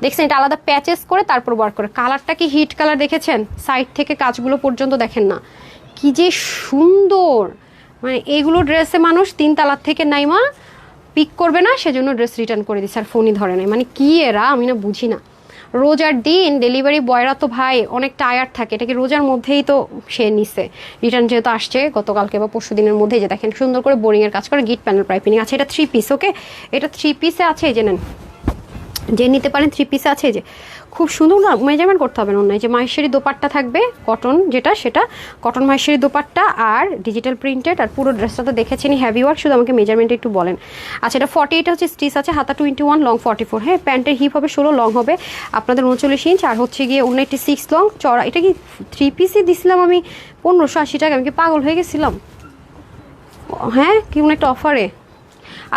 দেখছেন এটা আলাদা প্যাচেস করে তারপর ওয়ার্ক করে, কালারটা কি হিট কালার দেখেছেন, সাইড থেকে কাজগুলো পর্যন্ত দেখেন না কি যে সুন্দর, মানে এইগুলো ড্রেসে মানুষ 3 তলার থেকে নাইমা পিক করবে না, সেজন্য ড্রেস রিটার্ন করে দিচ্ছে, আর ফোনই ধরে নাই, মানে কি এরা, আমি না বুঝি না। রোজার দিন ডেলিভারি বয়রা তো ভাই অনেক টায়ার্ড থাকে, এটা কি রোজার মধ্যেই তো সে নিচ্ছে, রিটার্ন যেহেতু আসছে গতকালকে বা পরশু দিনের মধ্যেই, যে দেখেন সুন্দর করে বোরিংয়ের কাজ করে, গিট প্যানেল পাইপিং আছে, এটা 3 পিস, ওকে, এটা 3 পিসে আছে, এই যে নেন, যে নিতে পারেন 3 পিসে আছে, যে খুব সুন্দর না, মেজারমেন্ট করতে হবে না, যে মাহেশ্বরী দোপাট্টা থাকবে কটন, যেটা সেটা কটন মাহেশ্বরী দোপাট্টা আর ডিজিটাল প্রিন্টেড, আর পুরো ড্রেসটা তো দেখেছেনই হেভি ওয়ার্ক, শুধু আমাকে মেজারমেন্ট একটু বলেন। আচ্ছা, এটা 48 হচ্ছে স্টিচ আছে, হাতা 21, লং 44, হ্যাঁ, প্যান্টের হিপ হবে 16, লং হবে আপনাদের 39 ইঞ্চ, আর হচ্ছে গিয়ে 196 লং চড়া। এটা কি 3 পিসই দিছিলাম আমি 1580 টাকা, আমি কি পাগল হয়ে গেছিলাম, হ্যাঁ কি কোনো একটা অফারে।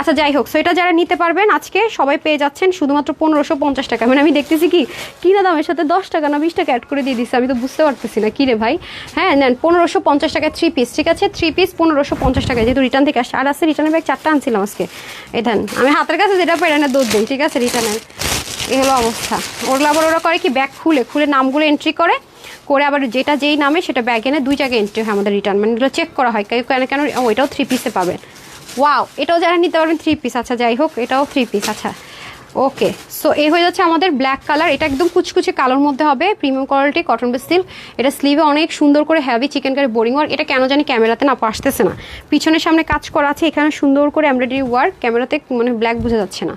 আচ্ছা যাই হোক, সো এটা যারা নিতে পারবেন আজকে সবাই পেয়ে যাচ্ছেন শুধুমাত্র 1550 টাকা, মানে আমি দেখতেছি কি কিনা দামের সাথে 10 টাকা না 20 টাকা অ্যাড করে দিয়ে দিচ্ছে, আমি তো বুঝতে পারতেছি না, কি রে ভাই, হ্যাঁ নেন 1550 টাকায় 3 পিস, ঠিক আছে, 3 পিস 1550 টাকায়, যেহেতু রিটার্ন থেকে আসছে, আর আছে রিটার্নের ব্যাগ 4টা আনছিলাম আজকে, এটা আমি হাতের কাছে যেটা পেরে না দৌড় দিই, ঠিক আছে, রিটার্নের এই হলো অবস্থা। ওরা আবার ওরা করে কি ব্যাগ খুলে নামগুলো এন্ট্রি করে আবার যেটা যেই নামে সেটা ব্যাগ এনে 2 জায়গায় এন্ট্রি হয় আমাদের রিটার্ন, মানে এগুলো চেক করা হয় কেন ওইটাও 3 পিসে পাবেন, ওয়াও, এটাও যারা নিতে পারবেন 3 পিস। আচ্ছা যাই হোক, এটাও 3 পিস, আচ্ছা ওকে। সো এই হয়ে যাচ্ছে আমাদের ব্ল্যাক কালার, এটা একদম কুচকুচে কালোর মধ্যে হবে, premium quality cotton base silk, এটা স্লিভে অনেক সুন্দর করে heavy chikankari boring work, এটা কেন জানি ক্যামেরাতে না আসতেছে না, পিছনের সামনে কাজ করা আছে, এখানে সুন্দর করে এমব্রয়ডারি ওয়ার্ক, ক্যামেরাতে মানে ব্ল্যাক বোঝা যাচ্ছে না,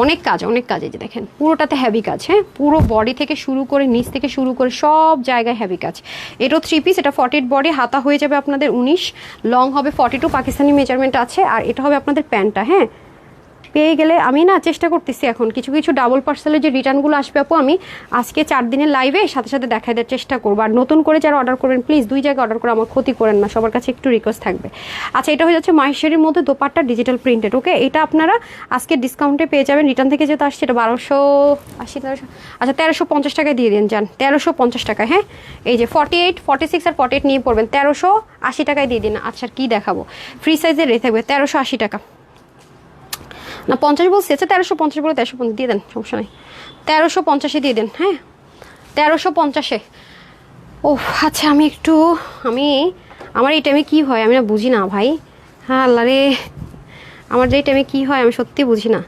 অনেক কাজ এই যে দেখেন পুরোটাতে হেভি কাজ, হ্যাঁ পুরো বডি থেকে শুরু করে নিচ থেকে শুরু করে সব জায়গায় হেভি কাজ। এটাও 3 পিস, এটা 48 বডি, হাতা হয়ে যাবে আপনাদের 19, লং হবে 42, পাকিস্তানি মেজারমেন্ট আছে, আর এটা হবে আপনাদের প্যান্টটা, হ্যাঁ পেয়ে গেলে। আমি না চেষ্টা করতেছি এখন কিছু কিছু ডাবল পার্সেলের যে রিটার্নগুলো আসবে আপু, আমি আজকে 4 দিনের লাইভে সাথে সাথে দেখাই দেওয়ার চেষ্টা করবো, আর নতুন করে যারা অর্ডার করবেন প্লিজ 2 জায়গায় অর্ডার করে আমার ক্ষতি করেন না, সবার কাছে একটু রিকোয়েস্ট থাকবে। আচ্ছা, এটা হয়ে যাচ্ছে মাহেশ্বরীর মধ্যে দোপাট্টা ডিজিটাল প্রিন্টেড, ওকে, এটা আপনারা আজকে ডিসকাউন্টে পেয়ে যাবেন, রিটার্ন থেকে যেহেতু আসছে এটা 1280, আচ্ছা 1350 টাকায় দিয়ে দিন যান, 1350 টাকায়, হ্যাঁ এই যে 48, 46 আর 48 নিয়ে পড়বেন, 1380 টাকায় দিয়ে দিন। আচ্ছা কি দেখাবো, ফ্রি সাইজের রেট থাকবে 1380 টাকা, না 50 বলছি, আচ্ছা 1350 বলে 1350 দিয়ে দেন, সমস্যা নেই, 1350 দিয়ে দেন, হ্যাঁ 1350। ও আচ্ছা, আমার এই টাইমে কী হয় আমি না বুঝি না ভাই, হ্যাঁ আল্লাহ রে, আমার যে টাইমে কী হয় আমি সত্যি বুঝি না।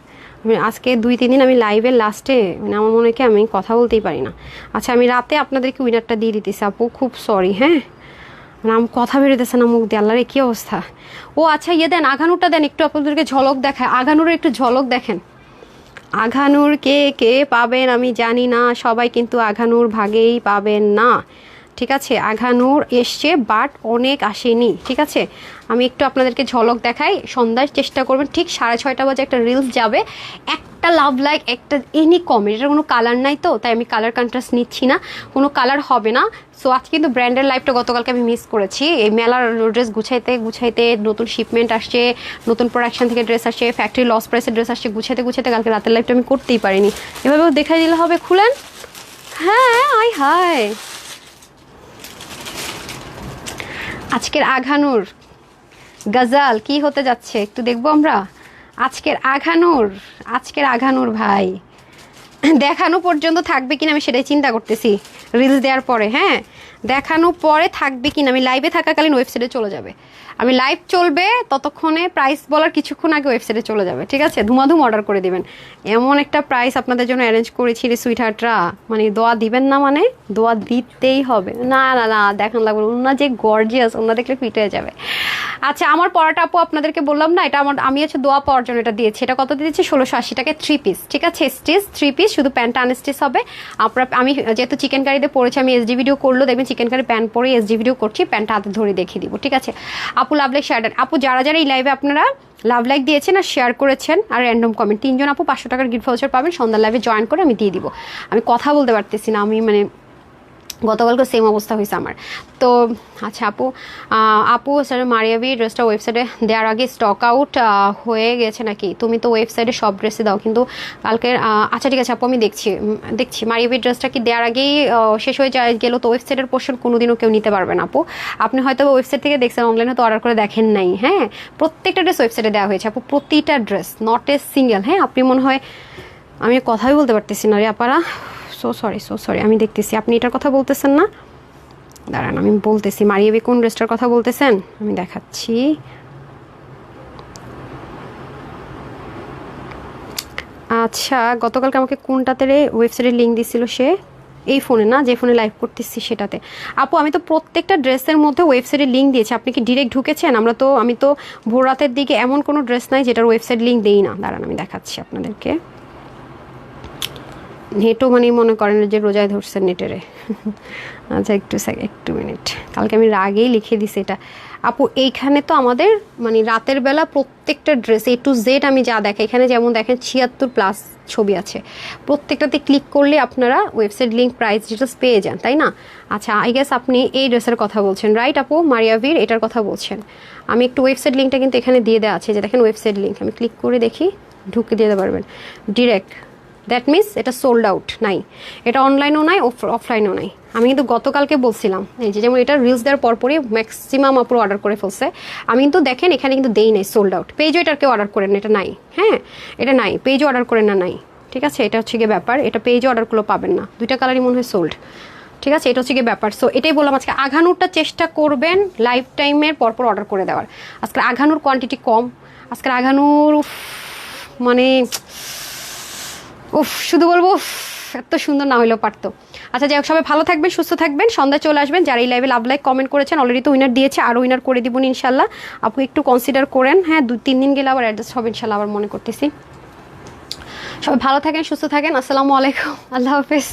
আমি আজকে 2-3 দিন আমি লাইভের লাস্টে মানে আমার মনে হয় কি আমি কথা বলতেই পারি না। আচ্ছা আমি রাতে আপনাদেরকে উইনারটা দিয়ে দিতেছি আপু, খুব সরি, হ্যাঁ মানে আমার কথা বেরোতেছে না মুখ দিয়ে, আল্লাহরে কী অবস্থা। ও আচ্ছা ইয়ে দেন, আঘানুরটা দেন, একটু আপনাদেরকে ঝলক দেখায়, আঘানুরের একটু ঝলক দেখেন। আঘানুর কে কে পাবেন আমি জানি না, সবাই কিন্তু আঘানুর ভাগেই পাবেন না, ঠিক আছে, আঘানুর এসছে বাট অনেক আসেনি, ঠিক আছে। আমি একটু আপনাদেরকে ঝলক দেখাই, সন্ধ্যার চেষ্টা করবেন, ঠিক 6:30 বাজে একটা রিলস যাবে, একটা লাভ লাইক একটা এনি কমেন্ট, এটার কোনো কালার নাই তো তাই আমি কালার কন্ট্রাস্ট নিচ্ছি না, কোনো কালার হবে না। সো আজকে কিন্তু ব্র্যান্ডের লাইভটা গতকালকে আমি মিস করেছি, এই মেলার ড্রেস গুছাইতে নতুন শিপমেন্ট আসছে, নতুন প্রোডাকশন থেকে ড্রেস আসছে, ফ্যাক্টরি লস প্রাইসের ড্রেস আসছে, গুছাইতে কালকে রাতের লাইভটা আমি করতেই পারিনি, এভাবেও দেখাই দিলে হবে, খুলেন, হ্যাঁ হাই আজকের আঘানুর গজাল কি হতে যাচ্ছে একটু দেখবো আমরা। আজকের আঘানুর ভাই দেখানো পর্যন্ত থাকবে কিনা আমি সেটাই চিন্তা করতেছি রিলস দেওয়ার পরে, হ্যাঁ দেখানোর পরে থাকবে কিনা, আমি লাইভে থাকাকালীন ওয়েবসাইটে চলে যাবে, আমি লাইভ চলবে ততক্ষণে প্রাইস বলার কিছুক্ষণ আগে ওয়েবসাইটে চলে যাবে, ঠিক আছে? ধুমাধুম অর্ডার করে দিবেন, এমন একটা প্রাইস আপনাদের জন্য অ্যারেঞ্জ করেছি রে সুইট হার্টরা, মানে দোয়া দিবেন না, মানে দোয়া দিতেই হবে। না না না দেখান লাগবে, ওনার যে গর্জিয়াস, ওনার দেখলে ফিট হয়ে যাবে। আচ্ছা আমার পরাটা আপু আপনাদেরকে বললাম না, এটা আমার, আমি হচ্ছে দোয়া পাওয়ার জন্য এটা দিয়েছি, এটা কত দিয়েছি 1680 টাকায় 3 পিস, ঠিক আছে? স্টিচ 3 পিস, শুধু প্যান্টটা আনস্টিচ হবে। আপনার আমি যেহেতু চিকেন কারিতে পরেছি, আমি এসডি ভিডিও করলো দেখবেন চিকেন কারি প্যান্ট পরে এসডি ভিডিও করছি, প্যান্টটা হাতে ধরে দেখিয়ে দিব, ঠিক আছে? আপু লাভ লাইক শেয়ার, আপু যারা যারা এই লাইভে আপনারা লাভ লাইক দিয়েছেন আর শেয়ার করেছেন আর র্যান্ডম কমেন্ট, 3 জন আপু 500 টাকার গিফট ভাউচার পাবেন, সন্ধ্যার লাইভে জয়েন করে আমি দিয়ে দিব। আমি কথা বলতে পারতেছি না, আমি মানে গতকালকে সেম অবস্থা হয়েছে আমার। তো আচ্ছা আপু স্যার মারিয়াবি ড্রেসটা ওয়েবসাইটে দেওয়ার আগে স্টক আউট হয়ে গেছে নাকি? তুমি তো ওয়েবসাইটে সব ড্রেসে দাও, কিন্তু কালকের আচ্ছা ঠিক আছে আপু আমি দেখছি মারিয়াবি ড্রেসটা কি দেওয়ার আগেই শেষ হয়ে যায় গেলো, তো ওয়েবসাইটের পোর্শন কোনোদিনও কেউ নিতে পারবে না আপু। আপনি হয়তো ওয়েবসাইট থেকে দেখছেন, অনলাইনে তো অর্ডার করে দেখেন নাই। হ্যাঁ, প্রত্যেকটা ড্রেস ওয়েবসাইটে দেওয়া হয়েছে আপু, প্রতিটা ড্রেস, নট এ সিঙ্গেল। হ্যাঁ, আপনি মনে হয়, আমি কথাই বলতে পারতেছি না রে আপারা, সো সরি আমি দেখতেছি আপনি এটার কথা বলতেছেন না, দাঁড়ান আমি বলতেছি মারিয়াবি কোন ড্রেসটার কথা বলতেছেন আমি দেখাচ্ছি। আচ্ছা গতকালকে আমাকে কোনটাতে ওয়েবসাইটের লিঙ্ক দিছিল সে? এই ফোনে না, যে ফোনে লাইভ করতেছি সেটাতে। আপু আমি তো প্রত্যেকটা ড্রেসের মধ্যে ওয়েবসাইটের লিঙ্ক দিয়েছি, আপনি কি ডিরেক্ট ঢুকেছেন? আমি তো ভোর রাতের দিকে এমন কোনো ড্রেস নাই যেটার ওয়েবসাইট লিঙ্ক দেই না। দাঁড়ান আমি দেখাচ্ছি আপনাদেরকে। নেটও মানে মনে করেন যে রোজায় ধরছেন নেটেরে। আচ্ছা একটু মিনিট, কালকে আমি রাগেই লিখে দিছি এটা। আপু এইখানে তো আমাদের মানে রাতের বেলা প্রত্যেকটা ড্রেস A to Z আমি যা দেখে, এখানে যেমন দেখেন 76+ ছবি আছে, প্রত্যেকটাতে ক্লিক করলে আপনারা ওয়েবসাইট লিঙ্ক প্রাইস ডিটেলস পেয়ে যান, তাই না? আচ্ছা আই গেস আপনি এই ড্রেসের কথা বলছেন, রাইট আপু? মারিয়াভির এটার কথা বলছেন। আমি একটু ওয়েবসাইট লিঙ্কটা কিন্তু এখানে দিয়ে দেওয়া আছে, যে দেখেন ওয়েবসাইট লিঙ্ক, আমি ক্লিক করে দেখি, ঢুকে দিতে পারবেন ডিরেক্ট। দ্যাট মিনস এটা সোল্ড আউট নাই, এটা অনলাইনও নাই অফলাইনও নাই। আমি কিন্তু গতকালকে বলছিলাম, এই যে যেমন এটা রিলস দেওয়ার পরপরই ম্যাক্সিমাম আপুর অর্ডার করে ফেলছে। আমি কিন্তু দেখেন এখানে কিন্তু দেই নাই সোল্ড আউট, পেজও এটার কেউ অর্ডার করেন না, এটা নাই। হ্যাঁ এটা নাই, পেজও অর্ডার করেন না, নাই, ঠিক আছে? এটা হচ্ছে গিয়ে ব্যাপার, এটা পেজও অর্ডারগুলো পাবেন না, 2টা কালারই মনে হয় সোল্ড, ঠিক আছে? এটা হচ্ছে গিয়ে ব্যাপার। সো এটাই বললাম, আজকে আঘানুরটা চেষ্টা করবেন লাইফ টাইমের পরপর অর্ডার করে দেওয়ার। আজকে আঘানুর কোয়ান্টিটি কম, আজকের আঘানুর মানে শুধু বলবো এত সুন্দর না হইলেও পারতো। আচ্ছা যাই হোক, সবাই ভালো থাকবেন, সুস্থ থাকবেন, সন্ধ্যায় চলে আসবেন। যারা এই লাইভে লাভ লাইক কমেন্ট করেছেন অলরেডি তো উইনার দিয়েছে, আরও উইনার করে দিবনি ইনশাল্লাহ। আপু একটু কনসিডার করেন, হ্যাঁ 2-3 দিন গেলে আবার অ্যাডজাস্ট হবে ইনশাল্লাহ, আবার মনে করতেছি। সবাই ভালো থাকেন, সুস্থ থাকেন, আসসালামু আলাইকুম, আল্লাহ হাফেজ।